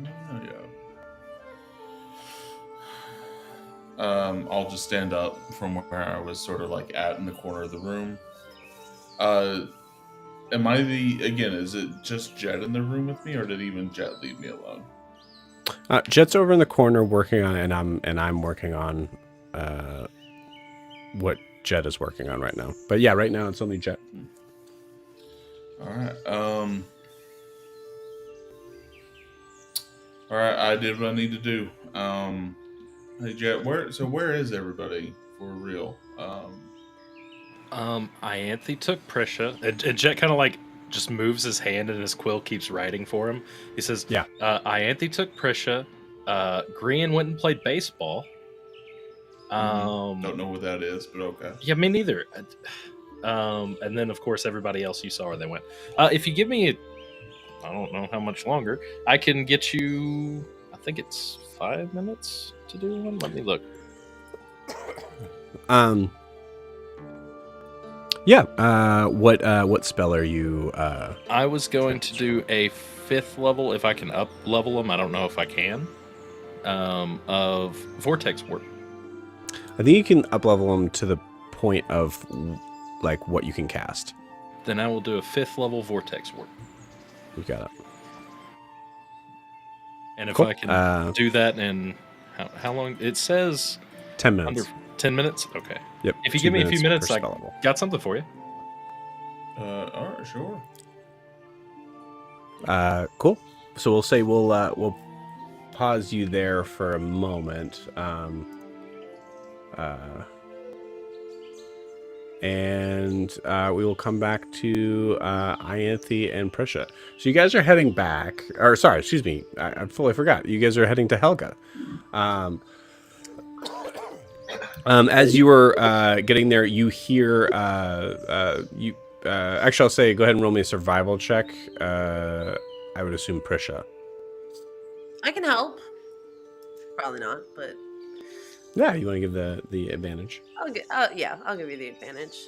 Yeah. I'll just stand up from where I was sort of like at in the corner of the room. Is it just Jet in the room with me, or did even Jet leave me alone? Jet's over in the corner working on it, and I'm working on what Jet is working on right now. But yeah, right now it's only Jet. All right. All right. I did what I need to do. Hey Jet, where is everybody for real? Ianthe took Prisha, and Jet kind of like just moves his hand, and his quill keeps writing for him. He says, "Yeah, Ianthe took Prisha. Grian went and played baseball. Don't know what that is, but okay. Yeah, me neither. And then of course everybody else you saw where they went. If you give me, I don't know how much longer, I can get you. I think it's 5 minutes to do one. Let me look. Yeah. What spell are you? I was going to do a 5th level if I can up level them. I don't know if I can. Of Vortex Warp. I think you can up level them to the point of like what you can cast. Then I will do a 5th level Vortex Warp. You got it. And if Cool. I can do that in how long? It says 10 minutes. under 10 minutes. Okay. Yep. If you give me a few minutes, I level. got something for you. All right, sure. Cool. So we'll say we'll pause you there for a moment. And we will come back to Ianthe and Prisha. So you guys are heading back, or sorry, excuse me, I fully forgot. You guys are heading to Helga. As you were getting there, you hear actually, I'll say, go ahead and roll me a survival check. I would assume Prisha. I can help. Probably not, but Yeah, you want to give the advantage? I'll give you the advantage.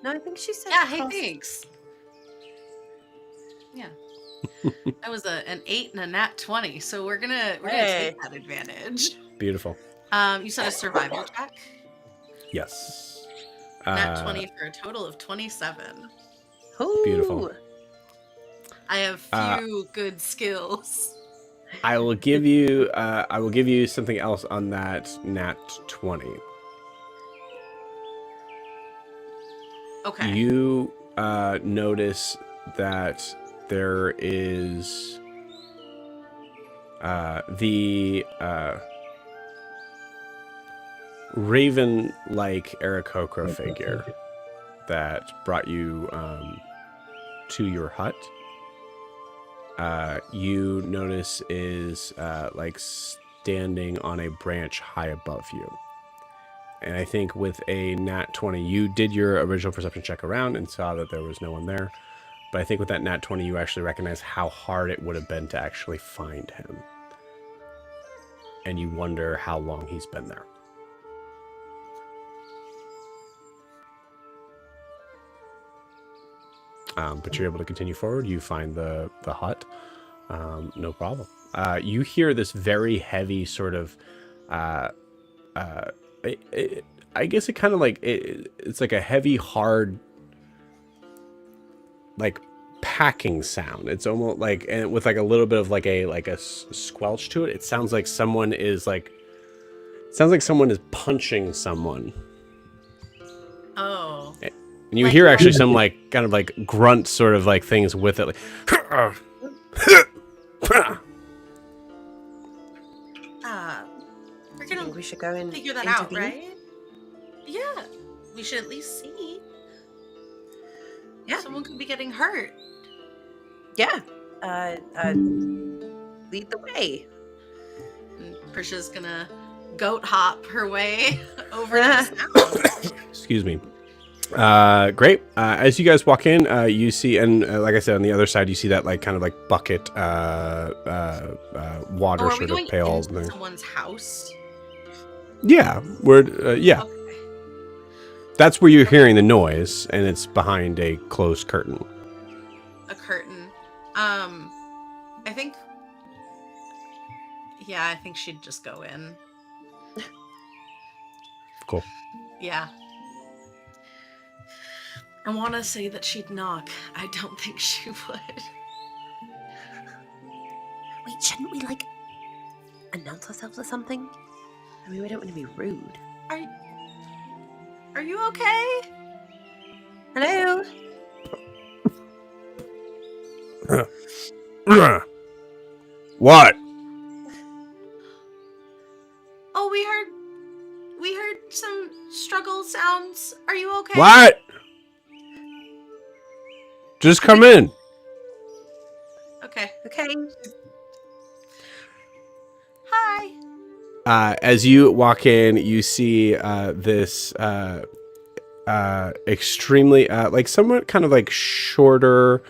No, I think she said. Yeah, hey, thanks. Yeah. That was an 8 and a nat 20, so we're gonna take that advantage. Beautiful. You said a survival check? Yes. Nat 20 for a total of 27. Ooh. Beautiful. I have few good skills. I will give you something else on that nat 20. Okay. You notice that there is the raven-like Aarakocra figure that brought you to your hut. You notice is like standing on a branch high above you. And I think with a nat 20, you did your original perception check around and saw that there was no one there. But I think with that nat 20, you actually recognize how hard it would have been to actually find him. And you wonder how long he's been there. But you're able to continue forward. You find the hut. No problem. You hear this very heavy sort of... I guess it kind of like... It's like a heavy, hard... like packing sound. It's almost like... and with like a little bit of like a squelch to it. It sounds like someone is like... It sounds like someone is punching someone. Oh. And you Like hear actually what? some like kind of like grunt sort of like things with it, like We're I gonna think we should go and figure that out, intervene. right? Yeah. We should at least see. Yeah. Someone could be getting hurt. Yeah. Lead the way. And Prisha's gonna goat hop her way over to the sound. excuse me. Great. As you guys walk in, you see, and like I said, on the other side, you see that like kind of like bucket, water Are we sort going of pail. into someone's house? Yeah, we're yeah. Okay. That's where you're hearing the noise, and it's behind a closed curtain. A curtain. I think. Yeah, I think she'd just go in. Cool. Yeah. I want to say that she'd knock. I don't think she would. Wait, shouldn't we like announce ourselves or something? I mean, we don't want to be rude. Are you okay? Hello. What? Oh, we heard some struggle sounds. Are you okay? What? Just come in. Okay. Okay. Hi. As you walk in, you see this extremely like somewhat kind of like shorter,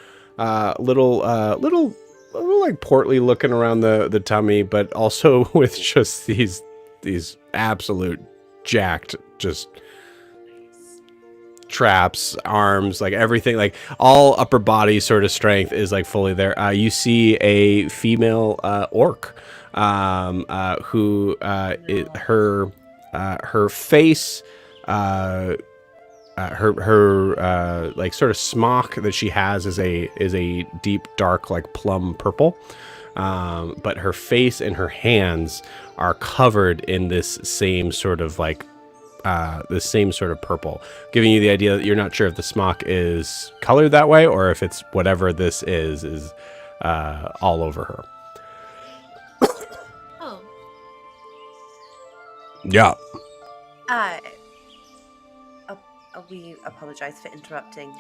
little like portly looking around the tummy, but also with just these absolute jacked just traps, arms, like everything, like all upper body sort of strength is like fully there. You see a female orc who her face, her like sort of smock that she has is a deep dark like plum purple, but her face and her hands are covered in this same sort of like purple, giving you the idea that you're not sure if the smock is colored that way or if it's whatever this is all over her. Oh. Yeah. We apologize for interrupting.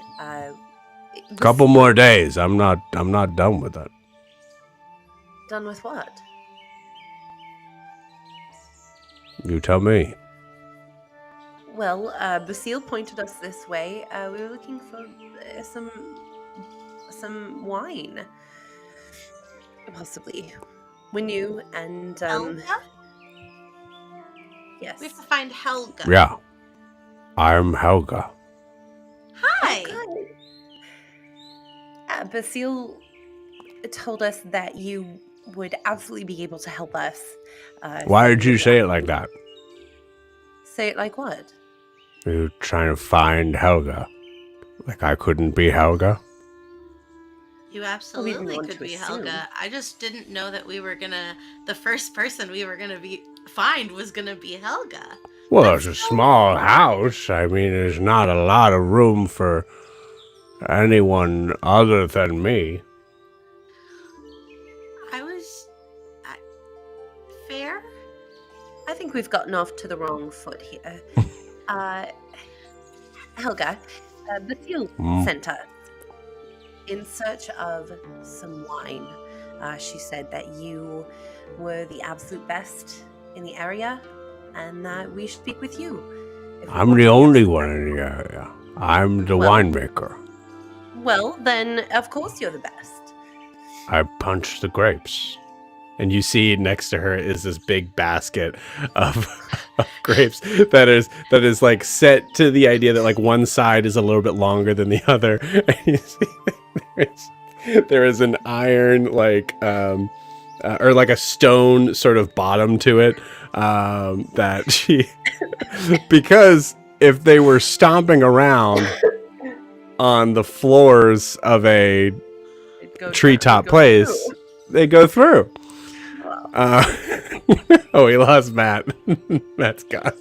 Couple more days. I'm not done with that. Done with what? You tell me. Well, Basile pointed us this way. We were looking for some wine, possibly. We're new, and Helga? yes. We have to find Helga. Yeah. I'm Helga. Hi. Basile told us that you would absolutely be able to help us. Why did you say it like that? Say it like what? You're trying to find Helga. Like I couldn't be Helga? You absolutely want could to be assume. Helga. I just didn't know that we were gonna. The first person we were gonna find was gonna be Helga. Well, it's a small house. I mean, there's not a lot of room for anyone other than me. I was fair. I think we've gotten off to the wrong foot here. Helga, Basile sent us in search of some wine. She said that you were the absolute best in the area and that we should speak with you. if we I'm want the to get only some one wine. in the area. I'm the Well- winemaker. Well, then, of course you're the best. I punch the grapes. And you see next to her is this big basket of grapes that is like set to the idea that like one side is a little bit longer than the other. And you see there is an iron like or like a stone sort of bottom to it that she because if they were stomping around on the floors of a treetop place, they go through. Oh, he lost Matt. Matt's gone.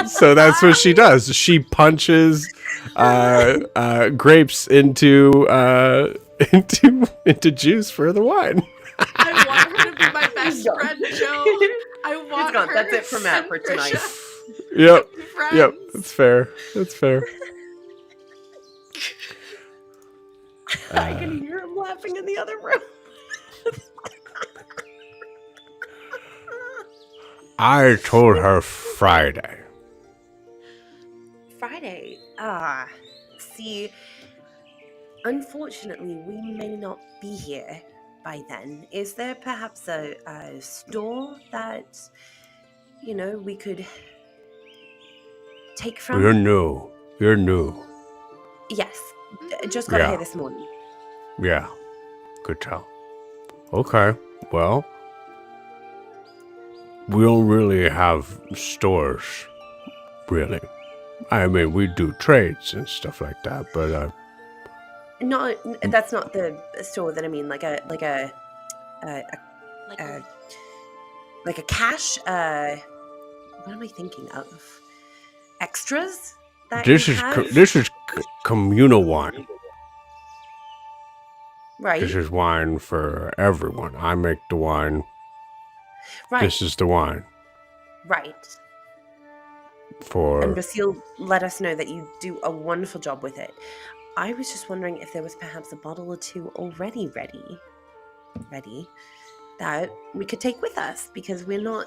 So that's what she does. She punches grapes into juice for the wine. I want her to be my best friend, Joe. I want her. That's it for Matt for and tonight. Prisha Yep. to be friends. Yep. That's fair. That's fair. I can hear him laughing in the other room. I told her Friday. Friday. See, unfortunately, we may not be here by then. Is there perhaps a store that, we could take from? You're new. You're new. Yes. Just got Yeah. here this morning. Yeah. Good tell. Okay. Well, we don't really have stores, really. I mean, we do trades and stuff like that, but No, that's not the store that I mean. Like a Like, cash. What am I thinking of? Extras. That this you is have? communal wine. Right. This is wine for everyone. I make the wine. Right. This is the wine Right. And for. Basile let us know that you do a wonderful job with it. I was just wondering if there was perhaps a bottle or two already ready that we could take with us because we're not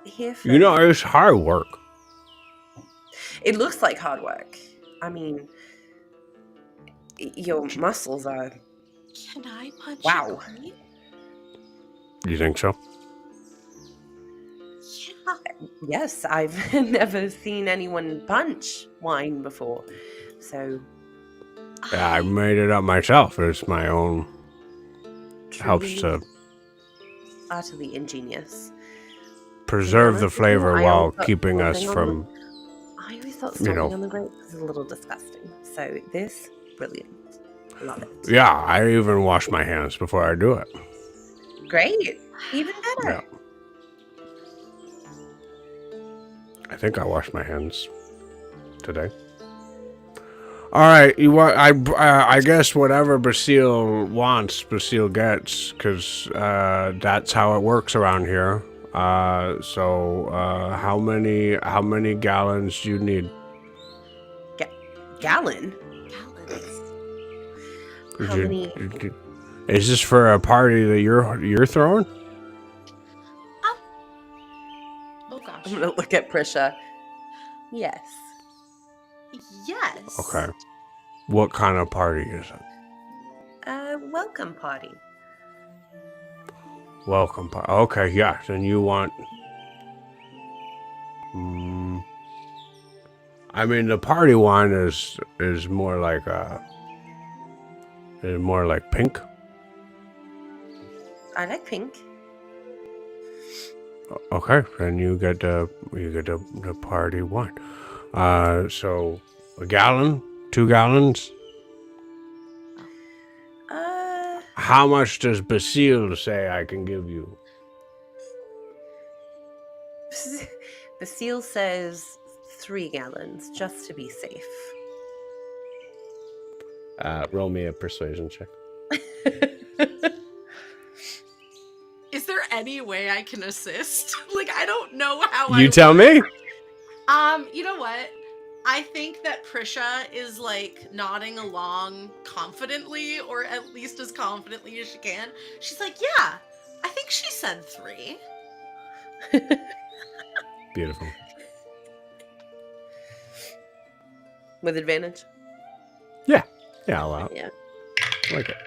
here for. It's hard work. It looks like hard work. I mean, your muscles are. can I punch Wow. a grape? You think so? Yeah. Yes, I've never seen anyone punch wine before, so Yeah, I made it up myself. It's my own. Helps truly to utterly ingenious. preserve the honest with you, flavor I while always thought keeping us stomping on from. I always thought you stomping know. on the grapes was a little disgusting. So this, brilliant. Love it. Yeah, I even wash my hands before I do it. Great. Even better. Yeah. I think I washed my hands today. All right, you want? I guess whatever Basile wants, Basile gets, because that's how it works around here. So how many gallons do you need? Gallon? Gallons. How many? Is this for a party that you're throwing? Oh gosh. I'm going to look at Prisha. Yes. Yes. Okay. What kind of party is it? Welcome party. Welcome party. Okay, yeah. Then you want. I mean, the party wine is more like pink. I like pink. Okay, then you get the party wine. So a gallon, 2 gallons. How much does Basile say I can give you? Basile says 3 gallons, just to be safe. Roll me a persuasion check. Is there any way I can assist? Like, I don't know how You tell me. You know what? I think that Prisha is like nodding along confidently, or at least as confidently as she can. She's like, yeah, I think she said 3. Beautiful. With advantage? Yeah, I'll allow it. Yeah. I like it.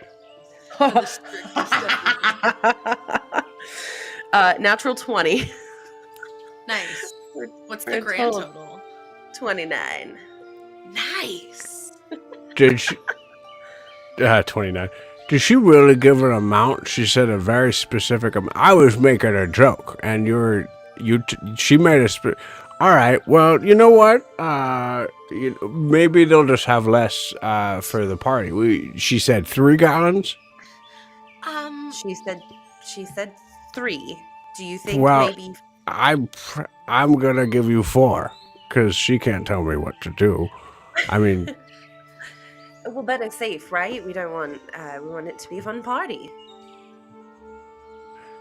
Natural 20. Nice. What's For the a grand total. total? 29. Nice. Did she? 29. Did she really give an amount? She said a very specific amount. I was making a joke, and she made a. All right. Well, you know what? Maybe they'll just have less for the party. She said 3 gallons. She said 3. Do you think Well, maybe I'm gonna give you 4 because she can't tell me what to do. I mean, well, better safe, right? We don't want we want it to be a fun party.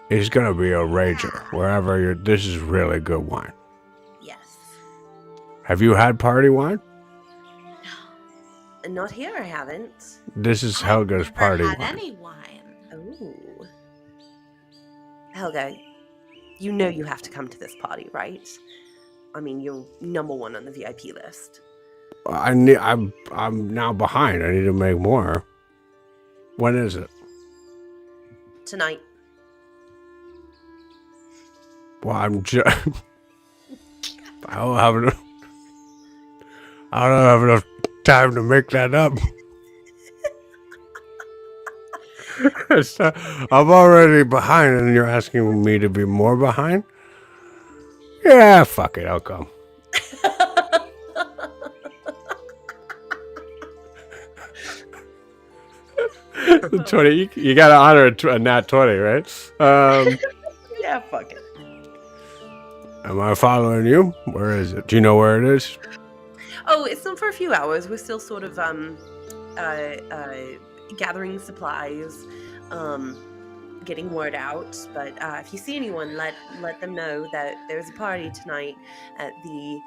it's gonna be a rager wherever you're. This is really good wine. Yes. Have you had party wine? Not here, I haven't. This is Helga's I've party never had wine. any wine. Oh. Helga, you know you have to come to this party, right? I mean, you're number 1 on the VIP list. I'm now behind. I need to make more. When is it? Tonight. Well, I'm just. I don't have enough time to make that up. I'm already behind, and you're asking me to be more behind? Yeah, fuck it. I'll come. 20. You gotta honor a nat 20, right? Yeah, fuck it. Am I following you? Where is it? Do you know where it is? Oh, it's not for a few hours. We're still sort of gathering supplies, getting word out. But if you see anyone, let them know that there's a party tonight at the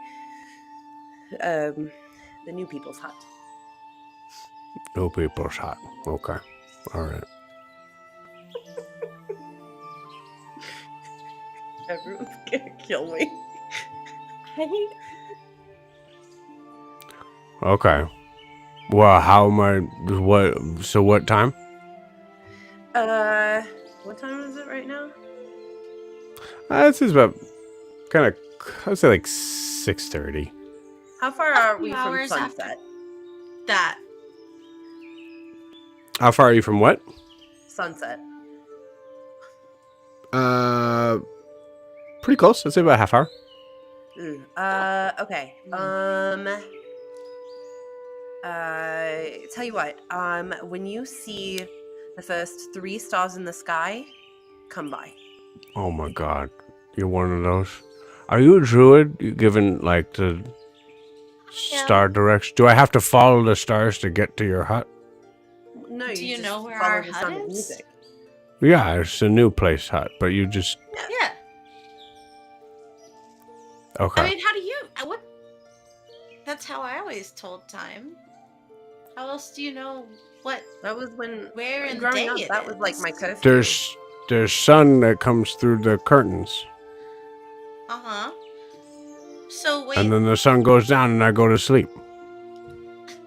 New People's Hut. No people's hot. Okay. All right. Everyone's gonna kill me. Okay. Well, how am I? What? So what time? What time is it right now? This is about kind of. I'd say like 6:30. How far are we few from hours after sunset? That. How far are you from what? Sunset. Pretty close. I'd say about a half hour. Okay. Tell you what. When you see the first 3 stars in the sky, come by. Oh my god, you're one of those. Are you a druid? You given like the star direction? Do I have to follow the stars to get to your hut? No, Do you just know where follow our the hut sound of is? music. Yeah, it's a new place hut, but you just Yeah. okay. I mean, how do you? What? That's how I always told time. How else do you know what? That was when Where in growing day up. it That was like my is? curfew. There's sun that comes through the curtains, Uh huh. So wait. and then the sun goes down, and I go to sleep,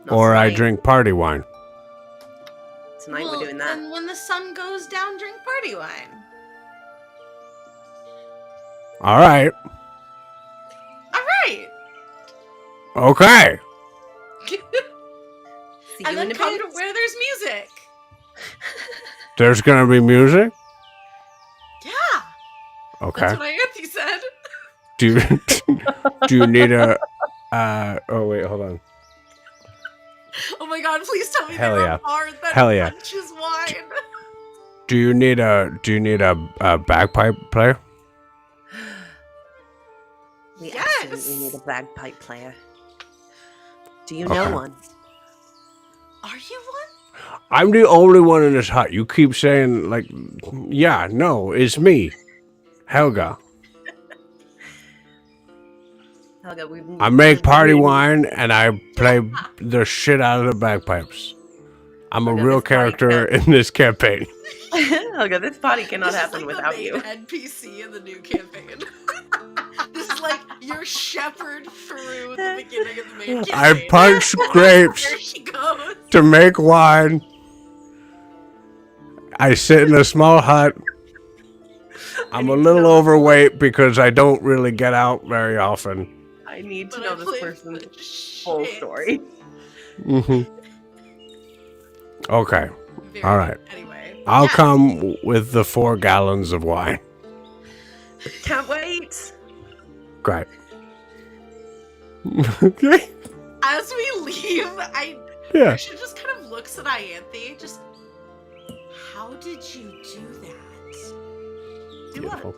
Not or I tonight. drink party wine. Tonight well, we're doing that. Then when the sun goes down, drink party wine. All right. All right. Okay. See And you then in a come bit. to where there's music. There's gonna be music. Yeah. Okay. That's what Ianthe said. Do you do you need a? Oh wait, hold on. Oh my god! Please tell me Hell there yeah. are bars that Hell yeah. punches wine. Do you need a bagpipe player? We Yes! absolutely need a bagpipe player. Do you know Okay. one? Are you one? I'm the only one in this hut. You keep saying, like, yeah, no, it's me, Helga. Helga, I make party really- wine and I play the shit out of the bagpipes. I'm a Okay, real this party character in this campaign. Helga, this party cannot This is happen like without the main you. NPC in the new campaign. This is like your shepherd through the beginning of the main campaign. I punch grapes There she goes. to make wine. I sit in a small hut. I'm a need to little know- overweight because I don't really get out very often. I need to But know I this played person's the full shit. story. Okay, Very all right. good. Anyway, I'll yeah. come with the 4 gallons of wine. Can't wait. Great. Okay. As we leave, Yeah. Prisha just kind of looks at Ianthe. Just, how did you do that? Do what? Beautiful.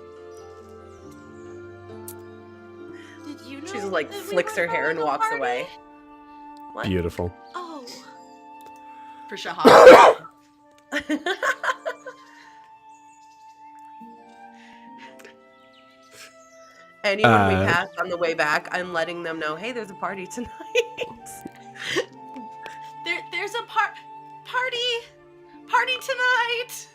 Did you know? She just like that we flicks were her hair and throwing a walks party? away. What? Beautiful. Oh. Prisha hops. Anyone we pass on the way back, I'm letting them know, hey, there's a party tonight. There's a party tonight.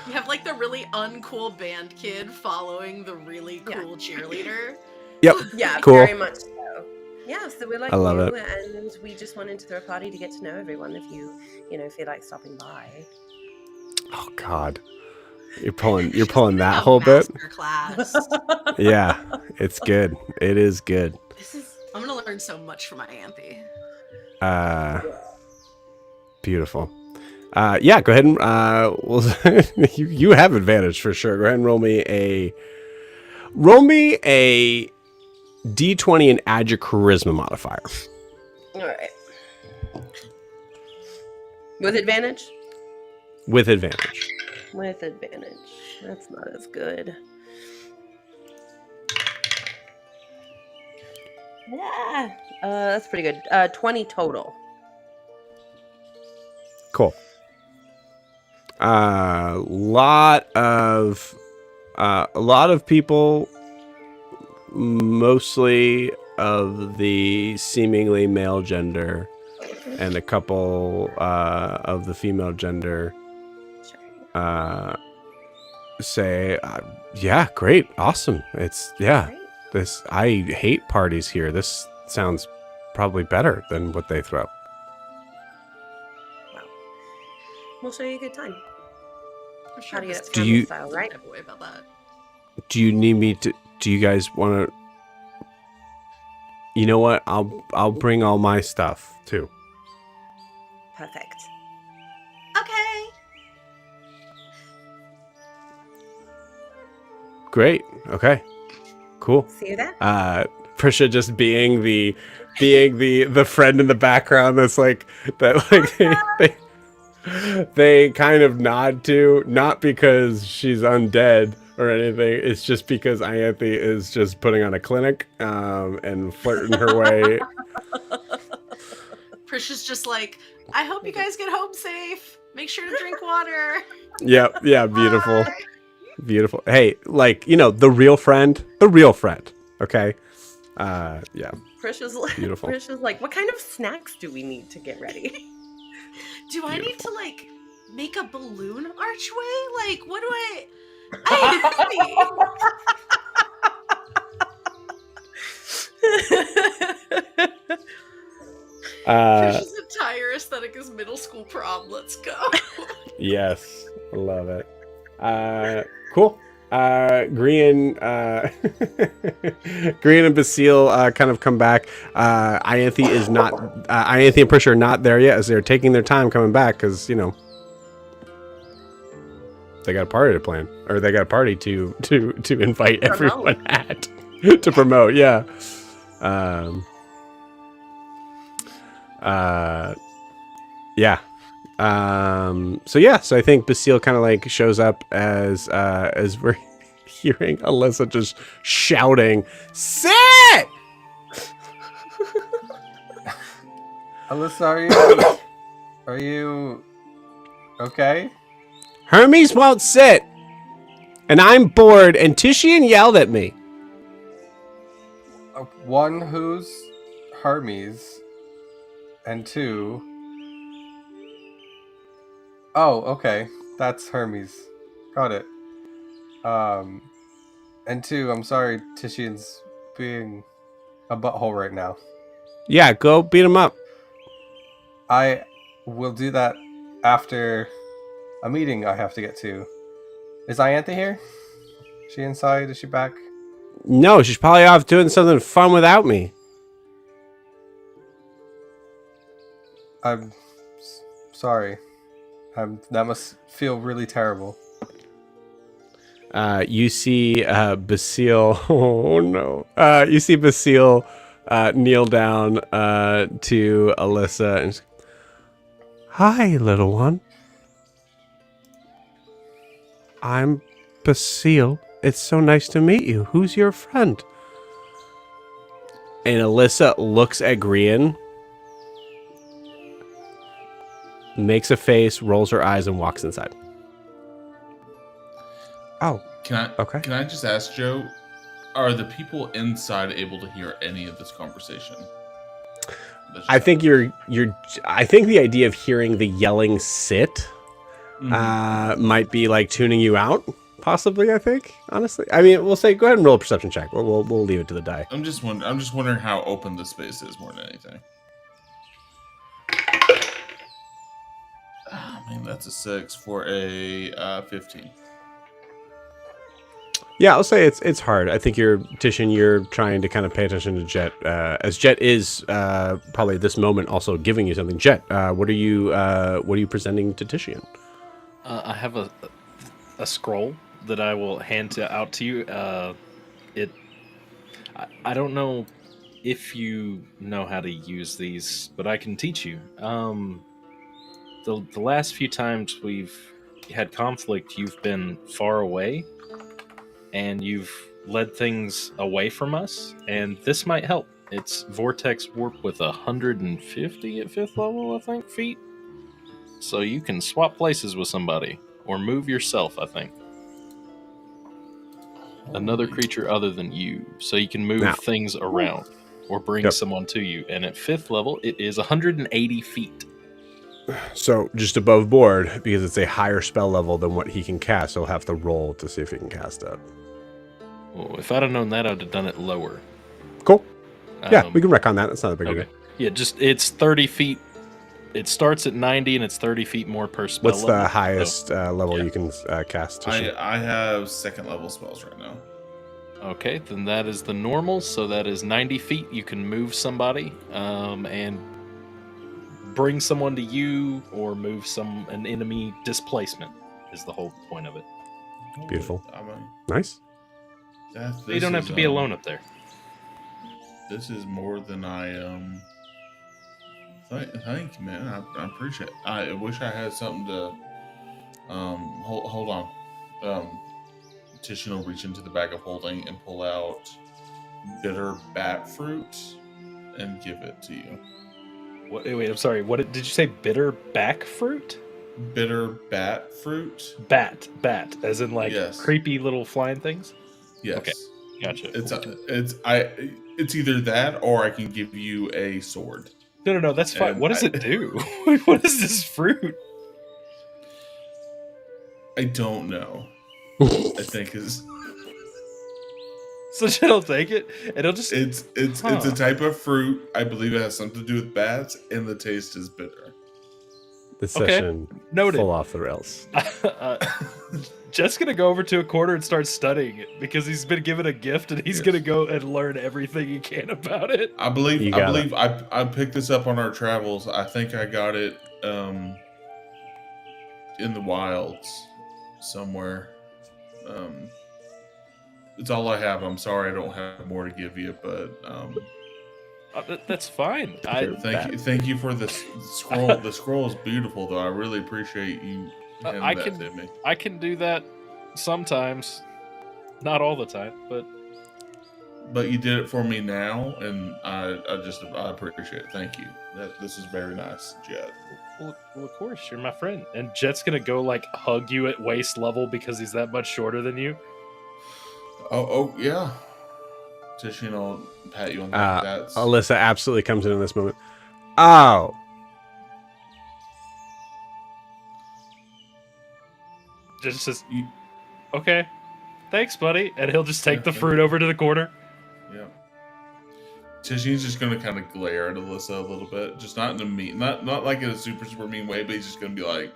You have like the really uncool band kid following the really cool cheerleader. Yep. Yeah, Cool. very much so. Yeah, so we're like I love you, it. and we just wanted to throw a party to get to know everyone. If you feel like stopping by. Oh God. You're pulling that whole bit. Class. Yeah, it's good. It is good. I'm gonna learn so much from my Ianthe. Beautiful. Yeah, go ahead and you have advantage for sure. Go ahead and roll me a D20 and add your charisma modifier. All right. With advantage? With advantage. With advantage. That's not as good. Yeah. That's pretty good. 20 total. Cool. A lot of people, mostly of the seemingly male gender, and a couple of the female gender, say, yeah, great, awesome. It's Great. this. I hate parties here. This sounds probably better than what they throw. We'll show you a good time. I'm How to get it Do family you- style, right? Away about that. Do you need me to? Do you guys want to? You know what? I'll bring all my stuff too. Perfect. Okay. Great. Okay. Cool. See you there. Prisha just being the friend in the background that's like that they kind of nod to, not because she's undead or anything. It's just because Ianthe is just putting on a clinic and flirting her way. Prisha's just like, I hope you guys get home safe. Make sure to drink water. Yep. Yeah. Beautiful. Bye. Beautiful. Hey, like, the real friend. Okay. Yeah. Prisha's Beautiful. Prisha's like, what kind of snacks do we need to get ready? Do I need to like make a balloon archway? Like, what do I need? Prisha's entire aesthetic is middle school prom. Let's go. Yes. I love it. Cool. Grian and Basile kind of come back. Ianthe is not. Ianthe and Prisha are not there yet, as they're taking their time coming back because they got a party to plan, or they got a party to invite everyone at to promote. Yeah. Yeah. So I think Basile kind of like shows up as where hearing Alyssa just shouting, "Sit!" Alyssa, are you okay? Hermes won't sit. And I'm bored, and Titian yelled at me. One, who's Hermes? And two... Oh, okay. That's Hermes. Got it. And two, I'm sorry Titian's being a butthole right now. Yeah, go beat him up. I will do that after a meeting I have to get to. Is Ianthe here? Is she inside? Is she back? No, she's probably off doing something fun without me. I'm sorry. That must feel really terrible. You see Basile. Oh no! You see Basile kneel down to Alyssa and. Hi, little one. I'm Basile. It's so nice to meet you. Who's your friend? And Alyssa looks at Grian, makes a face, rolls her eyes, and walks inside. Oh, okay. Can I just ask Joe, are the people inside able to hear any of this conversation? I think I think the idea of hearing the yelling sit might be like tuning you out, possibly. I think, honestly. I mean, we'll say go ahead and roll a perception check. We'll leave it to the die. I'm just wondering how open the space is more than anything. I mean, that's a 6 for a 15. Yeah, I'll say it's hard. I think Titian, you're trying to kind of pay attention to Jet, as Jet is probably at this moment also giving you something. Jet, what are you presenting to Titian? I have a scroll that I will hand out to you. I don't know if you know how to use these, but I can teach you. The last few times we've had conflict, you've been far away, and you've led things away from us, and this might help. It's Vortex Warp with 150 at 5th level, I think, feet. So you can swap places with somebody, or move yourself, I think. Another creature other than you. So you can move things around, or bring someone to you. And at 5th level, it is 180 feet. So just above board, because it's a higher spell level than what he can cast, he'll have to roll to see if he can cast it. Well, if I'd have known that, I'd have done it lower. Cool. Yeah, we can wreck on that. That's not a big deal. Yeah, it's 30 feet. It starts at 90, and it's 30 feet more per spell What's level. the highest level you can cast? I have 2nd level spells right now. Okay, then that is the normal, so that is 90 feet. You can move somebody, and bring someone to you, or move an enemy displacement is the whole point of it. Beautiful. Nice. You don't have to be alone up there. This is more than I think, man. I appreciate it. I wish I had something to hold on. Titian will reach into the bag of holding and pull out bitter bat fruit and give it to you. Wait, I'm sorry. What did you say? Bitter back fruit? Bitter bat fruit? Bat, as in creepy little flying things? Yes. Okay, gotcha. It's either that or I can give you a sword. No, that's fine. What does it do? What is this fruit? I don't know. I think is. So she'll take it, and it'll just. It's a type of fruit. I believe it has something to do with bats, and the taste is bitter. This session noted. Full off the rails. Jet's gonna go over to a corner and start studying it because he's been given a gift, and he's gonna go and learn everything he can about it. I believe I picked this up on our travels. I think I got it in the wilds somewhere. It's all I have. I'm sorry I don't have more to give you, but that's fine. Thank you for the scroll. The scroll is beautiful, though. I really appreciate you handing that to me. I can do that sometimes. Not all the time, but But you did it for me now, and I appreciate it. Thank you. This is very nice, Jet. well, of course, you're my friend. And Jet's gonna go like hug you at waist level because he's that much shorter than you. Oh yeah. Tishina will pat you on the back. That's Alyssa absolutely comes in this moment. Oh. Just says, okay, thanks, buddy. And he'll just take the fruit over to the corner. yeah. Tishina's just gonna kind of glare at Alyssa a little bit, just not in a mean, not like in a super mean way, but he's just gonna be like,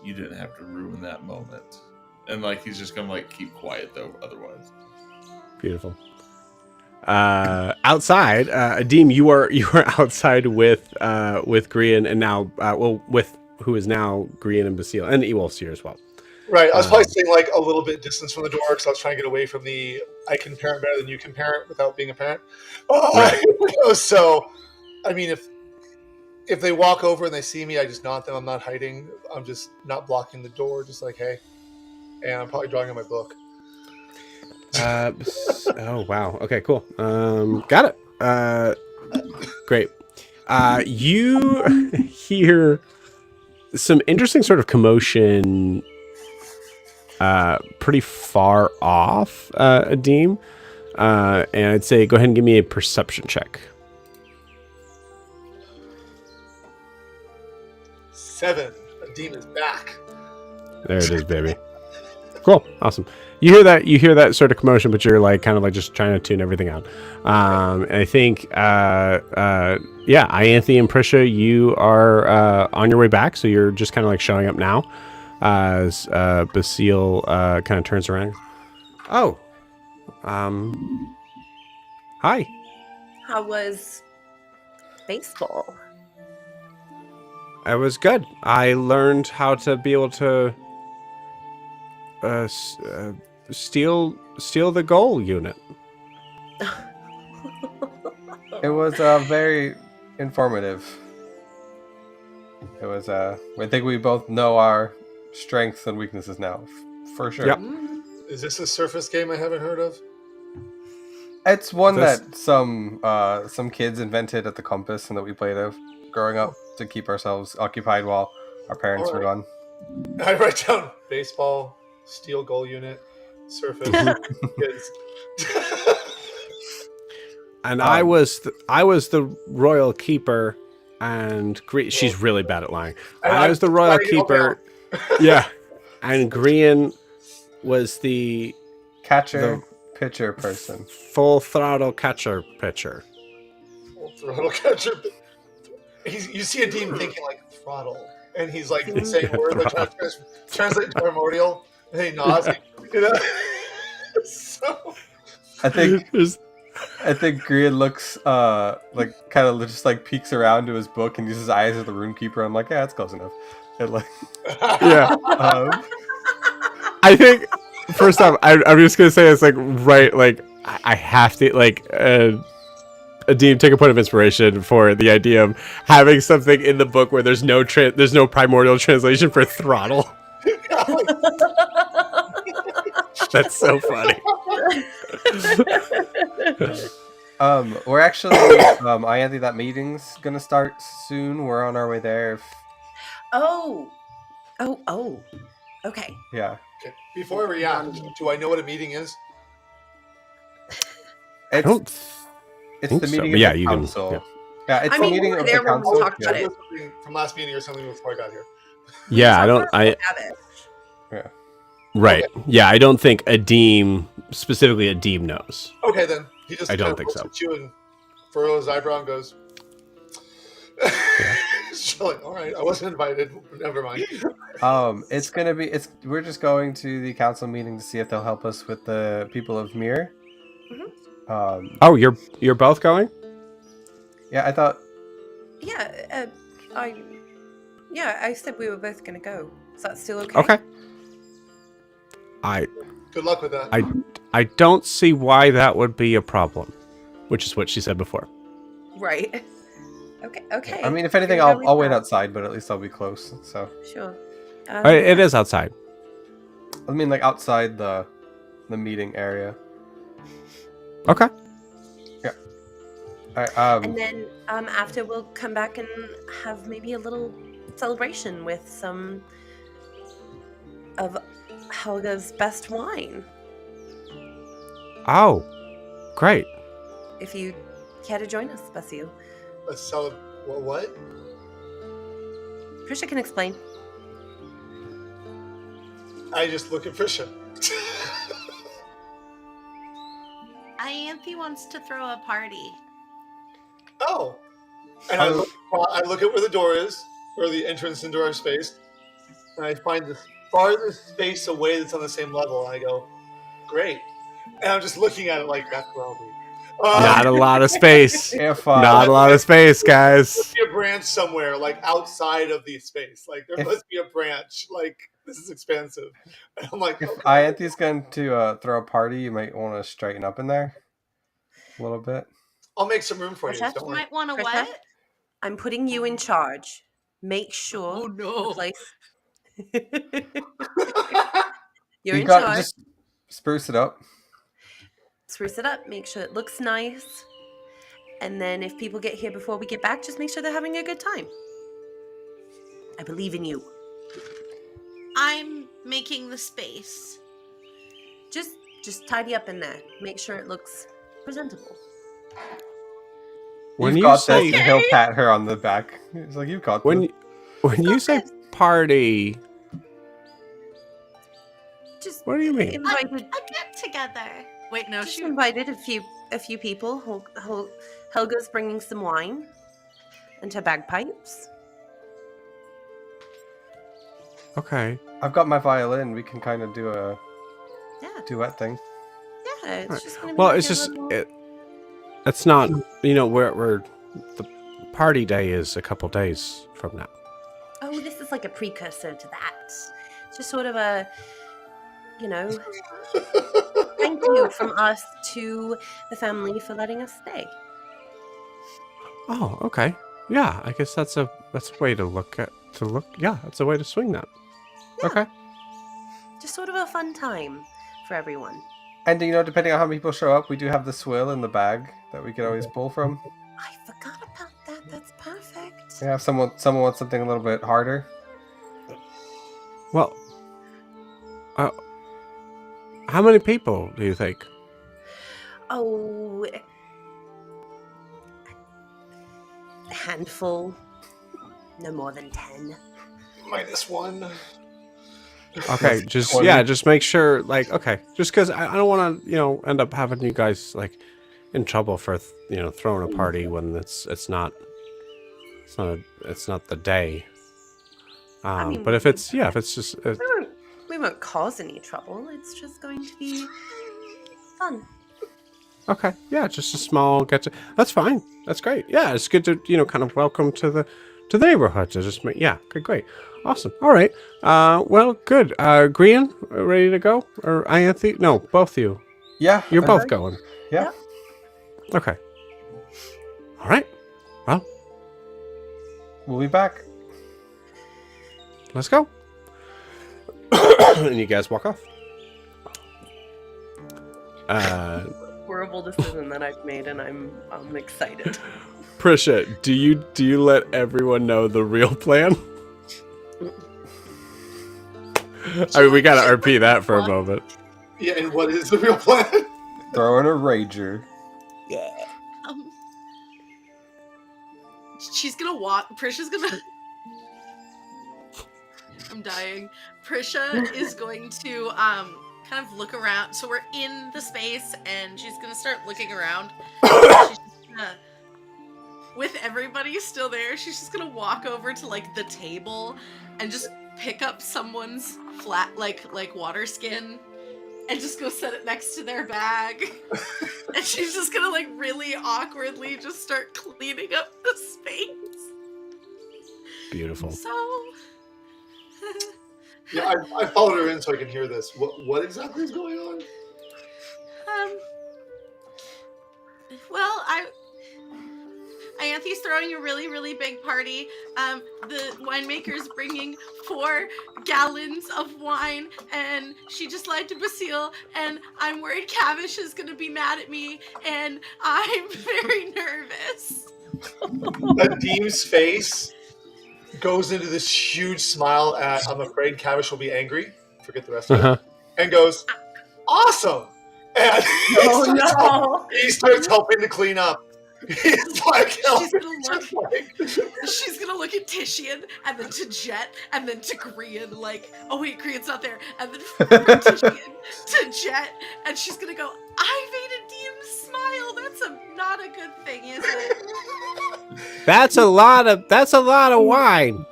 "You didn't have to ruin that moment," and like he's just gonna like keep quiet though, otherwise. Beautiful. Outside, Adim, you are outside with Grian and now with who is now Grian and Basile and Ewolf's here as well. Right. I was probably staying like a little bit distance from the door because I was trying to get away from the I can parent better than you can parent without being a parent. Right. So, I mean, if they walk over and they see me, I just nod them. I'm not hiding. I'm just not blocking the door. Just like, hey. And I'm probably drawing on my book. Oh wow. Okay, cool. Got it. Great. You hear some interesting sort of commotion pretty far off, Adim. And I'd say go ahead and give me a perception check. 7. A demon's back. There it is, baby. Cool. Awesome. You hear that sort of commotion, but you're like kind of like just trying to tune everything out. And I think Ianthe and Prisha, you are on your way back, so you're just kind of like showing up now as Basile kind of turns around. Oh. Hi. How was baseball? It was good. I learned how to be able to steal the goal unit. It was very informative. It was I think we both know our strengths and weaknesses now, for sure. Yep. Is this a surface game I haven't heard of? It's one This- that some kids invented at the Compass and that we played of growing up to keep ourselves occupied while our parents were gone. I write down baseball, steel goal unit, surface, kids. And I was the royal keeper, and she's really bad at lying. I was the royal keeper. Yeah, and Grian was the Catcher, pitcher person. full throttle catcher pitcher. Throttle catcher. You see a demon thinking like throttle, and he's like saying words like trying to translate primordial, and he nods. You know? So I think Grian looks like kind of just like peeks around to his book and uses his eyes as the runekeeper. I'm like, yeah, that's close enough. And like, Yeah, um, I think first off, I'm just gonna say it's like right, like I have to like. Adim, take a point of inspiration for the idea of having something in the book where there's no primordial translation for throttle. That's so funny. we're actually Ianthe, that meeting's gonna start soon. We're on our way there. Oh. Okay. Yeah. okay. Before I react, do I know what a meeting is? I don't. It's think the so, meeting but of yeah, the you can- council. yeah. Yeah, it's I the mean, meeting we were of the there when we council. talked about Yeah. it. Something from last meeting or something before I got here. Yeah, I don't. I Have it. right. Yeah, I don't think Adim, specifically Adim, knows. Okay, then he just I don't kind of think looks so. at you and furrows his eyebrow and goes. She's like, all right, I wasn't invited. Never mind. It's gonna be. We're just going to the council meeting to see if they'll help us with the people of Mir. Oh, you're both going? Yeah, I thought. Yeah. I said we were both gonna go. Is that still okay? Okay. I Good luck with that. I don't see why that would be a problem, which is what she said before. Right. Okay. I mean, if anything, You're really I'll wait fast. outside, but at least I'll be close. So Sure. It is outside. I mean, like outside the the meeting area. Okay. All right, And then after we'll come back and have maybe a little celebration with some of Helga's best wine. Oh, great. If you care to join us, Basil. What? Prisha can explain. I just look at Prisha. Ianthe wants to throw a party. Oh. And I look at where the door is, where the entrance into our space, and I find the farthest space away that's on the same level, and I go, great. And I'm just looking at it like, that's where I'll be. Not a lot of space. If Not a lot of space, There guys. must be a branch somewhere, like outside of the space. Like there must be a branch. Like this is expensive. And I'm like, if okay. Ianthe's going to throw a party, you might want to straighten up in there a little bit. I'll make some room for you. Prisha? Don't You worry. might want to Prisha? what? I'm putting you in charge. Make sure Oh no. the place. You're You in got charge. just spruce it up. Spruce it up. Make sure it looks nice. And then if people get here before we get back, just make sure they're having a good time. I believe in you. I'm making the space. Just tidy up in there. Make sure it looks presentable. When You've you got say this, and he'll pat her on the back. He's like, "You've got when this." when you say party, Just what do you mean? invited. A get together. Wait, no, Just she. invited a few people. Helga's bringing some wine and her bagpipes. Okay. I've got my violin. We can kind of do a Yeah, duet thing. yeah. It's Right. just gonna be Well, like it's a just little- it's not, where the party day is a couple days from now. Oh, this is like a precursor to that. It's just sort of a, thank you from us to the family for letting us stay. Oh, okay. Yeah, I guess that's a way to look. Yeah, that's a way to swing that. Yeah. Okay. Just sort of a fun time for everyone. And depending on how many people show up, we do have the swill in the bag that we could always pull from. I forgot about that. That's perfect. Yeah, if someone wants something a little bit harder. Well, how many people do you think? Oh, a handful. No more than 10. -1. Okay, just make sure, okay, just because I don't want to, end up having you guys in trouble for throwing a party when it's not the day. But if it's just We won't cause any trouble. It's just going to be fun. okay, yeah, just a small get to. That's fine. That's great. Yeah, it's good to kind of welcome to the neighborhood to just make. Yeah, okay, great, awesome. All right. Well, good. Grian, ready to go? Or Ianthe? No, both of you. Yeah, You're I'm both ready. going. Yeah. Okay. All right. Well, We'll be back. let's go. And you guys walk off. Horrible decision that I've made, and I'm excited. Prisha, do you let everyone know the real plan? I mean, we gotta RP that for a moment. Yeah, and what is the real plan? Throw in a rager. Yeah. She's gonna walk. Prisha's gonna. I'm dying. Prisha is going to kind of look around. So we're in the space, and she's gonna start looking around. She's just gonna, with everybody still there, she's just gonna walk over to the table and just pick up someone's flat like water skin and just go set it next to their bag. And she's just gonna really awkwardly just start cleaning up the space. Beautiful. So Yeah, I followed her in so I can hear this. What exactly is going on? well, Auntie's throwing a really, really big party. The winemaker's bringing 4 gallons of wine, and she just lied to Basile, and I'm worried Cavish is gonna be mad at me, and I'm very nervous. Adim's face goes into this huge smile at, I'm afraid Cavish will be angry. Forget the rest of it. And goes, awesome! And he starts helping to clean up. He's like, she's gonna look at Titian, and then to Jet, and then to Grian, like, oh wait, Grian's not there, and then from Titian to Jet, and she's gonna go, I made Adim smile. That's not a good thing, is it? That's a lot of wine.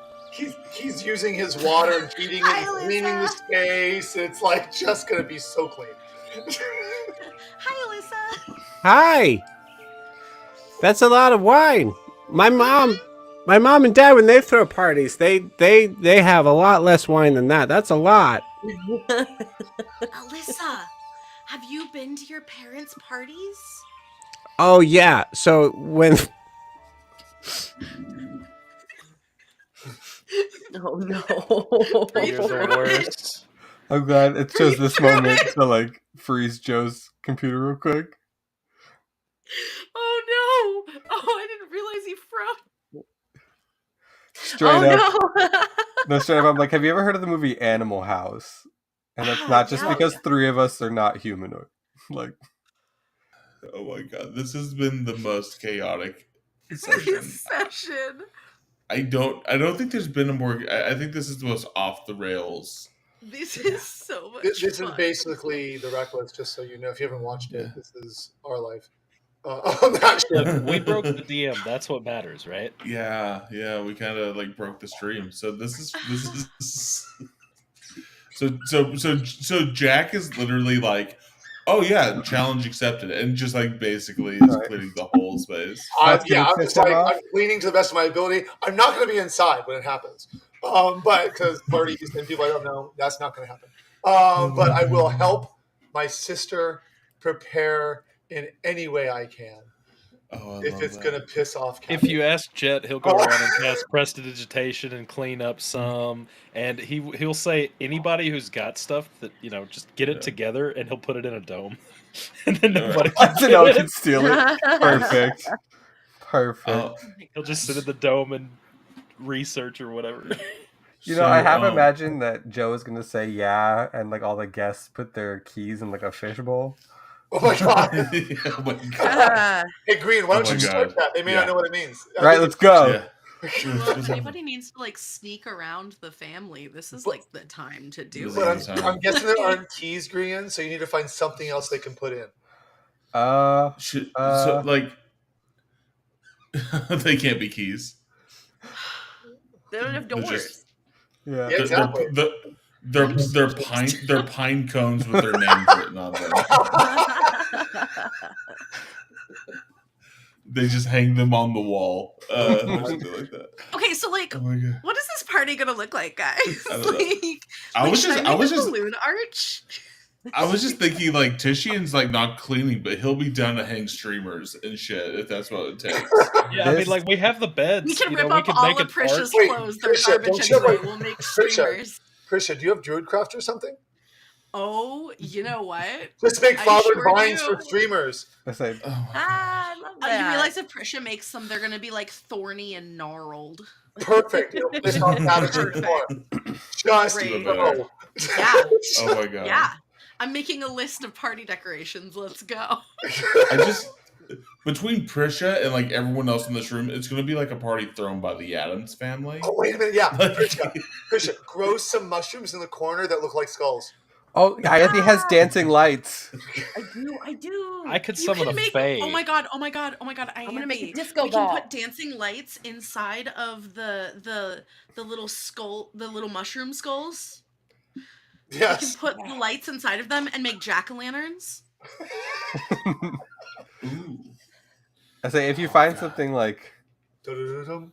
He's using his water and feeding it, and cleaning the space. It's like just gonna be so clean. Hi, Alyssa. Hi. That's a lot of wine. My mom and dad, when they throw parties, they have a lot less wine than that. That's a lot. Alyssa, have you been to your parents' parties? Oh yeah. So when Oh no. You're the worst. I'm glad it chose this moment to like freeze Joe's computer real quick. Oh no! Oh, I didn't realize he froze. Straight up. No, straight up, I'm like, have you ever heard of the movie Animal House? And it's not just because 3 of us are not humanoid. Like, Oh my god, this has been the most chaotic session. I don't think there's been a more. I think this is the most off the rails. This is so much This is fun. basically the Reckless, just so you know. If you haven't watched it, this is our life. On that ship. Look, we broke the DM. That's what matters, right? Yeah, we kind of like broke the stream. So this is so Jack is literally like, oh yeah, challenge accepted, and just like basically is cleaning the whole space. I'm just like, I'm cleaning to the best of my ability. I'm not going to be inside when it happens, but because parties and people I don't know, that's not going to happen. But I will help my sister prepare in any way I can. If it's going to piss off Captain. If you ask Jet, he'll go around and cast prestidigitation and clean up some, and he'll say anybody who's got stuff that just get it together, and he'll put it in a dome, and then nobody can steal it. Perfect. He'll just sit in the dome and research or whatever. I have imagined that Joe is going to say yeah, and like all the guests put their keys in like a fishbowl. Oh my god! Oh my god! Hey, Green, why don't you start that? They may not know what it means. Right, let's go. Well, if anybody needs to like sneak around the family, this is like the time to do But it. I'm guessing there aren't keys, Green, so you need to find something else they can put in. So like they can't be keys. They don't have doors. Yeah, exactly. They're pine cones with their names written on them. They just hang them on the wall. Or something like that. Okay, so like, Oh my God. what is this party gonna look like, guys? I don't know. Like, I was should just- make I was a just- balloon arch. I was just thinking, like, Titian's like not cleaning, but he'll be down to hang streamers and shit if that's what it takes. Yeah, I mean, like, we have the beds. We can we rip can up all make of it Prisha's dark. clothes. They're Prisha, garbage don't you anyway. have, We'll make Prisha. streamers. Prisha, do you have Druidcraft or something? Oh, you know what? Let's make I father sure vines do. for streamers. I say, I love that. You realize if Prisha makes them, they're gonna be like thorny and gnarled. Perfect. It'll piss off Cabbage and more. Just Great. go. Yeah. Oh my god. Yeah. I'm making a list of party decorations. Let's go. I just between Prisha and like everyone else in this room, it's gonna be like a party thrown by the Addams family. Oh, wait a minute. Yeah. Prisha, grow some mushrooms in the corner that look like skulls. oh, Agatha has dancing lights. I do. I could You summon can a make. fae. Oh my god! I'm gonna make a disco We ball. can put dancing lights inside of the little skull, the little mushroom skulls. Yes. We can put the lights inside of them and make jack-o'-lanterns. Ooh. I say, if you find something like Dun-dun-dun-dun.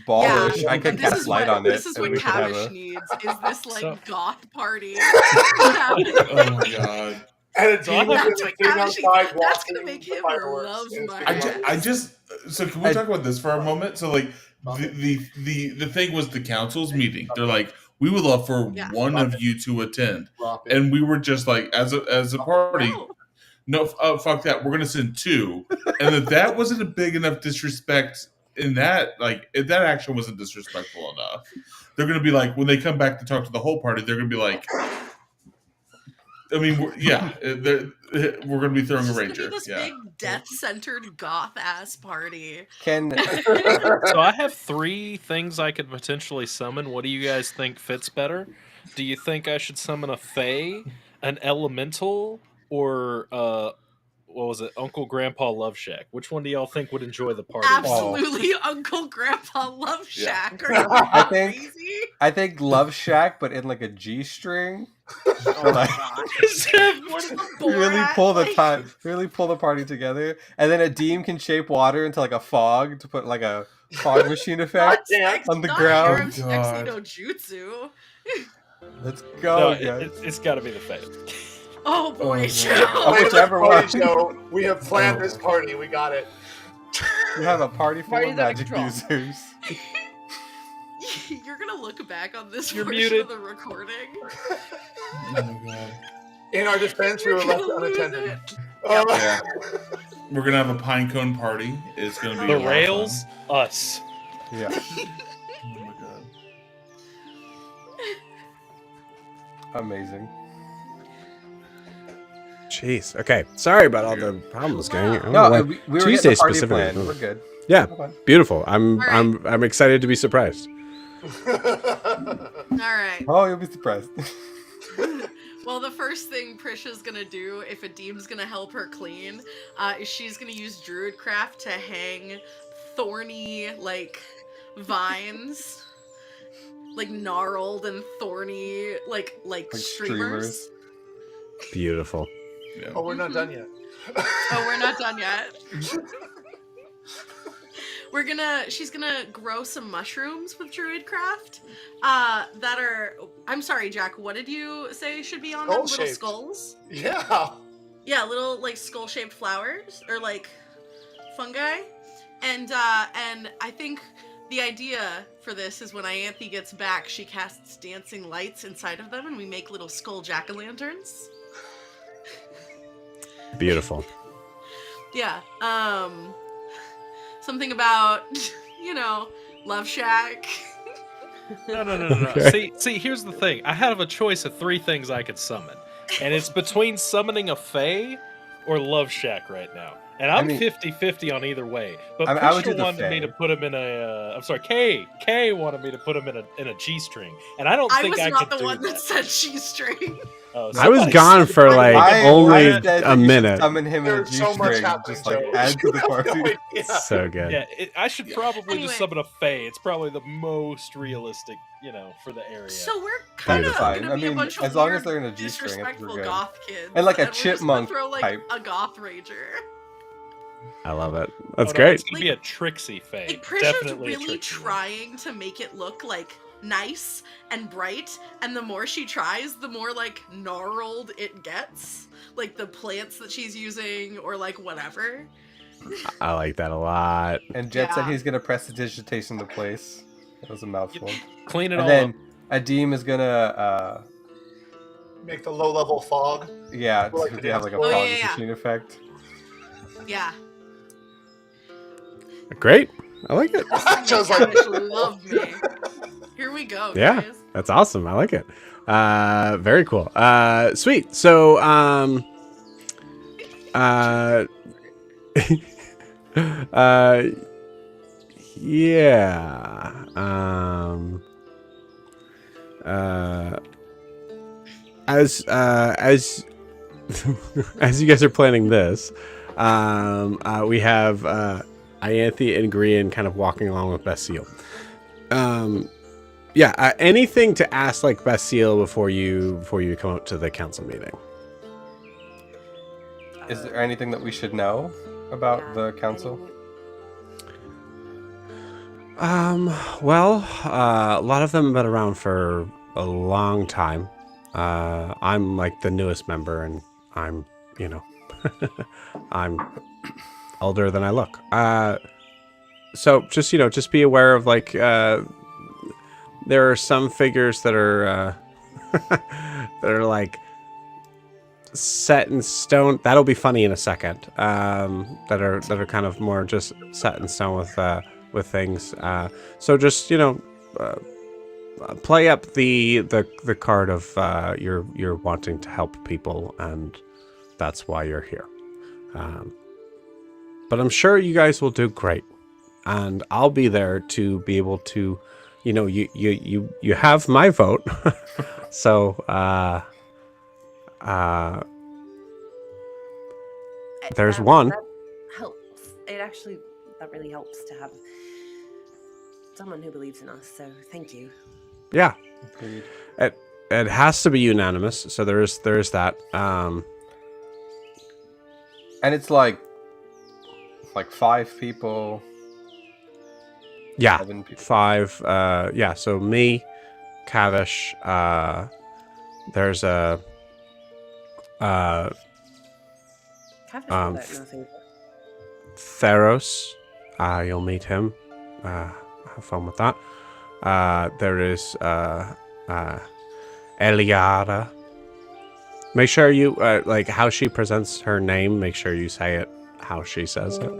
ballish, Yeah, I could this cast is light what- on it. This is and what we could have Cavish a... needs. Is this like So- goth party? Oh my god. And a So I demon have- with a thing outside That's gonna watching make the him fireworks. love And it's my gonna be ass. I just so can we talk about this for a moment? So like Stop the thing was the council's meeting. They're like, we would love for Yeah. one of you to attend, Drop it. and we were just like, as a party, No. no, fuck that. We're gonna send two, and that wasn't a big enough disrespect. In that, like, if that action wasn't disrespectful enough, they're gonna be like, when they come back to talk to the whole party, they're gonna be like, I mean, we're gonna be throwing It's a just gonna be rager. this Yeah. big death-centered goth ass party. Can So I have 3 things I could potentially summon. What do you guys think fits better? Do you think I should summon a fae, an elemental, or what was it, Uncle Grandpa Love Shack? Which one do y'all think would enjoy the party? Absolutely, Uncle Grandpa Love Yeah. Shack. Are you I think- crazy? I think Love Shack, but in like a G string. Oh Like, What is the really Borat, pull the like- time, really pull the party together, and then a Deem can shape water into like a fog to put like a fog machine I effect can't. on the Not ground. Harem's God. sexy no jutsu. Let's No, go, guys. it's got to be the fae. Oh boy, Oh, Joe. Oh, whichever Party one. show. We have planned Oh. this party. We got it. We have a party full Party's of under magic control. users. You're gonna look back on this You're portion muted. of the recording. Oh my god. In our defense, we You're were left gonna lose unattended. it. Yeah. We're gonna have a pine cone party. It's gonna be The a lot of rails, fun. us. Yeah, Oh my god. amazing. Jeez. Okay. Sorry about all the problems, gang. I don't know No, why- we were Tuesday getting the party specifically. plan. We're good. Yeah. Come on. Beautiful. I'm All I'm excited to be surprised. Alright. Oh, you'll be surprised. Well, the first thing Prisha's gonna do, if Adim's gonna help her clean, is she's gonna use Druidcraft to hang thorny, like, vines. Like, gnarled and thorny, like Like streamers. Beautiful. Yeah. Oh, we're not done yet. Oh, we're not done yet. She's gonna grow some mushrooms with Druidcraft. That are, I'm sorry, Jack, what did you say should be on them? Little Skull-shaped. skulls? Yeah. Yeah, little, like, skull-shaped flowers, or, like, fungi. And I think the idea for this is when Ianthe gets back, she casts dancing lights inside of them, and we make little skull jack-o'-lanterns. Beautiful. Yeah, something about, Love Shack. No. Okay. See, here's the thing. I have a choice of 3 things I could summon, and it's between summoning a fae or Love Shack right now. And I'm I mean- 50-50 on either way. But I would do Prisha the wanted me fae. to put him in a. I'm sorry, Kay wanted me to put him in a G-string, and I don't I think was I not could the do one that said G-string. Oh, I was somebody gone said- for like I only said that a you should minute. Summon him in a There's so much G-string, happening, just like Joe. add to the You have party. no idea. So good. Yeah, I should probably Anyway. just summon a fae. It's probably the most realistic, for the area. So we're kind of Beautiful. gonna I be a mean, bunch of as long weird, as they're in a G-string, I think we're disrespectful good. goth kids, And like a we're just gonna chipmunk throw like type. a goth rager. I love it. That's Oh, no, great. It's gonna be a Trixie fae. Like Prisha's Definitely a really Trixie one. trying to make it look like nice and bright, and the more she tries, the more like gnarled it gets. Like the plants that she's using, or like whatever. I like that a lot. And Jet said Yeah. he's gonna prestidigitation the place. That was a mouthful. Clean it And all then up. Adim is gonna, Make the low-level fog. yeah, Like to the have like a Oh, fog yeah, yeah. machine effect. Yeah. Great. I like it. Just like Cavish love me. Here we go, Yeah. guys. That's awesome. I like it. Very cool. Sweet. So, yeah. As as you guys are planning this, we have Ianthe and Grian kind of walking along with Basile. Yeah, anything to ask like Basile before you come up to the council meeting? Is there anything that we should know about the council? Well, a lot of them have been around for a long time. I'm like the newest member, and I'm, I'm older than I look. So just be aware of like, there are some figures that are, that are like set in stone. That'll be funny in a second. That are kind of more just set in stone with things. So just play up the card of you're wanting to help people, and that's why you're here. But I'm sure you guys will do great, and I'll be there to be able to, you have my vote, so there's one. That helps. That really helps to have someone who believes in us. So thank you. Yeah. Agreed. It has to be unanimous. So there is that. And it's like 5 people. Yeah. 7 people. 5. Yeah. So me, Kavish. There's a. Cavish will let nothing. Theros. You'll meet him. Have fun with that. There is Eliara. Make sure you like how she presents her name. Make sure you say it how she says it.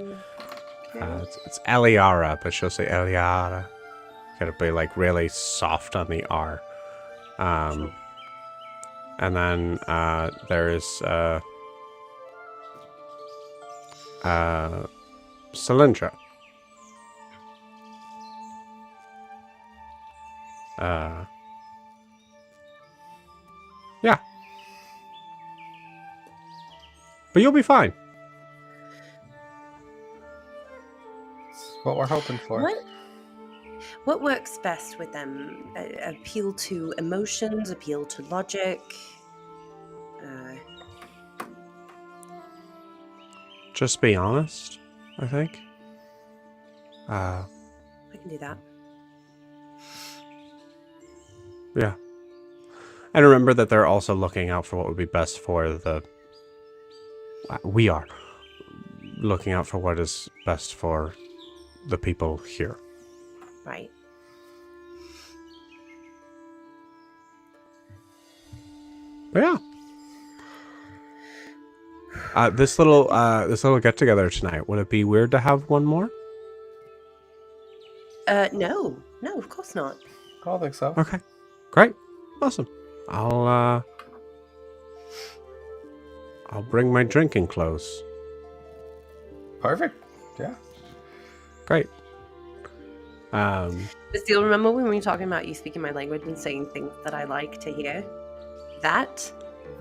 It's Eliara, but she'll say Eliara. Gotta be like really soft on the R. And then there is Cylindra. Yeah. But you'll be fine. That's what we're hoping for. What works best with them? Appeal to emotions, appeal to logic. Just be honest, I think. I can do that. Yeah. And remember that they're also looking out for what would be best for the... We are looking out for what is best for the people here. Right. But yeah. This little get together tonight. Would it be weird to have one more? No, of course not. I don't think so. Okay, great, awesome. I'll bring my drinking clothes. Perfect. Yeah. Great. But still, remember when we were talking about you speaking my language and saying things that I like to hear? That,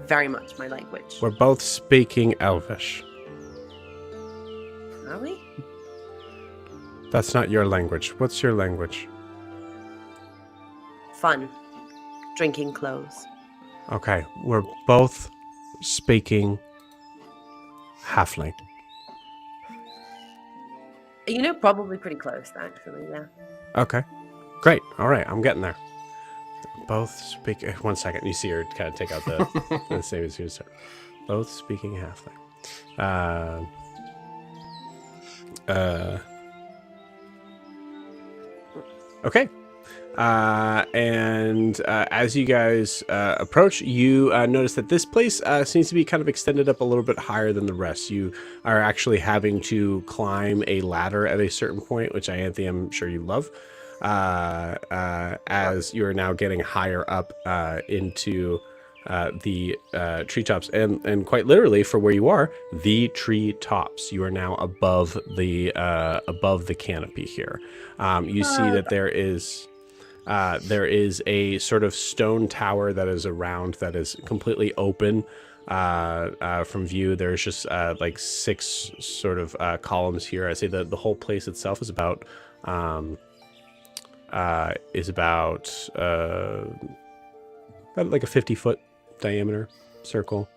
very much my language. We're both speaking Elvish. Are we? That's not your language. What's your language? Fun. Drinking clothes. Okay, we're both speaking Halfling. Probably pretty close, actually, yeah. Okay, great. All right, I'm getting there. Both speak. 1 second. You see her kind of take out the same as you start. Both speaking Halfling. Okay. And as you guys approach, you notice that this place seems to be kind of extended up a little bit higher than the rest. You are actually having to climb a ladder at a certain point, which Ianthe, I'm sure you love, as you are now getting higher up into the treetops, and quite literally for where you are, the treetops. You are now above the canopy here. You see that there is a sort of stone tower that is around, that is completely open from view. There's just like 6 sort of columns here. I'd say the whole place itself is about like a 50-foot diameter circle.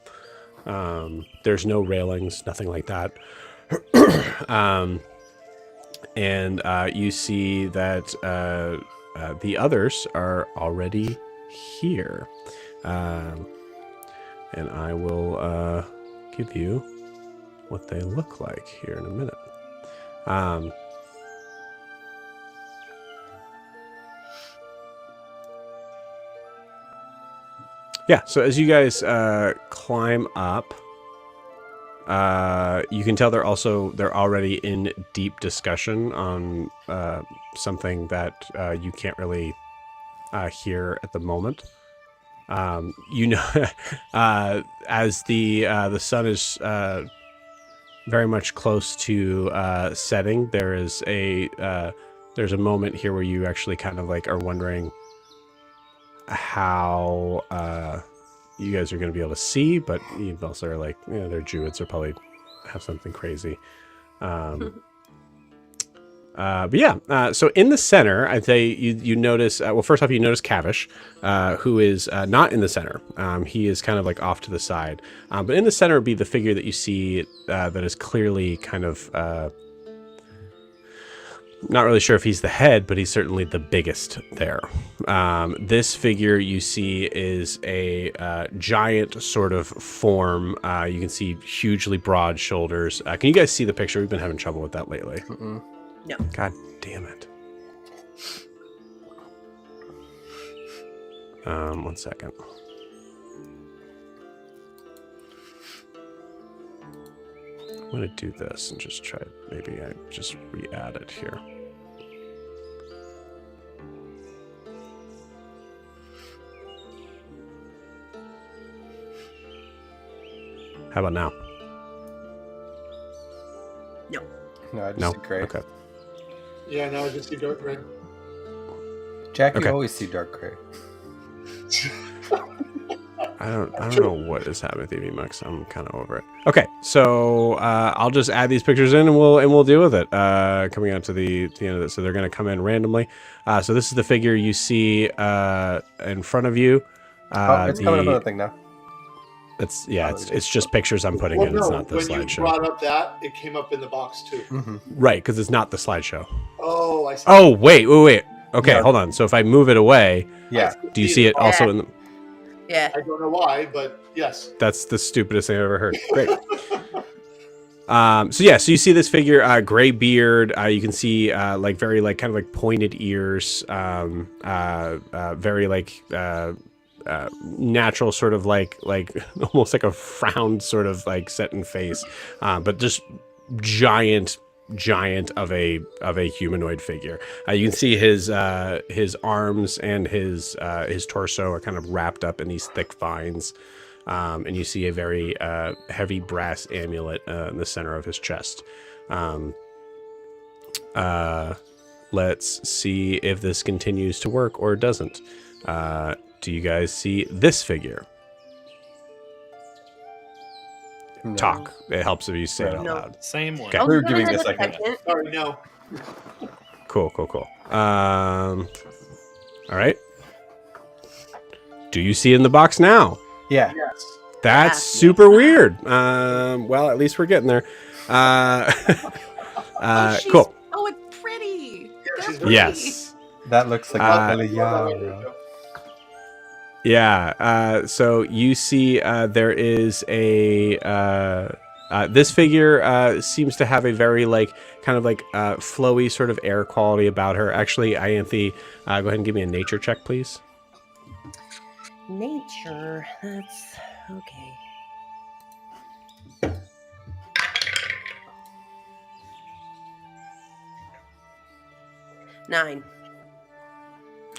There's no railings, nothing like that. And you see that the others are already here. and I will give you what they look like here in a minute. Yeah, so as you guys climb up, you can tell they're already in deep discussion on something that you can't really hear at the moment. You know, as the sun is very much close to setting, there's a moment here where you actually kind of like are wondering how you guys are going to be able to see, but you also are like, they're Druids, they'll probably have something crazy. But yeah, so in the center, I'd say you notice, well, first off, you notice Cavish, who is not in the center. He is kind of like off to the side. But in the center would be the figure that you see that is clearly kind of, not really sure if he's the head, but he's certainly the biggest there. This figure you see is a giant sort of form. You can see hugely broad shoulders. Can you guys see the picture? We've been having trouble with that lately. Mm-mm. No. God damn it. 1 second. I'm going to do this and just try, maybe I just re-add it here. How about now? No. No, I just No? see gray. Okay. Yeah, now I just see dark gray. Jack, Okay. you always see dark gray. I don't know what is happening with EV Mux. I'm kind of over it. Okay, so I'll just add these pictures in and we'll deal with it. Coming out to the end of it, so they're going to come in randomly. So this is the figure you see in front of you. It's coming up on the thing now. It's just pictures I'm putting in. It's not the when you slideshow. brought up that, it came up in the box too. Mm-hmm. Right, because it's not the slideshow. Oh, I see. Oh, wait. Okay, Yeah. hold on. So if I move it away, Yeah. do you see it also in the... Yeah. I don't know why, but yes. That's the stupidest thing I've ever heard. Great. So you see this figure, gray beard. You can see like very like kind of like pointed ears, very like natural sort of like almost like a frowned sort of like set in face, but just giant of a humanoid figure. You can see his arms and his torso are kind of wrapped up in these thick vines. And you see a very heavy brass amulet in the center of his chest. Let's see if this continues to work or doesn't. Do you guys see this figure? No. Talk. It helps if you say it out No. loud. Same one. Okay. Oh, We were give giving it a second. Sorry, no. Cool. All right. Do you see it in the box now? Yeah. Yes. That's Yeah. super weird. Well, at least we're getting there. Cool. Oh, it's pretty. Yeah, she's They're very Yes. That looks like Uh, Yeah. So you see, there is a this figure seems to have a very like kind of like flowy sort of air quality about her. Actually, Ianthe, go ahead and give me a nature check, please. Nature. That's okay. Nine.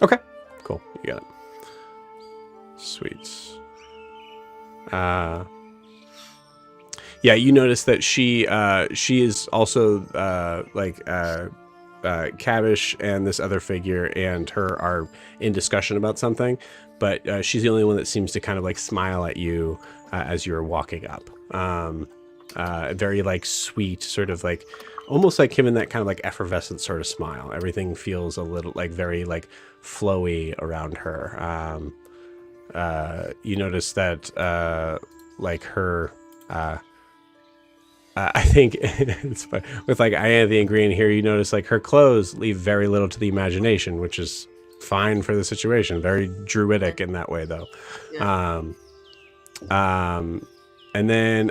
Okay. Cool. You got it. Sweets. Yeah, you notice that she is also Cavish and this other figure and her are in discussion about something, but she's the only one that seems to kind of like smile at you as you're walking up. Very like sweet, sort of like almost like him in that kind of like effervescent sort of smile. Everything feels a little like very like flowy around her. You notice that like her I think it's fun. With like Ianthe and Green here, you notice like her clothes leave very little to the imagination, which is fine for the situation. Very druidic in that way, though. Yeah. And then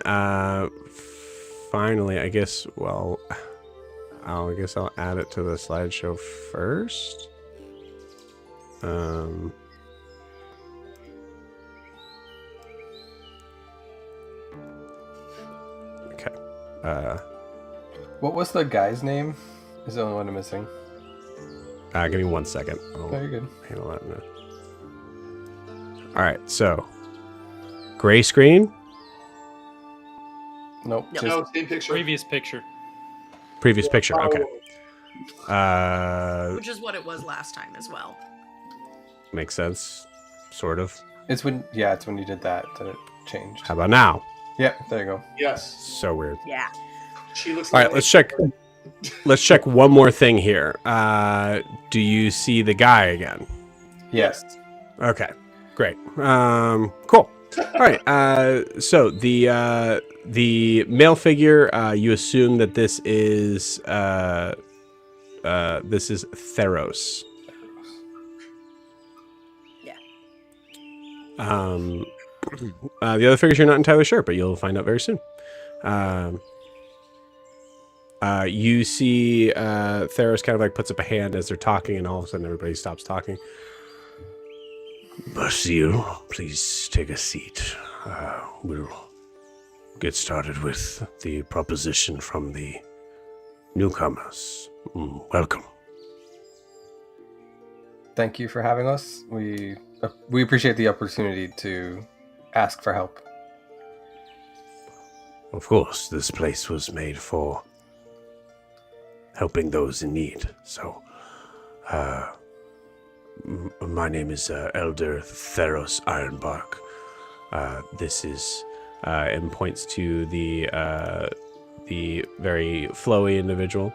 finally, I guess, well, I guess I'll add it to the slideshow first. Okay. What was the guy's name? Is the only one I'm missing. Give me 1 second. Oh, you're good. Handle that in a minute. All right, so gray screen, Nope. No. Just No, same picture. Previous picture. previous picture. Okay. Which is what it was last time as well. Makes sense, sort of. it's when you did that it changed. How about now? Yeah, there you go. Yes. So weird. Yeah. She looks All like right, let's check. Let's check one more thing here. Do you see the guy again? Yes. Okay, great. Cool. All right. So the male figure, you assume that this is Theros. Yeah. The other figures you're not entirely sure, but you'll find out very soon. You see Theros kind of like puts up a hand as they're talking, and all of a sudden everybody stops talking. Basile, please take a seat. We'll get started with the proposition from the newcomers. Welcome. Thank you for having us. We appreciate the opportunity to ask for help. Of course, this place was made for helping those in need. So, my name is Elder Theros Ironbark. This is, and points to the very flowy individual.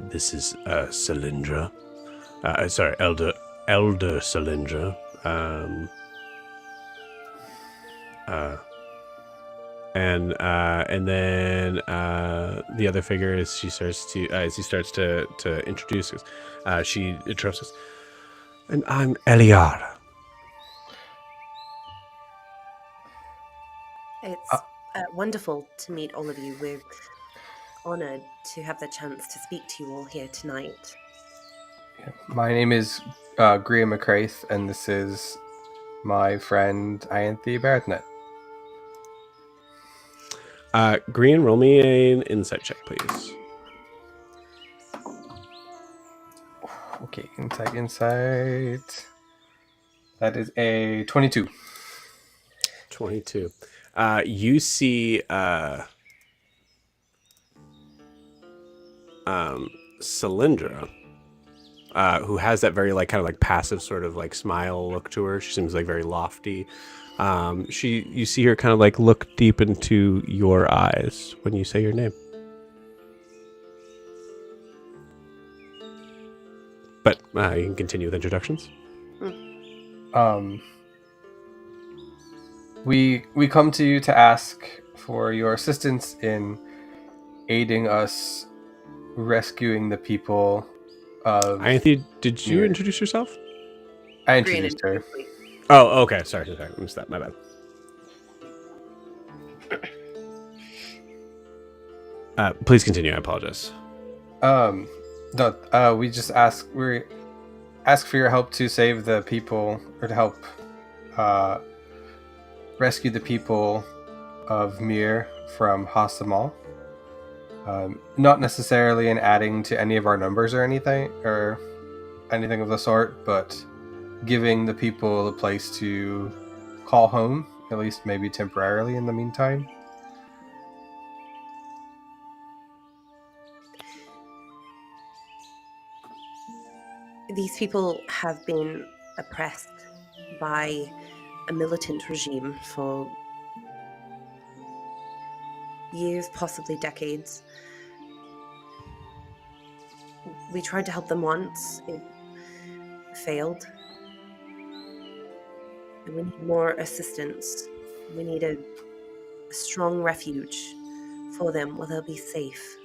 This is Cylindra. Sorry, Elder Cylindra. And then the other figure is she starts to as he starts to introduce us, she interrupts us. And I'm Eliara. It's wonderful to meet all of you. We're honored to have the chance to speak to you all here tonight. My name is Greer McCraith, and this is my friend Ianthe Baratnet. Green, roll me an insight check, please. Okay, insight. That is a 22. 22. You see Cylindra, who has that very kind of passive sort of smile look to her. She seems very lofty. You see her kind of look deep into your eyes when you say your name. But you can continue with introductions. We come to you to ask for your assistance in aiding us rescuing the people of... Ianthe, did you introduce yourself? I introduced her. Oh, okay. Sorry. I missed that. My bad. Please continue. I apologize. We just ask for your help to save the people, or to help rescue the people of Mir from Hasamal. Not necessarily in adding to any of our numbers or anything of the sort, but giving the people a place to call home, at least maybe temporarily in the meantime. These people have been oppressed by a militant regime for years, possibly decades. We tried to help them once. It failed. We need more assistance. We need a strong refuge for them where they'll be safe.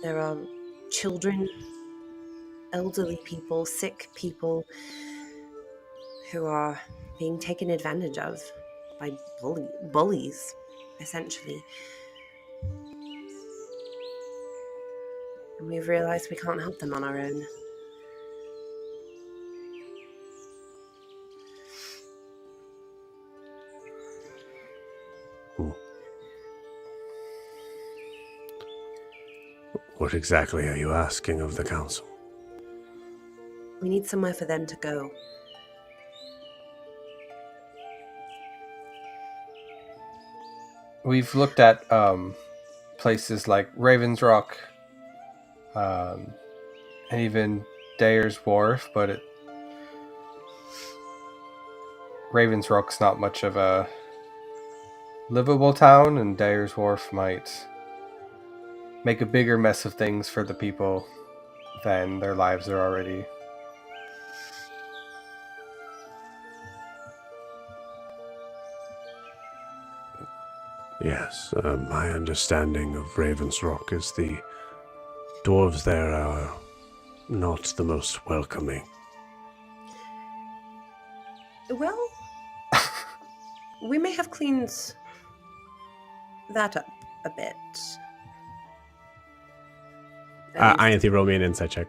There are children, elderly people, sick people who are being taken advantage of. by bullies, essentially. And we've realized we can't help them on our own. What exactly are you asking of the council? We need somewhere for them to go. We've looked at places like Raven's Rock and even Dayer's Wharf, but Raven's Rock's not much of a livable town, and Dayer's Wharf might make a bigger mess of things for the people than their lives are already. Yes, my understanding of Raven's Rock is the dwarves there are not the most welcoming. Well, we may have cleaned that up a bit. Ianthe, roll me an insight check.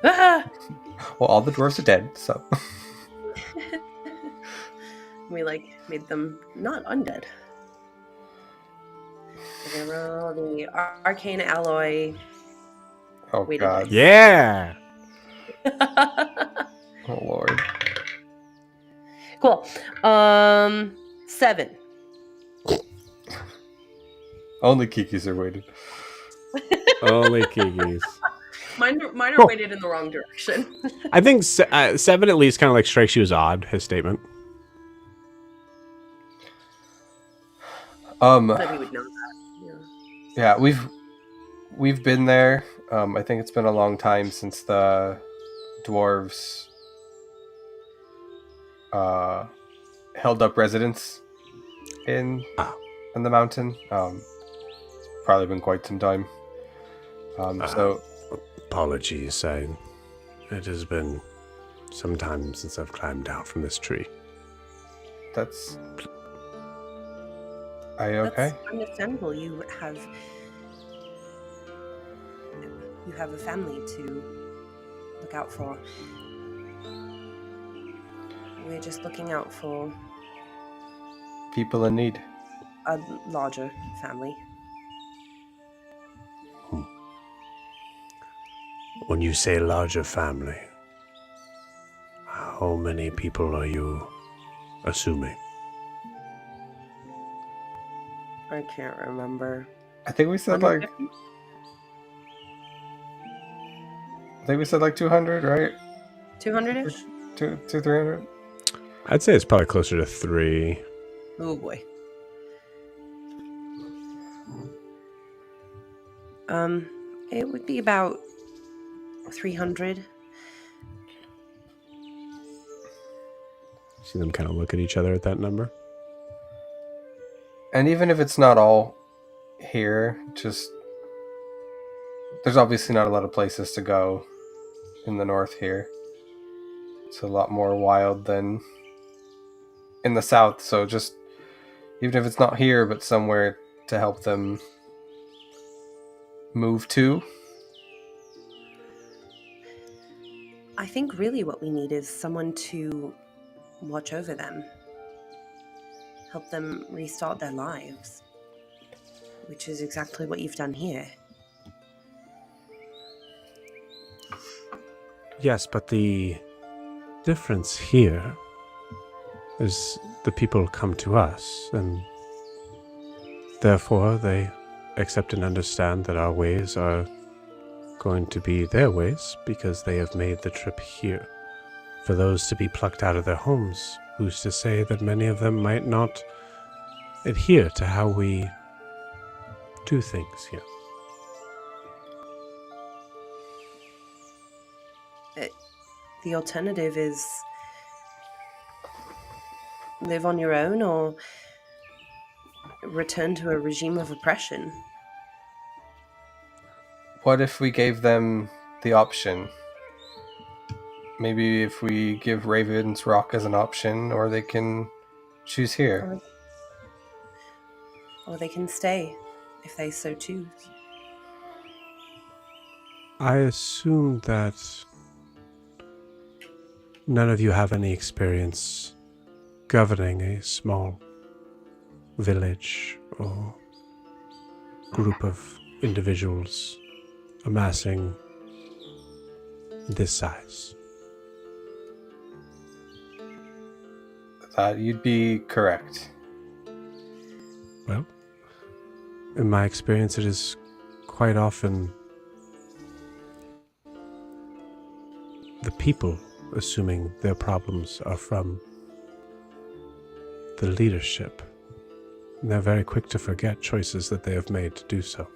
Ah! Well, all the dwarves are dead, so. We made them not undead. Okay, roll the arcane alloy. Oh, Weighted God. dice. Yeah! Oh, Lord. Cool. 7. Only Kikis are weighted. Only Kiki's. Mine are Cool. weighted in the wrong direction. I think 7 at least kind of like strikes you as odd, his statement. That he would know that. Yeah, we've been there. I think it's been a long time since the dwarves held up residence in the mountain. It's probably been quite some time. So Apologies, it has been some time since I've climbed down from this tree. that's. Are you okay? That's understandable. You have a family to look out for. We're just looking out for People in need. a larger family. When you say larger family, how many people are you assuming? I can't remember. I think we said like 200, right? 200-ish? 300. I'd say it's probably closer to 3. Oh boy. It would be about 300. See them kind of look at each other at that number. And even if it's not all here, just there's obviously not a lot of places to go in the north here. It's a lot more wild than in the south, so just even if it's not here but somewhere to help them move to. I think really what we need is someone to watch over them. Help them restart their lives. Which is exactly what you've done here. Yes, but the difference here is the people come to us, and therefore they accept and understand that our ways are going to be their ways because they have made the trip here. For those to be plucked out of their homes, who's to say that many of them might not adhere to how we do things here? The alternative is live on your own or return to a regime of oppression. What if we gave them the option? Maybe if we give Raven's Rock as an option, or they can choose here. or they can stay if they so choose. I assume that none of you have any experience governing a small village or group of individuals amassing this size. You'd be correct. Well, in my experience, it is quite often the people assuming their problems are from the leadership. And they're very quick to forget choices that they have made to do so.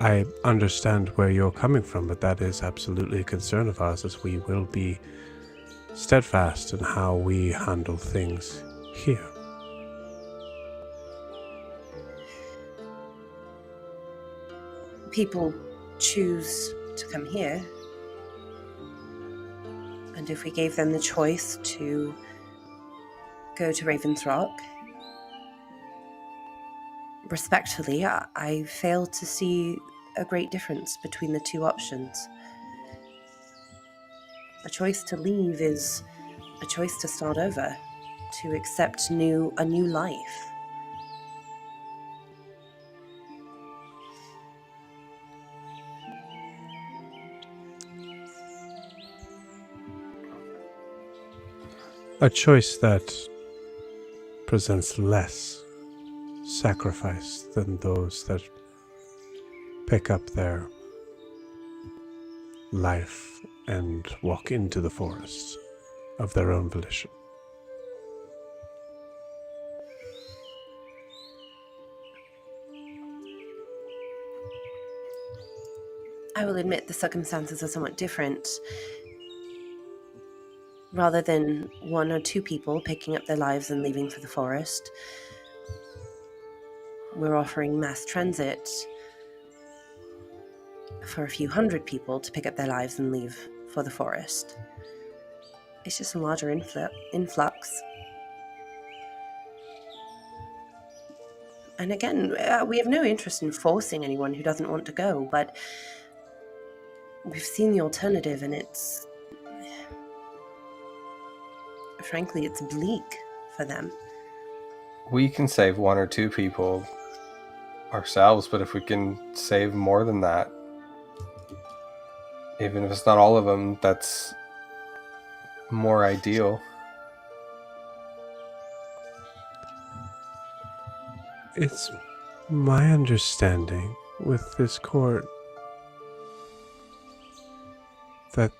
I understand where you're coming from, but that is absolutely a concern of ours, as we will be steadfast in how we handle things here. People choose to come here, and if we gave them the choice to go to Raven's Rock, respectfully, I fail to see a great difference between the two options. A choice to leave is a choice to start over, to accept a new life. A choice that presents less sacrifice than those that pick up their life and walk into the forest of their own volition. I will admit the circumstances are somewhat different. Rather than one or two people picking up their lives and leaving for the forest, we're offering mass transit for a few hundred people to pick up their lives and leave for the forest. It's just a larger influx. And again, we have no interest in forcing anyone who doesn't want to go, but we've seen the alternative, and it's... frankly, it's bleak for them. We can save one or two people ourselves, but if we can save more than that, even if it's not all of them, that's more ideal. It's my understanding with this court that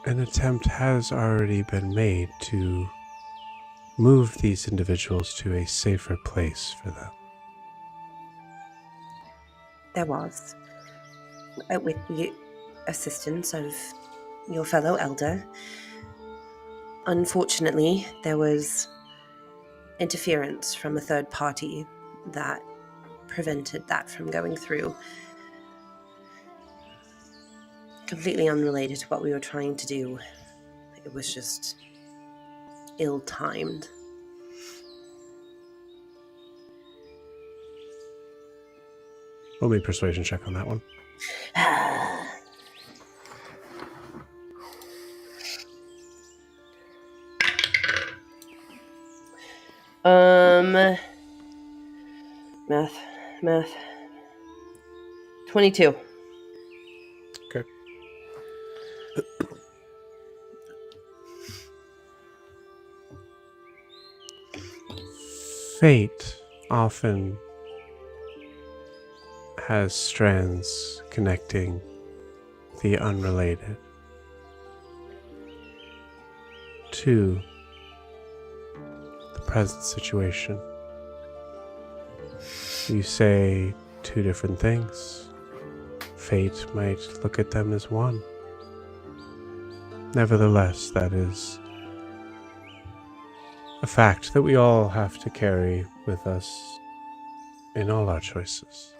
an attempt has already been made to move these individuals to a safer place for them. There was, with the assistance of your fellow elder. Unfortunately, there was interference from a third party that prevented that from going through. Completely unrelated to what we were trying to do. It was just ill-timed. Roll me a persuasion check on that one. Math. 22. Okay. Fate often has strands connecting the unrelated to the present situation. You say two different things. Fate might look at them as one. Nevertheless, that is a fact that we all have to carry with us in all our choices.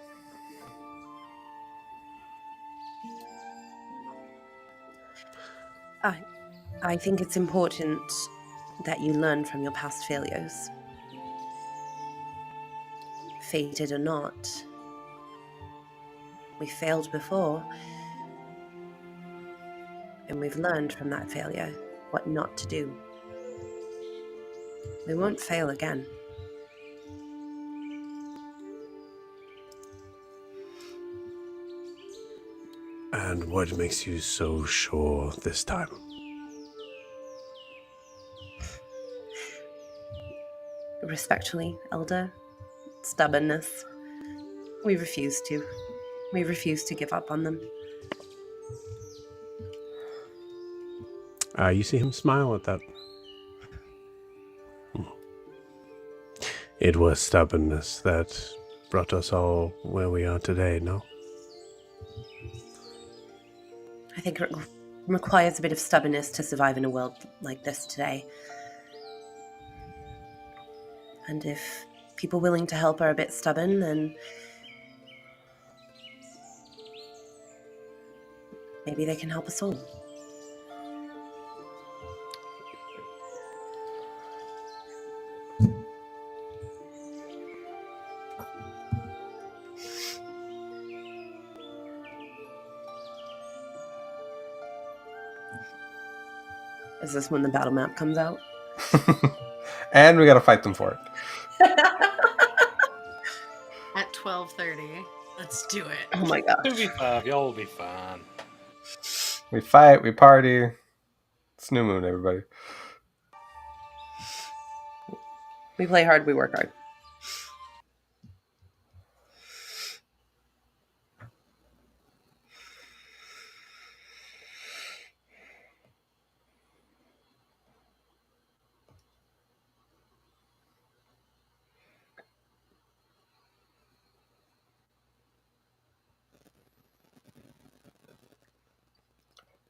I think it's important that you learn from your past failures. Fated or not, we failed before, and we've learned from that failure what not to do. We won't fail again. And what makes you so sure this time? Respectfully, Elder, stubbornness. We refuse to. We refuse to give up on them. You see him smile at that. It was stubbornness that brought us all where we are today, no? I think it requires a bit of stubbornness to survive in a world like this today. And if people willing to help are a bit stubborn, then maybe they can help us all. Is this when the battle map comes out? And we gotta fight them for it. At 12:30. Let's do it. Oh my gosh. 2v5, y'all will be fine. We fight, we party. It's new moon, everybody. We play hard, we work hard.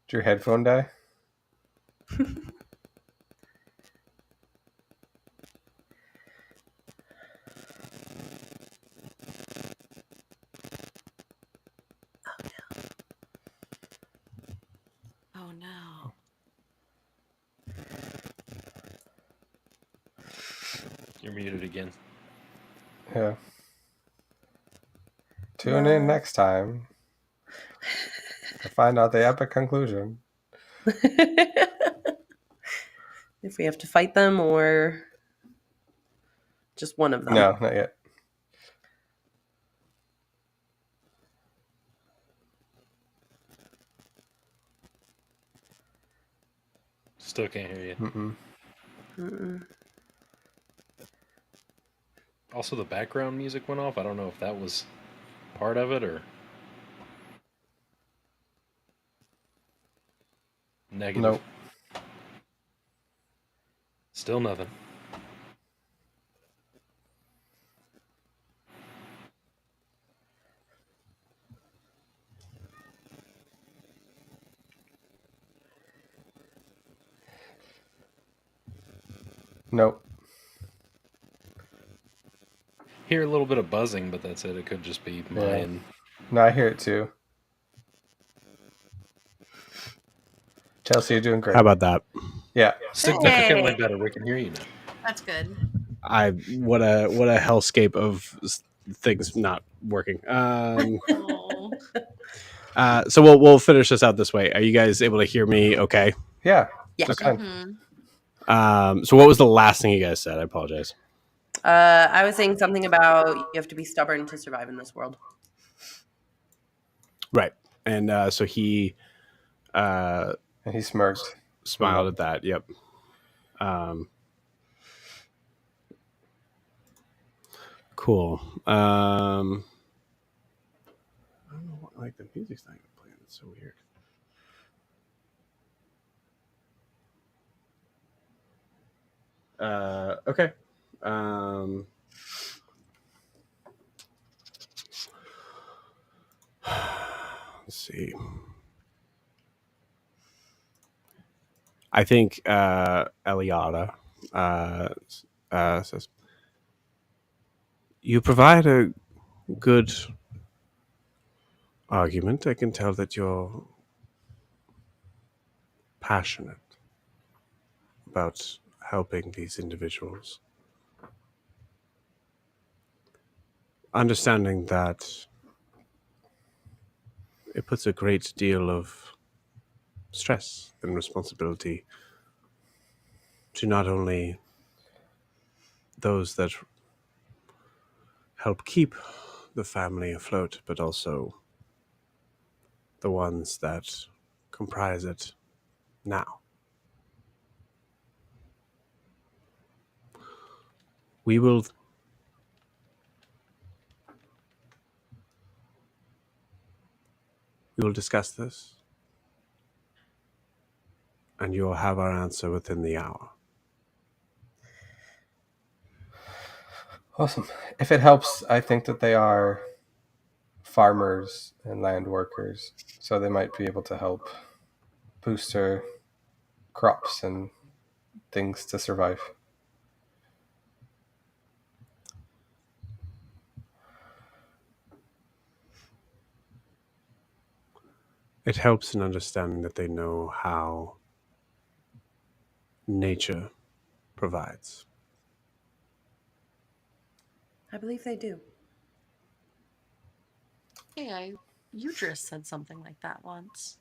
Did your headphone die? Oh no. You're muted again. Yeah. Tune in next time to find out the epic conclusion. If we have to fight them or just one of them. No, not yet. Still can't hear you. Mm-mm. Mm-mm. Also, the background music went off. I don't know if that was part of it or negative. Nope. Still nothing. Nope. Hear a little bit of buzzing, but that's it. It could just be Yeah. mine. No, I hear it too. Chelsea, you're doing great. How about that? Yeah. Significantly Hey. better. We can hear you now. That's good. What a hellscape of things not working. Oh. So we'll finish this out this way. Are you guys able to hear me? Okay. Yeah. Yeah. Just fine. Mhm. So what was the last thing you guys said? I apologize. I was saying something about you have to be stubborn to survive in this world. Right. And so he And he smirked. smiled at that. Yep. Cool. I don't know what, like the music's not even playing. It's so weird. Okay. Let's see. I think Eliada says, you provide a good argument. I can tell that you're passionate. about helping these individuals. Understanding that it puts a great deal of stress and responsibility to not only those that help keep the family afloat, but also the ones that comprise it now. We will discuss this, and you'll have our answer within the hour. Awesome. If it helps, I think that they are farmers and land workers, so they might be able to help boost their crops and things to survive. It helps in understanding that they know how nature provides. I believe they do. Hey, Udris said something like that once.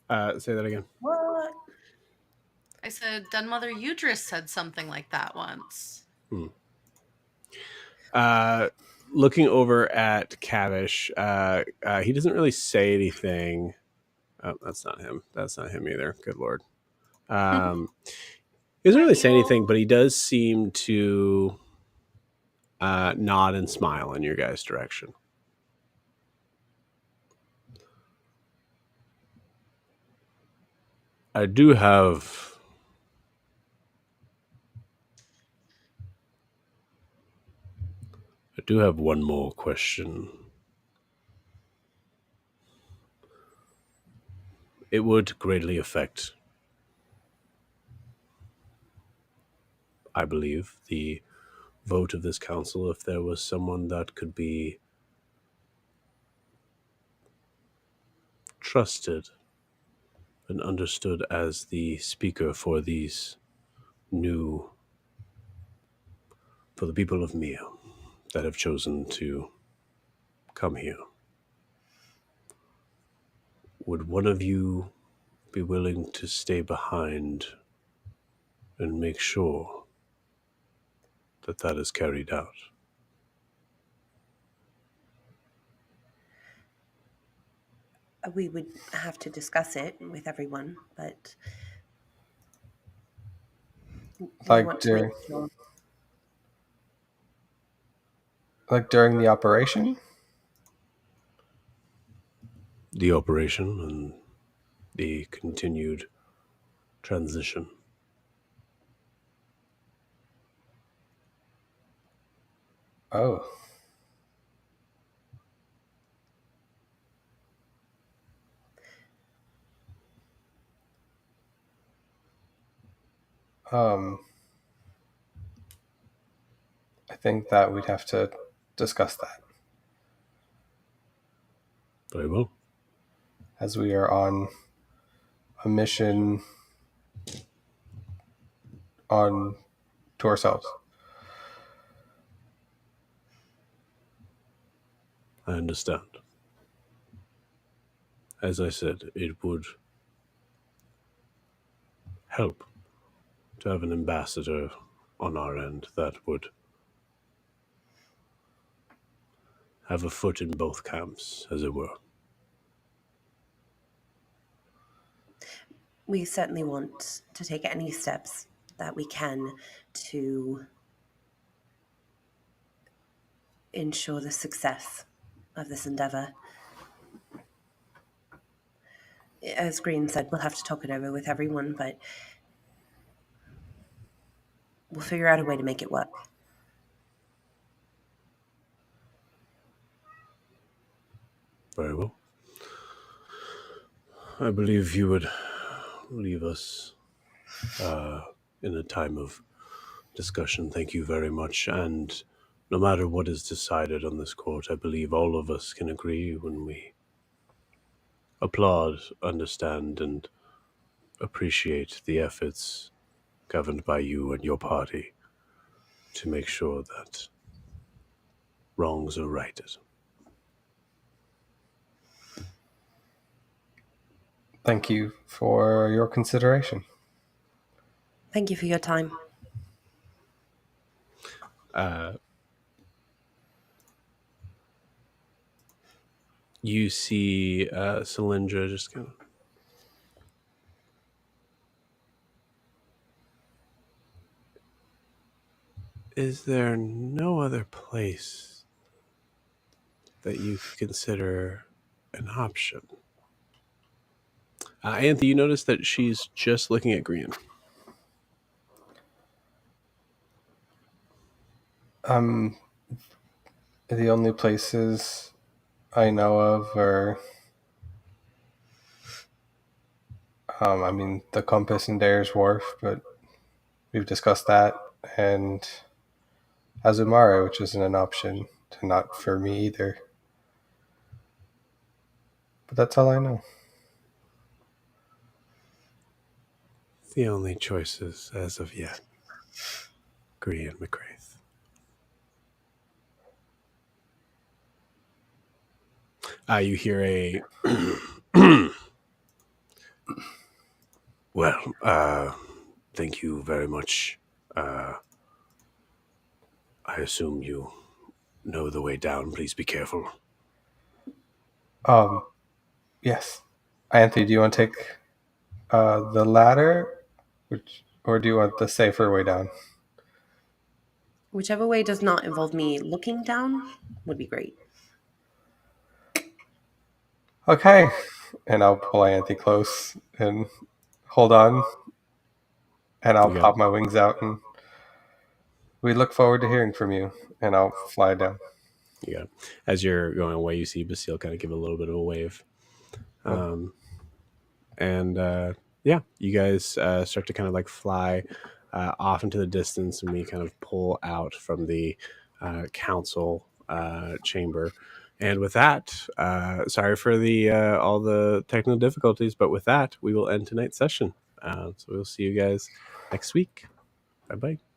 Say that again. What? I said, Dunmother Udris said something like that once. Looking over at Cavish, he doesn't really say anything. Oh, that's not him. That's not him either. Good Lord. He doesn't really say anything, but he does seem to nod and smile in your guys' direction. I do have one more question. It would greatly affect, I believe, the vote of this council if there was someone that could be trusted and understood as the speaker for the people of Mia that have chosen to come here. Would one of you be willing to stay behind and make sure that is carried out? We would have to discuss it with everyone, but Like want to make sure. Like during the operation? The operation and the continued transition. Oh. I think that we'd have to discuss that. Very well. As we are on a mission to ourselves. I understand. As I said, it would help to have an ambassador on our end that would have a foot in both camps, as it were. We certainly want to take any steps that we can to ensure the success of this endeavor. As Green said, we'll have to talk it over with everyone, but we'll figure out a way to make it work. Very well. I believe you would leave us in a time of discussion. Thank you very much. And no matter what is decided on this court, I believe all of us can agree when we applaud, understand, and appreciate the efforts governed by you and your party to make sure that wrongs are righted. Thank you for your consideration. Thank you for your time. You see Cylindra just kind of... Is there no other place that you could consider an option? Anthony, you notice that she's just looking at Grian. The only places I know of are, the compass in Dare's Wharf, but we've discussed that, and Azumare, which isn't an option, not for me either. But that's all I know. The only choices as of yet. Grian McGrath. You hear a... Well, thank you very much. I assume you know the way down. Please be careful. Yes. Anthony, do you want to take the ladder, or do you want the safer way down? Whichever way does not involve me looking down would be great. Okay. And I'll pull Anthony close and hold on, and I'll Okay. pop my wings out, and we look forward to hearing from you, and I'll fly down. Yeah. As you're going away, you see Basile kind of give a little bit of a wave. Yeah, you guys start to kind of like fly off into the distance, and we kind of pull out from the council chamber. And with that, sorry for the all the technical difficulties, but with that, we will end tonight's session. So we'll see you guys next week. Bye-bye.